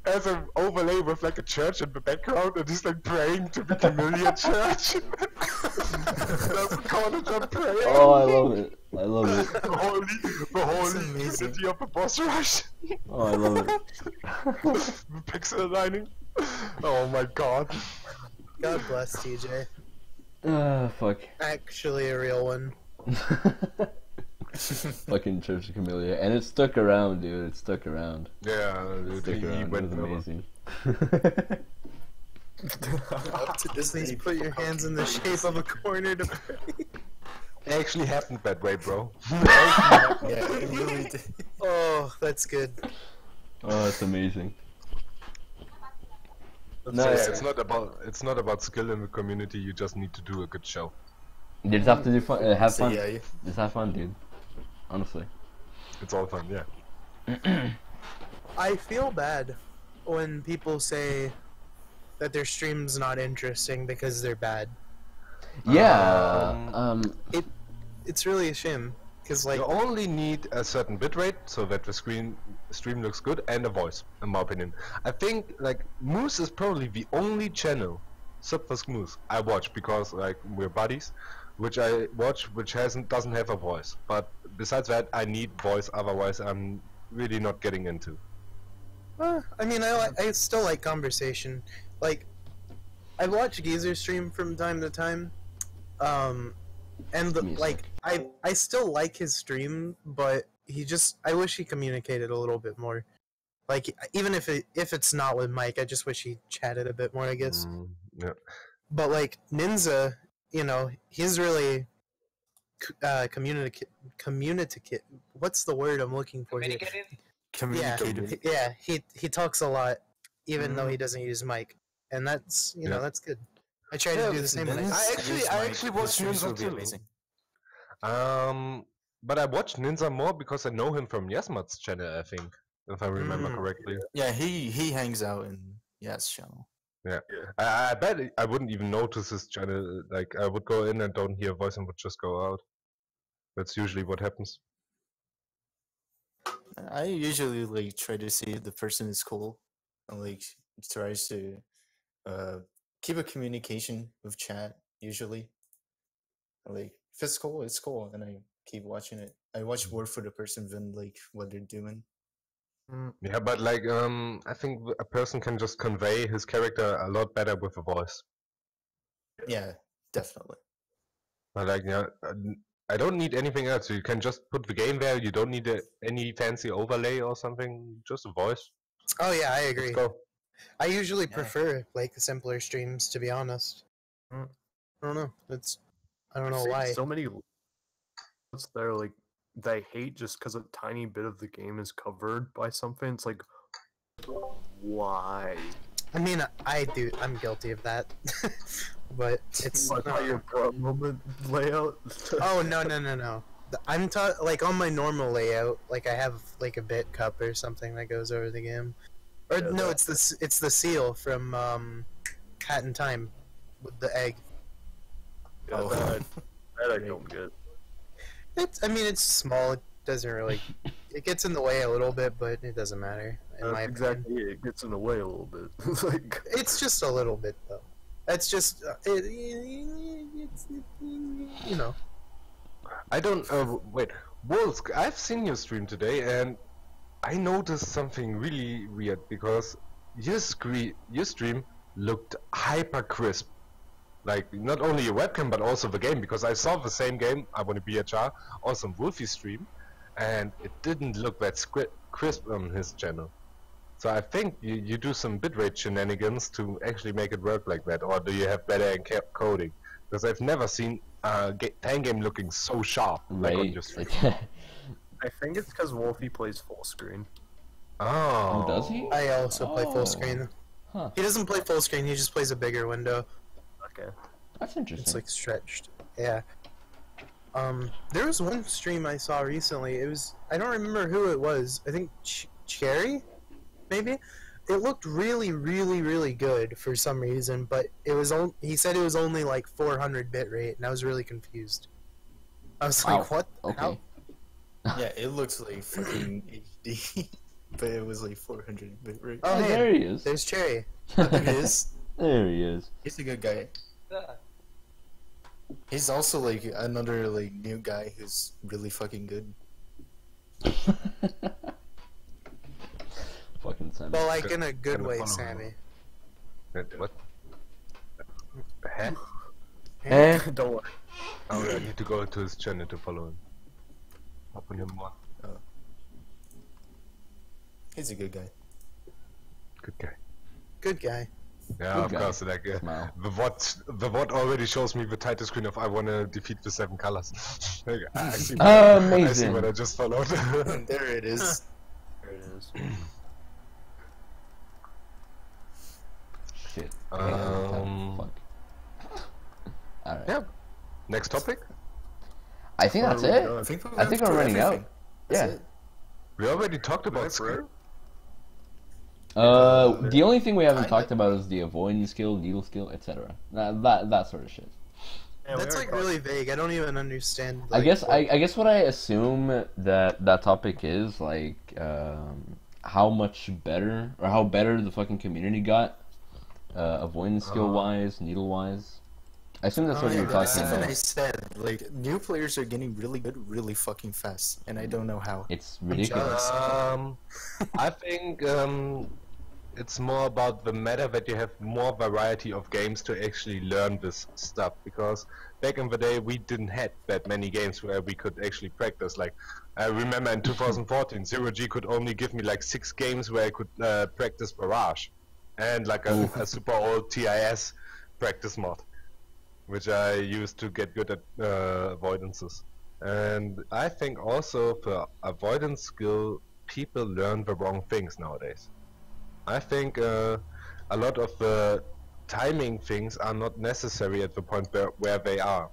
as an overlay with like a church in the background, and he's like praying to the Camellia Church. That's the college I'm praying. Oh, I love it. I love it. The holy city of the boss rush. Oh, I love it. The pixel aligning. Oh my god. God bless TJ. Fuck. Actually a real one. Fucking Church of Camellia. And it stuck around, dude. It stuck around. Yeah, It stuck around. It went was over. amazing. Up to Disney's put your hands in the shape of a corner to pray. It actually happened that way, bro. Yeah, it really did. Oh, that's good. Oh, that's amazing. No, yeah, it's not about skill in the community. You just need to do a good show. You just have to do fun, have So, fun. yeah, Just have fun, dude. Honestly. It's all fun, yeah. I feel bad when people say that their stream's not interesting because they're bad. Yeah. It's really a shame because like You only need a certain bitrate so that the stream looks good and a voice, in my opinion. I think like Moose is probably the only channel, except for Moose, I watch because like we're buddies, which I watch which doesn't have a voice. But besides that, I need voice. Otherwise, I'm really not getting into. I mean, I still like conversation. Like, I watch Geezer stream from time to time, and like I still like his stream, but I wish he communicated a little bit more. Like, even if it's not with Mike, I just wish he chatted a bit more, I guess. Yeah. But like Ninja, he's really communicative. What's the word I'm looking for here? Communicative? Yeah. He talks a lot, even though he doesn't use mic, and that's that's good. I try to do the same. I actually watch Ninja too. Amazing. But I watch Ninja more because I know him from Yasmat's channel, I think, if I remember correctly. Yeah, he hangs out in Yas channel. Yeah, I bet I wouldn't even notice his channel. Like I would go in and don't hear a voice and would just go out. That's usually what happens. I usually like try to see if the person is cool and like tries to keep a communication with chat usually. Like if it's cool, and I keep watching it. I watch more for the person than like what they're doing. Yeah, but like I think a person can just convey his character a lot better with a voice. Yeah, definitely. But like I don't need anything else. You can just put the game there. You don't need any fancy overlay or something. Just a voice. Oh yeah, I agree. Let's go. I usually prefer like simpler streams, to be honest. Mm. I don't know. I don't know why. So many what's there like that I hate just because a tiny bit of the game is covered by something. It's like, why? I mean, I'm guilty of that. But it's What, not your pro moment layout? Oh no. I'm like on my normal layout, like I have like a bit cup or something that goes over the game. Or Yeah, no, it's the seal from Hat in Time with the egg. Yeah, that I don't get. I mean, it's small. It doesn't really. It gets in the way a little bit, but it doesn't matter. In my opinion. Exactly, it gets in the way a little bit. Like, It's just a little bit though. That's just it's I don't. Wait, Wolsk. I've seen your stream today, and I noticed something really weird because your stream looked hyper crisp. Like not only your webcam but also the game. Because I saw the same game. I want to be a jar. Also on Wolfie's stream, and it didn't look that crisp on his channel. So I think you do some bitrate shenanigans to actually make it work like that, or do you have better encoding? Because I've never seen Fangame looking so sharp like on your stream. I think it's because Wolfie plays full screen. Oh, Does he? I also play full screen. Huh. He doesn't play full screen. He just plays a bigger window. Okay. That's interesting. It's like stretched. Yeah. There was one stream I saw recently. I don't remember who it was. I think Cherry, maybe. It looked really, really, really good for some reason, but he said it was only like 400 bitrate, and I was really confused. I was like, what? Okay. How? Yeah, it looks like fucking HD, but it was like 400 bitrate. Oh, hey, there he is. There's Cherry. There he is. There he is. He's a good guy. Yeah. He's also like another like new guy who's really fucking good. Fucking Sammy. Well, like in a good Gonna way, follow Sammy. What? Huh? Eh? Don't worry. Oh, I need to go to his channel to follow him. Open him more. He's a good guy. Good guy. Good guy. Yeah, Good of guy. course. Like Smile. the what already shows me the title screen of I want to defeat the 7 colors. Like, I see. I see what Amazing. I just followed. There it is. There it is. Shit. Okay, fuck. Alright. Yeah. Next topic. I think that's it. I think I think we're running out. That's Yeah. it. We already talked about That's right. skill. The only thing we haven't Kinda. talked about is the avoidance skill, needle skill, etc. That sort of shit. Yeah, we That's already like really vague. I don't even understand. I Like, guess I guess what I assume that topic is like how much better or how better the fucking community got avoidance skill wise, needle wise. I assume that's what Oh, you're yeah, That's talking something about. I said. Like, new players are getting really good really fucking fast, and I don't know how. It's ridiculous. I think it's more about the matter that you have more variety of games to actually learn this stuff, because back in the day we didn't have that many games where we could actually practice. Like I remember in 2014 0G could only give me like 6 games where I could practice barrage and like a super old TIS practice mod, which I used to get good at avoidances. And I think also for avoidance skill people learn the wrong things nowadays. I think a lot of the timing things are not necessary at the point where they are.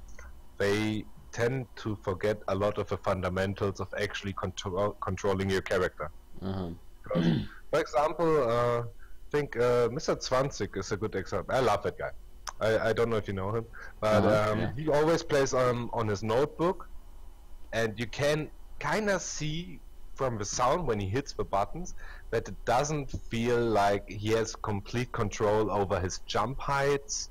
They tend to forget a lot of the fundamentals of actually controlling your character. Because, for example, I think Mr. 20 is a good example. I love that guy. I don't know if you know him, but Yeah. he always plays on his notebook, and you can kind of see from the sound when he hits the buttons that it doesn't feel like he has complete control over his jump heights,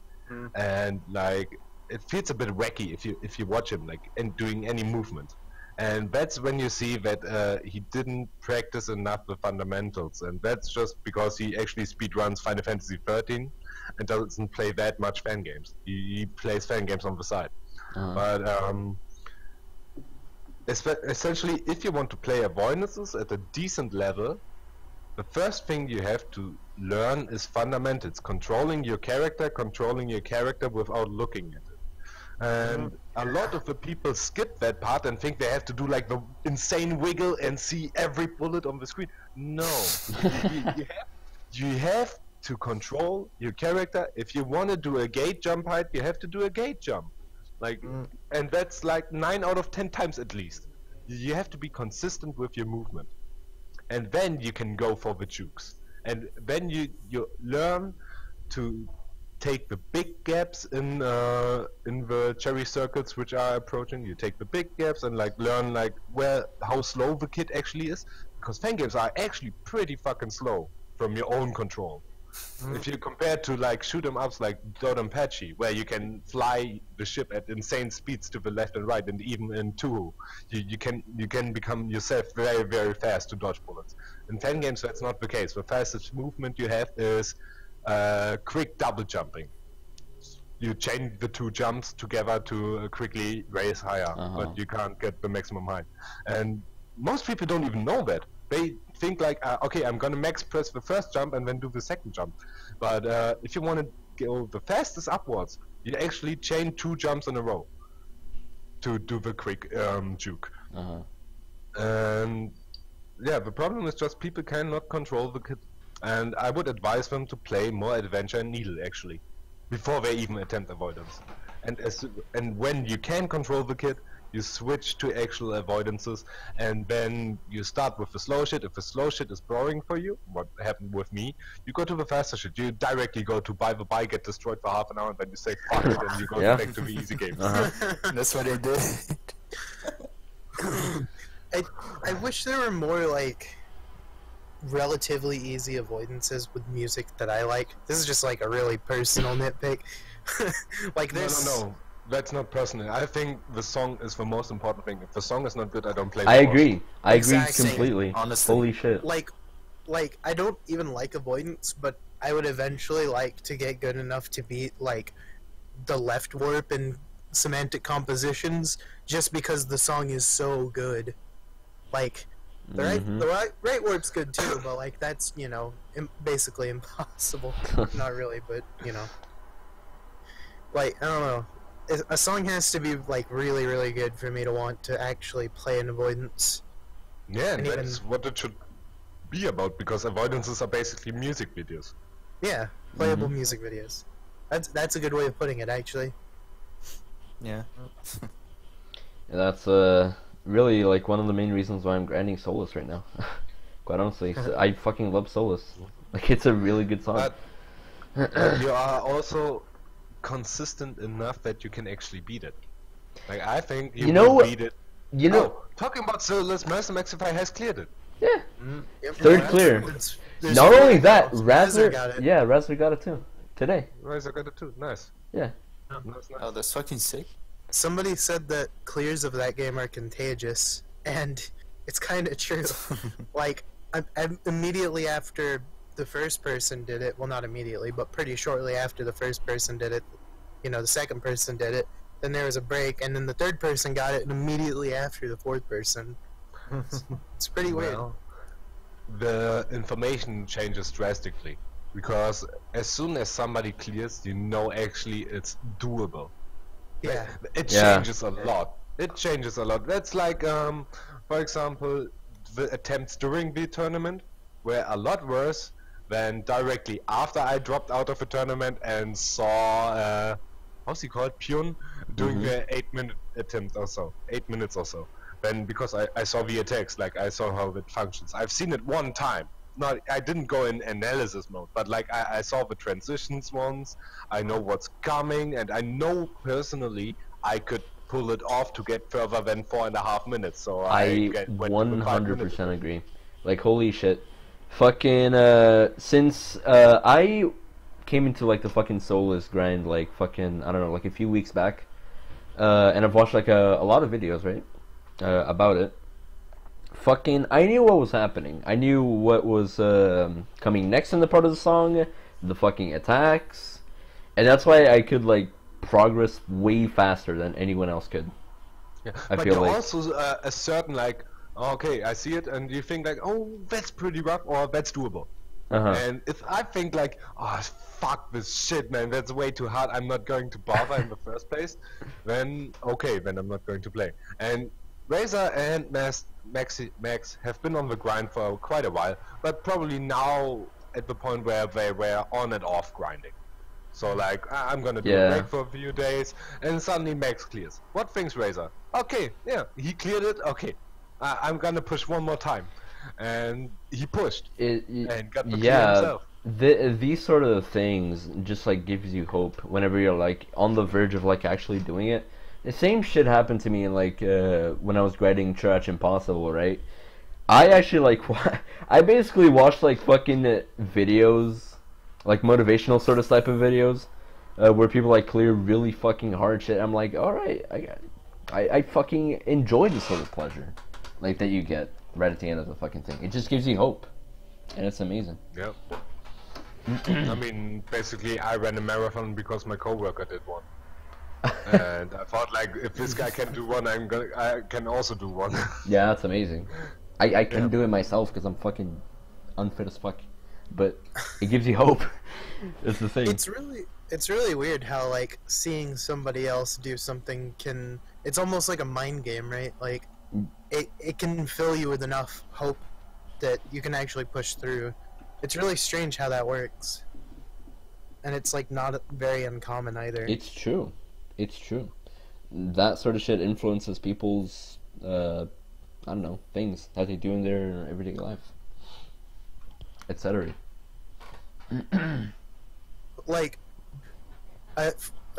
and like it feels a bit wacky if you watch him like and doing any movement, and that's when you see that he didn't practice enough the fundamentals, and that's just because he actually speedruns Final Fantasy 13 and doesn't play that much fan games. He plays fan games on the side, but essentially, if you want to play avoidances at a decent level, the first thing you have to learn is fundamentals, controlling your character without looking at it. And a lot of the people skip that part and think they have to do like the insane wiggle and see every bullet on the screen. No, you have to control your character. If you want to do a gate jump height, you have to do a gate jump. Like, and that's like 9 out of 10 times at least. You have to be consistent with your movement, and then you can go for the jukes. And then you learn to take the big gaps in the cherry circuits which are approaching. You take the big gaps and like learn like how slow the kid actually is, because fan games are actually pretty fucking slow from your own control. If you compare to like shoot 'em ups like Dodonpachi, where you can fly the ship at insane speeds to the left and right, and even in Tuhu, you can become yourself very very fast to dodge bullets. In fan games, that's not the case. The fastest movement you have is quick double jumping. You chain the 2 jumps together to quickly raise higher, but you can't get the maximum height. And most people don't even know that. They think like, okay, I'm gonna max press the first jump and then do the second jump. But if you want to go the fastest upwards, you actually chain 2 jumps in a row to do the quick juke. And yeah, the problem is just people cannot control the kid. And I would advise them to play more adventure and needle actually, before they even attempt avoidance. And when you can control the kid, you switch to actual avoidances, and then you start with the slow shit. If the slow shit is boring for you, what happened with me, you go to the faster shit. You directly go to buy the bike, get destroyed for half an hour, and then you say fuck it, and you go back to the easy games. That's what I did. I wish there were more like relatively easy avoidances with music that I like. This is just like a really personal nitpick. Like this. No. That's not personal. I think the song is the most important thing. If the song is not good, I don't play. I agree. I agree Exactly. completely. Honestly. Holy shit. Like I don't even like avoidance, but I would eventually like to get good enough to beat like the left warp and semantic compositions, just because the song is so good. Like The right warp's good too, but like that's basically impossible. Not really, but like I don't know. A song has to be like really, really good for me to want to actually play an avoidance. Yeah, and And that's what it should be about, because avoidances are basically music videos. Yeah, playable music videos. That's a good way of putting it, actually. Yeah. And that's really like one of the main reasons why I'm grinding Solus right now. Quite honestly, I fucking love Solus. Like it's a really good song. But you are also consistent enough that you can actually beat it. Like I think you will beat it. Talking about Solus, Mercer Maxify has cleared it. Yeah. Yep. Third clear. There's Not four only that, now. Razor got it. Yeah, Razor got it too today. Razor got it too. Nice. Yeah. Nice. Oh, that's fucking sick. Somebody said that clears of that game are contagious, and it's kind of true. Like, I immediately after the first person did it, well, not immediately, but pretty shortly after the first person did it, the second person did it, then there was a break, and then the third person got it, and immediately after the fourth person. It's pretty weird. Well, the information changes drastically, because as soon as somebody clears, actually it's doable. Yeah. It changes a lot. It changes a lot. That's like, for example, the attempts during the tournament were a lot worse than directly after I dropped out of a tournament and saw, how's he called, Pyun, doing the 8-minute attempt or so, 8 minutes or so. Then because I saw the attacks, like I saw how it functions. I've seen it one time. I didn't go in analysis mode, but like I saw the transitions once. I know what's coming, and I know personally I could pull it off to get further than 4.5 minutes. So I went to the 5 minutes. 100% agree. Like holy shit, fucking since I came into like the fucking Solus grind like fucking I don't know like a few weeks back, and I've watched like a lot of videos right about it. Fucking, I knew what was happening. I knew what was coming next in the part of the song, the fucking attacks, and that's why I could like progress way faster than anyone else could. Yeah, I but feel you're like also a certain like, okay, I see it, and you think like, oh, that's pretty rough, or that's doable. And if I think like, oh fuck this shit, man, that's way too hard, I'm not going to bother in the first place, then okay, then I'm not going to play. And Razor and Max have been on the grind for quite a while, but probably now at the point where they were on and off grinding. So like, I'm gonna do a break for a few days, and suddenly Max clears. What thinks Razor? Okay, yeah, he cleared it, okay. I'm gonna push one more time. And he pushed, and got the clear himself. These sort of things just like gives you hope whenever you're like on the verge of like actually doing it. The same shit happened to me like when I was grinding Church Impossible, right? I actually like I basically watched like fucking videos, like motivational sort of type of videos, where people like clear really fucking hard shit. I'm like, all right, I fucking enjoy this sort of pleasure, like that you get right at the end of the fucking thing. It just gives you hope, and it's amazing. Yep. I mean, basically, I ran a marathon because my coworker did one. And I thought, like, if this guy can do one, I can also do one. Yeah, that's amazing. I can do it myself because I'm fucking unfit as fuck, but it gives you hope. It's the thing. It's really weird how like seeing somebody else do something it's almost like a mind game, right? Like it can fill you with enough hope that you can actually push through. It's really strange how that works, and it's like not very uncommon either. It's true. It's true. That sort of shit influences people's, I don't know, things that they do in their everyday life, etc. Like, a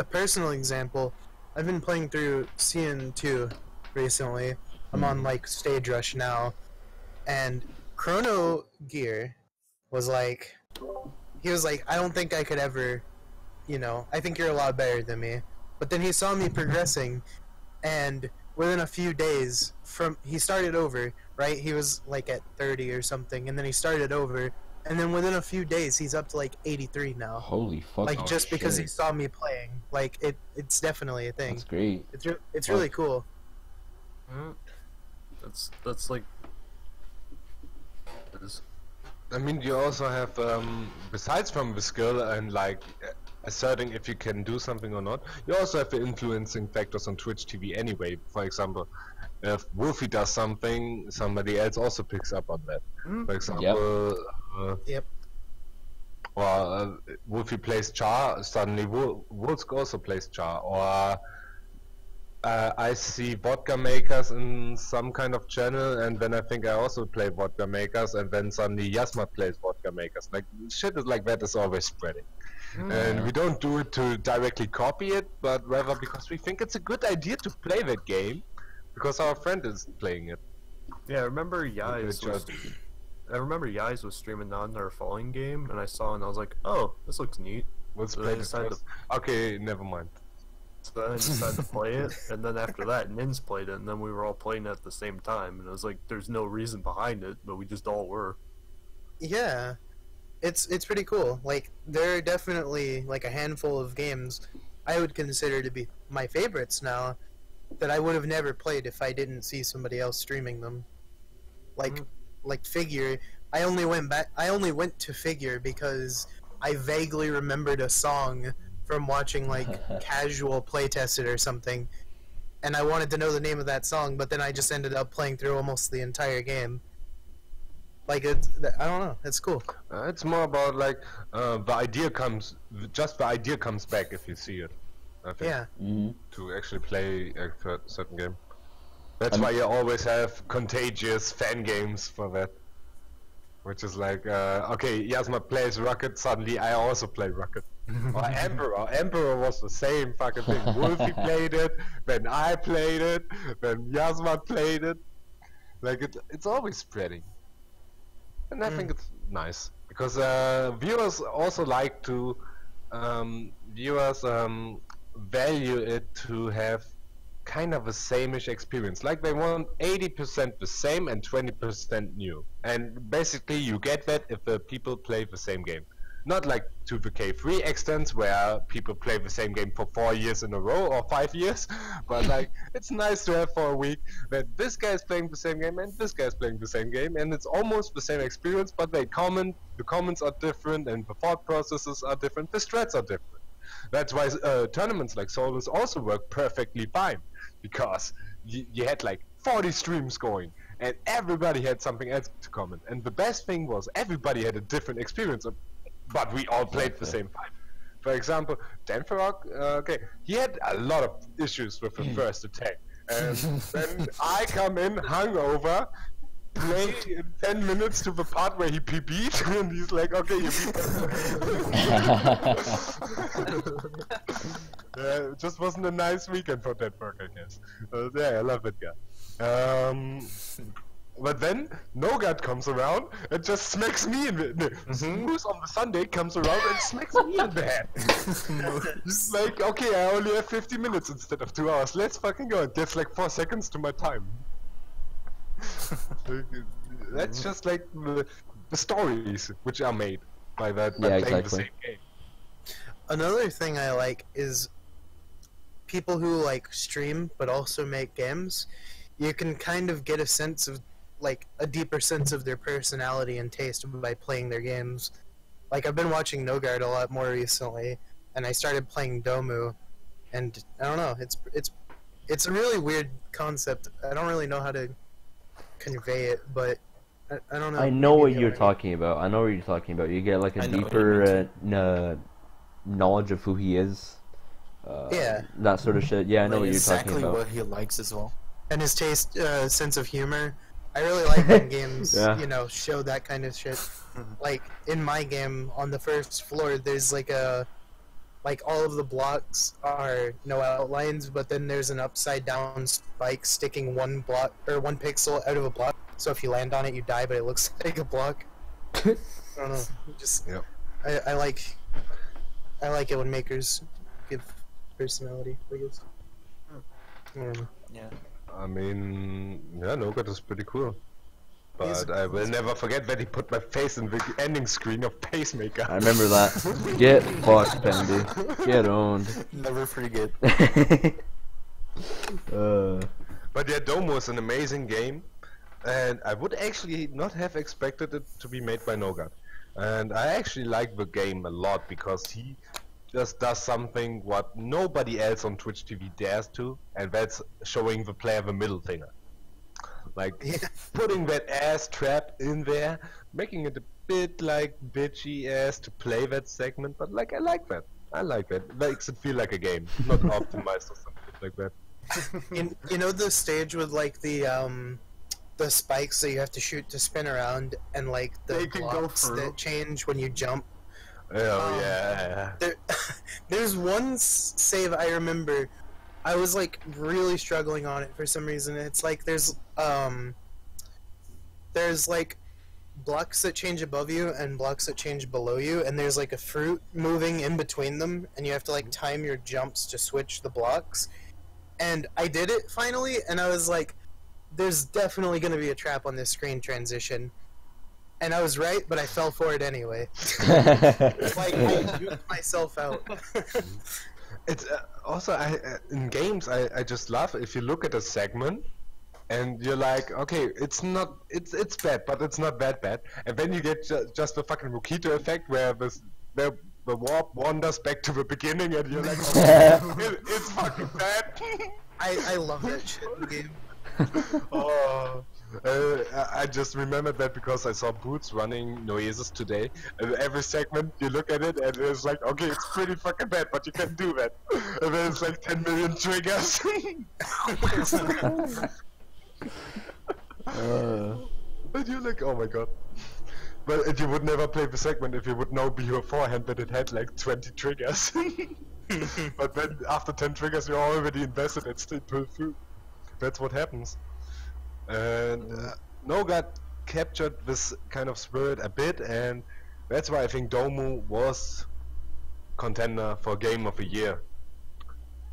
personal example, I've been playing through CN2 recently. I'm on, like, Stage Rush now, and Chrono Gear was like, he was like, I don't think I could ever, I think you're a lot better than me. But then he saw me progressing, and within a few days he started over, right? He was like at 30 or something, and then he started over, and then within a few days he's up to like 83 now. Holy fuck! Like just because he saw me playing, like it's definitely a thing. That's great. It's really cool. That's like is. I mean, you also have, besides from the skill and like asserting if you can do something or not, you also have the influencing factors on Twitch TV anyway. For example, if Wolfie does something, somebody else also picks up on that. For example, Yep. Wolfie plays Char, suddenly Wolsk also plays Char, or I see vodka makers in some kind of channel, and then I think I also play vodka makers, and then suddenly Yasma plays vodka makers. Like shit is like that is always spreading, and we don't do it to directly copy it, but rather because we think it's a good idea to play that game, because our friend is playing it. Yeah, I remember Yais was streaming on their falling game, and I saw it and I was like, oh, this looks neat. Let's So play I the decided first. Okay, never mind. So then I decided to play it, and then after that, Nins played it, and then we were all playing it at the same time, and it was like, there's no reason behind it, but we just all were. Yeah, it's pretty cool. Like, there are definitely like a handful of games I would consider to be my favorites now that I would have never played if I didn't see somebody else streaming them. Like Figure, I only went to Figure because I vaguely remembered a song from watching like casual playtested or something, and I wanted to know the name of that song, but then I just ended up playing through almost the entire game. Like I don't know, it's cool. It's more about like the idea comes back if you see it. I think, Yeah. to actually play a certain game. That's why you always have contagious fan games for that. Which is like, okay, Yasma plays Rocket, suddenly I also play Rocket. Or Emperor. Emperor was the same fucking thing. Wolfie played it, then I played it, then Yasma played it. Like, it's always spreading. And I think it's nice. Because viewers also like to, value it to have kind of a same-ish experience. Like they want 80% the same and 20% new. And basically you get that if the people play the same game. Not like 2K3 extents where people play the same game for 4 years in a row or 5 years, but like it's nice to have for a week that this guy is playing the same game and this guy is playing the same game, and it's almost the same experience, but the comments are different and the thought processes are different, the strats are different. That's why tournaments like Solus also work perfectly fine, because you had like 40 streams going and everybody had something else to comment, and the best thing was everybody had a different experience, but we all played the same fight. For example, Danfarok, okay, he had a lot of issues with the first attack, and then I come in hungover, play in 10 minutes to the part where he PB'd, and he's like, okay, you beat it just wasn't a nice weekend for Danfarok, I guess. Yeah, I love that guy. But then Nogat comes around and just smacks me in the Smooth on the Sunday comes around and smacks me in the head. It's like, okay, I only have 50 minutes instead of 2 hours. Let's fucking go. It gets like 4 seconds to my time. That's just like the stories which are made by that by playing the same game. Another thing I like is people who like stream but also make games. You can kind of get a sense of like a deeper sense of their personality and taste by playing their games. Like I've been watching Nogard a lot more recently, and I started playing Domu, and I don't know, it's a really weird concept. I don't really know how to convey it, but I don't know. I know what you're talking about. I know what you're talking about. You get like a deeper knowledge of who he is. Yeah. That sort of shit. Yeah, I know what you're talking exactly about. what he likes as well. And his taste, sense of humor. I really like when games, you know, show that kind of shit. Like, in my game, on the first floor, there's like all of the blocks are no outlines, but then there's an upside down spike sticking one block, or 1 pixel out of a block. So if you land on it, you die, but it looks like a block. I don't know. Just, I like it when makers give personality, I guess. I don't know. Yeah. I mean, yeah, Nogat is pretty cool. But I will never forget that he put my face in the ending screen of Pacemaker. I remember that. Get fucked, Pandy. Get owned. Never forget. But yeah, Domo is an amazing game. and I would actually not have expected it to be made by Nogat. And I actually like the game a lot because he just does something what nobody else on Twitch TV dares to, and that's showing the player the middle finger. Like Yeah. putting that ass trap in there, making it a bit like bitchy ass to play that segment, but like I like that. I like that. It makes it feel like a game, not optimized or something like that. You know the stage with like the spikes that you have to shoot to spin around, and like the They can go blocks through. that change when you jump. Oh yeah. There, there's one save I remember. I was like really struggling on it for some reason. It's like there's like blocks that change above you and blocks that change below you, and there's like a fruit moving in between them, and you have to like time your jumps to switch the blocks. And I did it finally, and I was like, there's definitely going to be a trap on this screen transition. And I was right, but I fell for it anyway. Like, I juked myself out. It's also in games I just love if you look at a segment and you're like, okay, it's bad, but it's not that bad, and then you get just the fucking Mojito effect where the warp wanders back to the beginning, and you're like, oh, it's fucking bad. I love that shit in the game. Oh, I just remembered that because I saw Boots running Noesis today, and every segment you look at it and it's like, okay, it's pretty fucking bad, but you can do that. And then it's like 10 million triggers. And you're like, oh my god. But you would never play the segment if you would know beforehand that it had like 20 triggers. But then after 10 triggers you're already invested and still pull through. That's what happens. And Nogat captured this kind of spirit a bit, and that's why I think Domu was contender for Game of the Year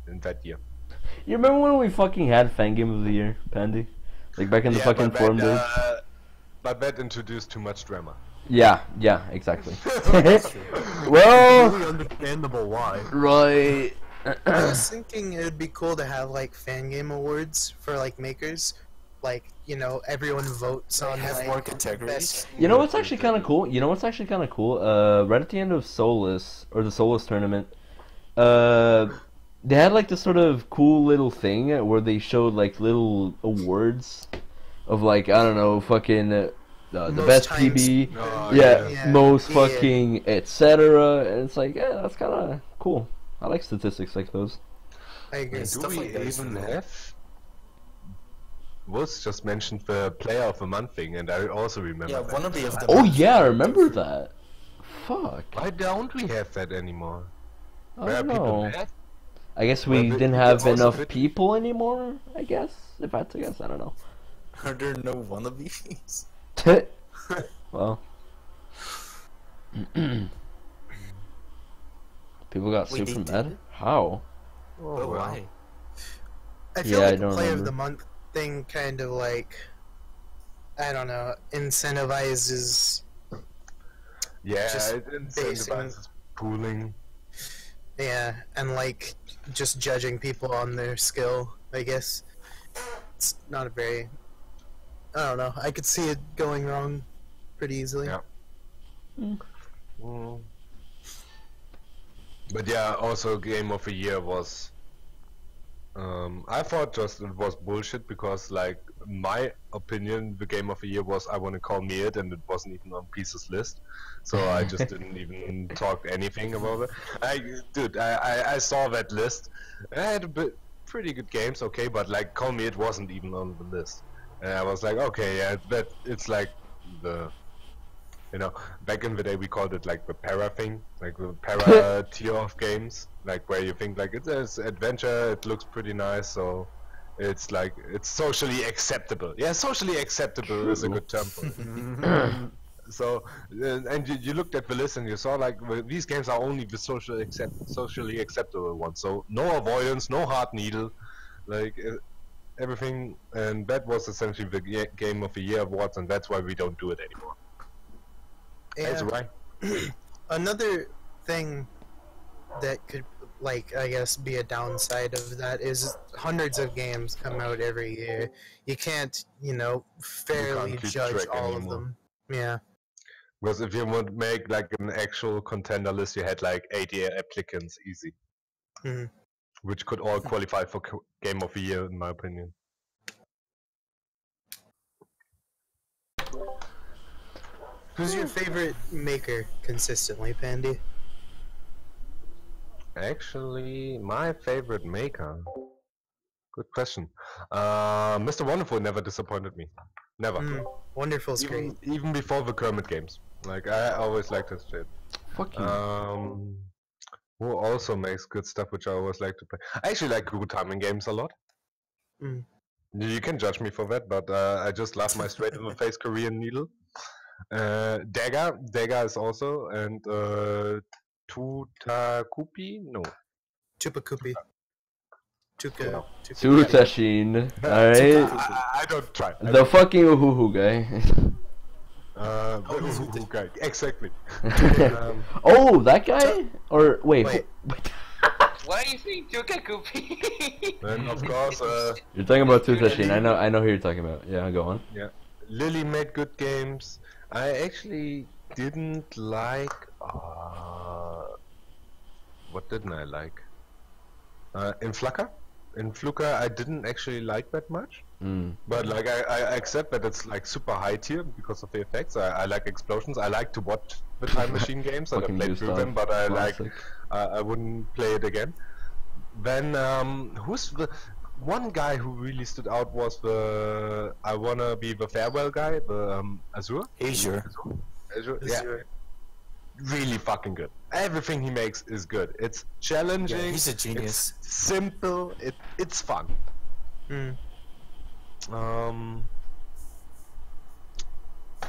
in that year. You remember when we fucking had Fangame of the Year, Pandy? Like back in the fucking but forum days? But that introduced too much drama. Yeah, exactly. Really Well, understandable why. right. I was thinking it would be cool to have like fan game awards for like makers. Like, you know, everyone votes on have like more categories. best. You know what's actually kind of cool? Right at the end of Solus, or the Solus tournament, they had like this sort of cool little thing where they showed like little awards of like, I don't know, fucking the Most best times- PB, Oh, yeah. most Yeah. fucking etc. And it's like, yeah, that's kind of cool. I like statistics like those. I agree. Do Stuff we like that is even cool. have? Woods just mentioned the Player of the Month thing, and I also remember Yeah, that. wannabe of the Oh month. yeah, I remember that. Fuck. Why don't we have that anymore? I Where are don't people know. at? I guess we Well, didn't we have also enough did- people anymore. I guess, if I had to guess, I don't know. Are there no wannabes? Well, people got Wait, sued they from did that. it? How? But why? I feel Yeah, I like the don't play of remember. the month thing kind of like, I don't know, incentivizes. Yeah, Just it incentivizes pooling. Yeah, and like just judging people on their skill, I guess. It's not a very. I don't know. I could see it going wrong pretty easily. Yeah. But yeah, also Game of the Year was. I thought just it was bullshit because, like, my opinion, the Game of the Year was I Want to Call Me It, and it wasn't even on Piece's list, so I just didn't even talk anything about it. I saw that list. I had pretty good games, okay, but like Call Me It wasn't even on the list, and I was like, okay, yeah, that it's like the. You know, back in the day we called it like the para thing, like the para tier of games, like where you think like it's an adventure, it looks pretty nice, so it's like it's socially acceptable. Yeah, socially acceptable is a good term for it. So, and you looked at the list and you saw like these games are only the socially acceptable ones. So no avoidance, no hard needle, like everything, and that was essentially the Game of the Year awards, and that's why we don't do it anymore. That's And right. another thing that could like, I guess, be a downside of that is hundreds of games come out every year. You can't, fairly keep judge track all of anymore. them. Yeah. Because if you would make like an actual contender list, you had like 80 applicants easy, Mhm. which could all qualify for Game of the Year, in my opinion. Who's your favorite maker consistently, Pandy? Actually, my favorite maker. Good question. Mr. Wonderful never disappointed me. Never. Wonderful's great. Even before the Kermit games. Like I always liked his shit. Fuck you. Who also makes good stuff, which I always like to play. I actually like good timing games a lot. Mm. You can judge me for that, but I just love my straight in the face Korean needle. Dagger is also, and Tutakupi? No. Chupakupi. Chuka. Sutashin. Alright. I don't try. The fucking uhuhu guy. Okay, exactly. Oh, that guy? Or wait. Wait. Why are you saying Chukakupi? Then of course, You're talking about Sutashin. I know who you're talking about. Yeah, go on. yeah, Lily made good games. I actually didn't like. What didn't I like? In Fluka, I didn't actually like that much. But like I accept that it's like super high tier because of the effects. I like explosions. I like to watch the Time Machine games and I Fucking played through them, but I wouldn't play it again. Then who's the one guy who really stood out was the I wanna be the farewell guy, the Azure. Azure. Yeah. Really fucking good. Everything he makes is good. It's challenging. Yeah, he's a genius. It's simple. It's fun.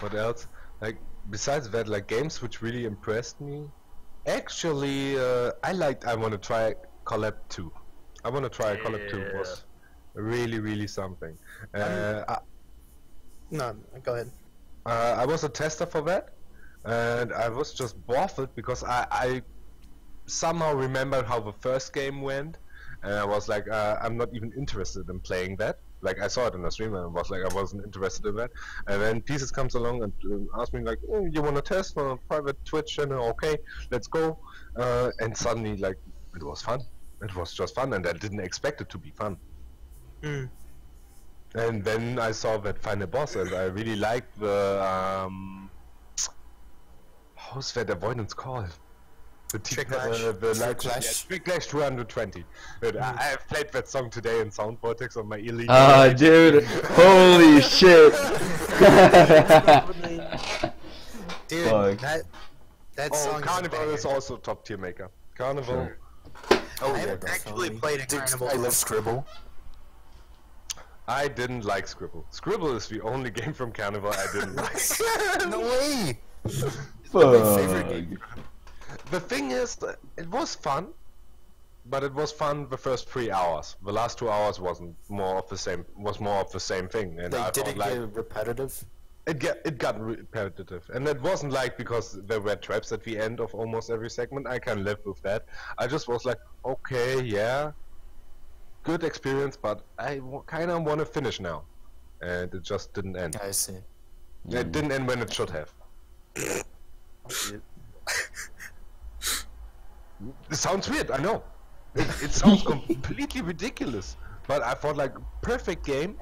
What else? Like besides that, like games which really impressed me. Actually, I want to try Collab 2. I want to try Collab 2. Was really something. No, go ahead. I was a tester for that, and I was just baffled because I somehow remembered how the first game went, and I was like, I'm not even interested in playing that. Like I saw it in the stream and I was like, I wasn't interested in that. And then Pieces comes along and asks me like, oh, you want to test on a private Twitch channel? Okay, let's go. And suddenly like, it was fun. It was just fun, and I didn't expect it to be fun. And then I saw that final boss, and I really liked the how's that avoidance called? The Trick Clash. Trick Clash 220. I have played that song today in Sound Vortex on my illegal. Ah, dude, holy shit! Dude, Fuck. that song. Carnival is also top tier maker. Carnival. Oh, I yeah, haven't actually definitely. played a Carnival. I love Scribble. I didn't like Scribble. Scribble is the only game from Carnival I didn't like. No way! Fuck. The thing is, it was fun, but it was fun the first 3 hours. The last 2 hours wasn't more of the same. Was more of the same thing. And I Like, did thought, it like, get repetitive? it got repetitive, and it wasn't like because there were traps at the end of almost every segment. I can live with that. I just was like, okay, yeah, good experience, but I kind of want to finish now, and it just didn't end. I see. It didn't end when it should have. It sounds weird, I know. It sounds completely ridiculous, but I thought like perfect game.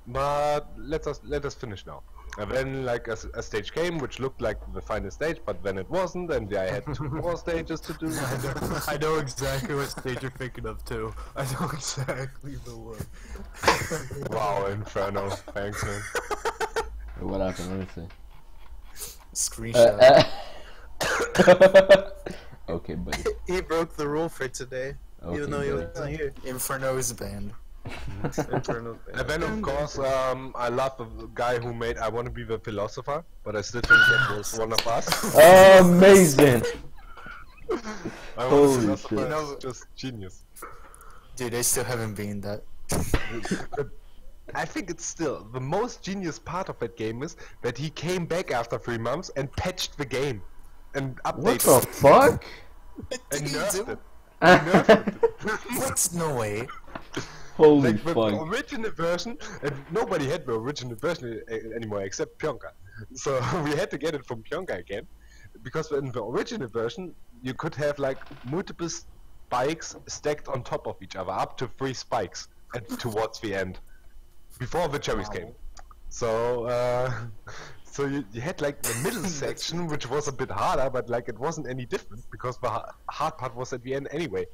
But let us finish now. And then like a stage came which looked like the final stage, but then it wasn't, and I had 2 more stages to do. I know exactly what stage you're thinking of too. I know exactly the one. Wow, Inferno. Thanks, man. What happened? Let me Screenshot. see. Okay, buddy. He broke the rule for today, Okay, even though he buddy. wasn't here. Inferno is banned. And then of course, I love the guy who made I Want to Be the Philosopher, but I still think that was one of us. Amazing! I Want Holy to Be the Philosopher shit. is just genius. Dude, I still haven't been that. I think it's still the most genius part of that game is that he came back after 3 months and patched the game and What updated the it fuck? and nerfed it. What? No way. Holy Like the fuck. original version, and nobody had the original version anymore except Pyonka. So we had to get it from Pyonka again, because in the original version you could have like multiple spikes stacked on top of each other, up to 3 spikes, towards the end, before the cherries came. So so you had like the middle section, which was a bit harder, but like it wasn't any different because the hard part was at the end anyway.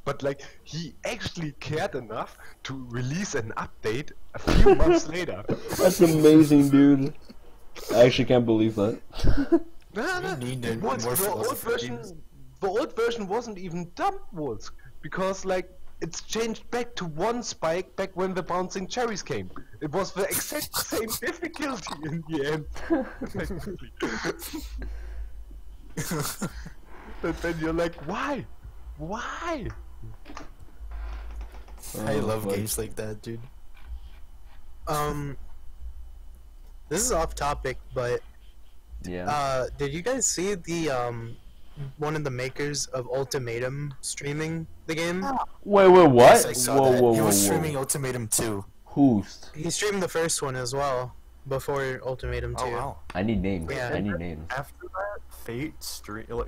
But like he actually cared enough to release an update a few months later. That's amazing, dude. I actually can't believe that. Nah, Needed the more old philosophy. old version wasn't even dumb walls, because like it's changed back to 1 spike back when the bouncing cherries came. It was the exact same difficulty in the end. And then you're like, why? Why? I love fuck. games like that, dude. This is off topic, but Yeah. did you guys see the one of the makers of Ultimatum streaming the game? Wait, what? Yes, I saw Whoa, that. whoa, He whoa, was whoa. streaming Ultimatum 2. Who's? He streamed the first one as well before Ultimatum 2. Oh wow. I need names. Yeah. I need names. After that,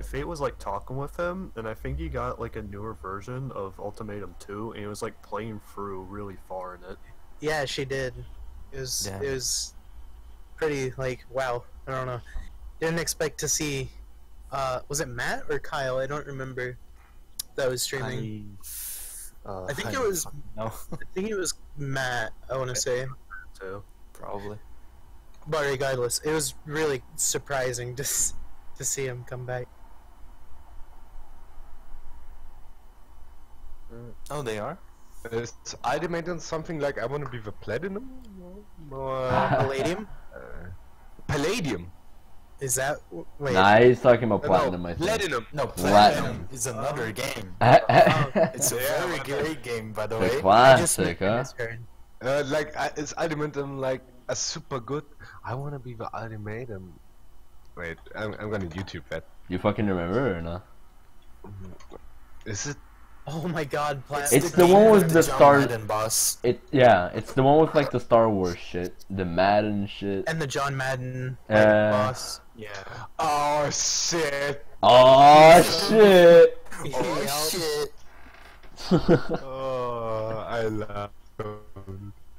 Fate was like talking with him, and I think he got like a newer version of Ultimatum 2, and he was like playing through really far in it. Yeah, she did. It was pretty like wow. I don't know. Didn't expect to see. Was it Matt or Kyle? I don't remember. That was streaming. I think it was. No, I think it was Matt. I want to say. Too. probably. But regardless, it was really surprising to see him come back. Oh, they are? Is Ultimatum something like I want to be the platinum? Or, Palladium? Palladium? Is that wait? Nah, he's talking about No, platinum. I think. platinum. No, Platinum. Platinum is another game. It's It's a Yeah, very but- great game, by the a way. I just classic, huh? misheard. Like, is Ultimatum like a super good? I want to be the Ultimatum. Wait, I'm gonna YouTube that. You fucking remember or not? Is it? Oh my God, It's plastic. the one with the John star- Madden boss. It's the one with like the Star Wars shit, the Madden shit. And the John Madden boss. Yeah. Oh shit! Oh shit! Oh Yep. shit. Oh, I love.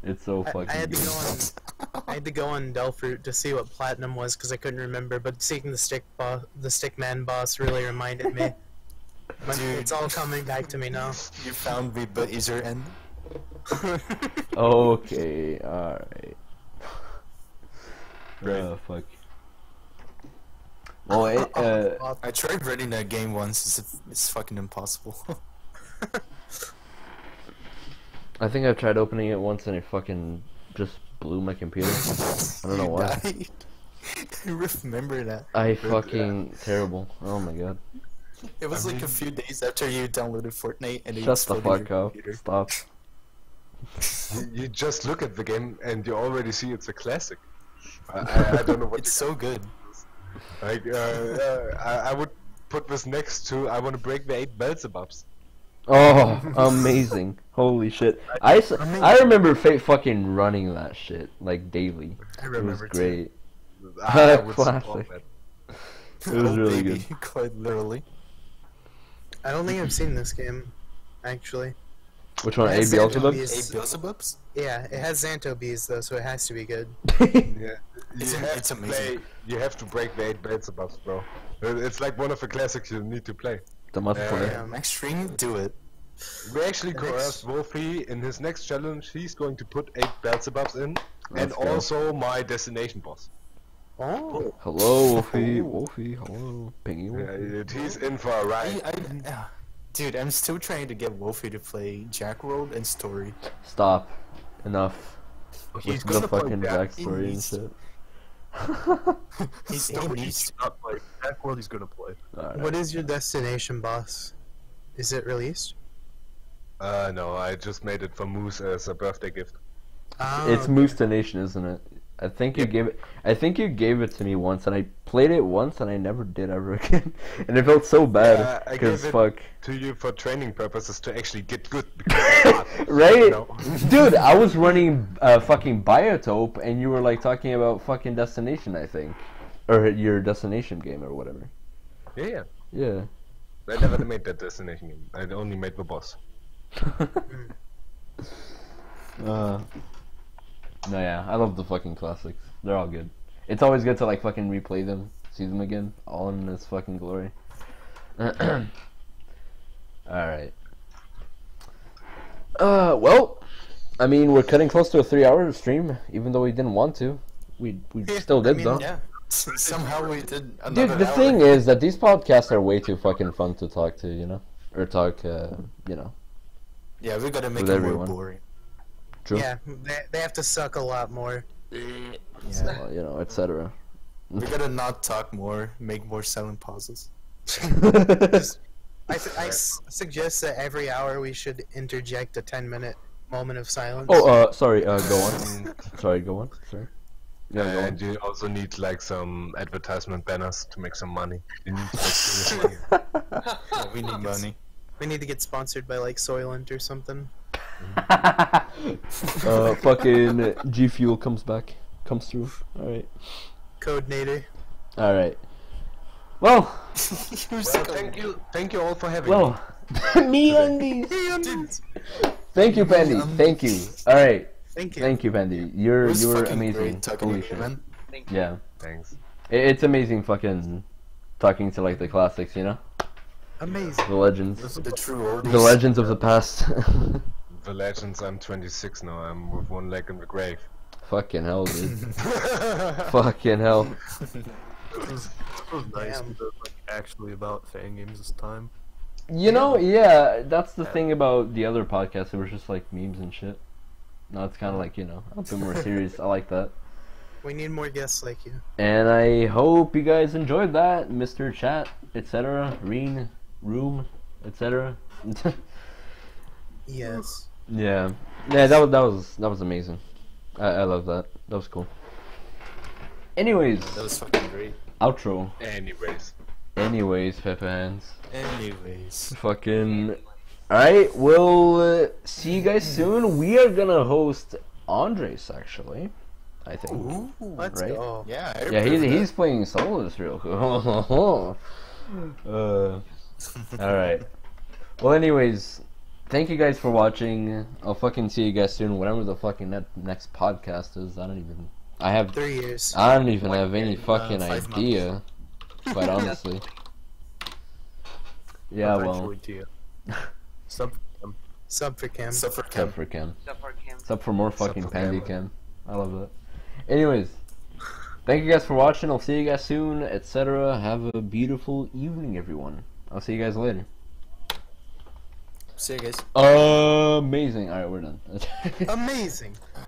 It's so I fucking. had to good. go on. I had to go on Delphoot to see what platinum was because I couldn't remember. But seeing the Stickman boss really reminded me. Dude. It's all coming back to me now. You found me, but is your end? Okay, alright. Right. Fuck. Well, I tried running that game once. It's fucking impossible. I think I've tried opening it once and it fucking just blew my computer. I don't know You why. died. I remember that. I fucking terrible. Oh my god. It was like a few days after you downloaded Fortnite and it Shut the exploded fuck your up. computer. Stop. You just look at the game and you already see it's a classic. I don't know what It's so good. like. I would put this next to I want to break the 8 Beelzebubs. Oh, amazing. Holy shit. I remember Fate fucking running that shit, like, daily. I It was remember too. great. I would Classic. support that. It was Oh, really baby, good. quite literally. I don't think I've seen this game, actually. Which one? A Yes, Beelzebub? Yes. Hey, Beelzebubs? Yeah, it has Xanto bees though, so it has to be good. Yeah, It's to amazing. play. You have to break the 8 Beelzebubs, bro. It's like one of the classics you need to play. The multiplayer. Yeah. Next stream, do it. We actually The coerced Wolfie in his next challenge. He's going to put 8 Beelzebubs in, and Let's go. also my destination boss. Oh, Hello, Wolfie. Wolfie, hello. Pingy Yeah, Wolfie. he's in for a ride. Dude, I'm still trying to get Wolfie to play Jackworld and Story. Stop. Enough. He's With the gonna play fucking Jack. backstory and He's- shit. He needs to. Not like that world he's gonna play. Alright. what is your destination boss? Is it released? No, I just made it for Moose as a birthday gift. Ah, It's okay. Moose to Nation, isn't it? I think you gave it. I think you gave it to me once, and I played it once, and I never did ever again. And it felt so bad I because gave it fuck. to you for training purposes to actually get good. Because it's hard, Right, you know? dude. I was running fucking Biotope, and you were like talking about fucking Destination, I think, or your Destination game or whatever. Yeah. Yeah. I never made that destination game. I only made the boss. No, yeah, I love the fucking classics. They're all good. It's always good to like fucking replay them, see them again, all in this fucking glory. Alright. Well, I mean, we're cutting close to a 3-hour stream, even though we didn't want to. We still did, though. Yeah. Somehow we did another Dude, the hour. thing is that these podcasts are way too fucking fun to talk to, you know? Or talk, you know. Yeah, we gotta make With it everyone. more boring. True. Yeah, they have to suck a lot more. Yeah. Well, you know, etc. We gotta not talk more, make more silent pauses. I suggest that every hour we should interject a 10-minute moment of silence. Oh, sorry, go on. Sorry, go on. Sorry. Yeah, go on. And you also need like some advertisement banners to make some money. You need to make serious money. Yeah, we need money. We need to get sponsored by like Soylent or something. Fucking G Fuel comes through. Alright. Codenator. Alright. Well, Thank you all for having me. well. Me undies. Thank you, Pandy. Thank you. Alright. Thank you. Thank you, Pandy. It You're was fucking amazing. great talking Holy to you, shit. man. Thank you. Yeah. Thanks. It's amazing fucking talking to like the classics, you know? Amazing. The legends. The true oldies. The legends of the past. The legends. I'm 26 now. I'm with one leg in the grave. Fucking hell, dude. Fucking hell. It was nice Damn. because it was like actually about Fangames this time. You know, yeah, that's the thing about the other podcasts. It was just like memes and shit. Now it's kind of like, you know, a bit more serious. I like that. We need more guests like you. And I hope you guys enjoyed that, Mr. Chat, etc. Reen, Room, etc. Yes. Yeah, that was amazing. I love that. That was cool. Anyways, That was fucking great. outro. Anyways, Pepper Hands. Anyways. Fucking. Alright, we'll see you guys soon. We are gonna host Andres, actually. I think. Ooh. Let's Right? go. Yeah, I Yeah, approve he's playing solos real cool. Alright. Well, anyways, thank you guys for watching. I'll fucking see you guys soon. Whatever the fucking next podcast is, I don't even have 3 years. I don't even have any fucking 5 idea. Quite honestly. Yeah, well, Eventually, Tia. Sub. Sub for Cam. Suffer except Cam. for Cam. Except for Kim. Except for more Except fucking for Pandy Cam. Cam. I love that. Anyways, thank you guys for watching. I'll see you guys soon, etc. Have a beautiful evening, everyone. I'll see you guys later. See you guys. Amazing. Alright, we're done. Amazing.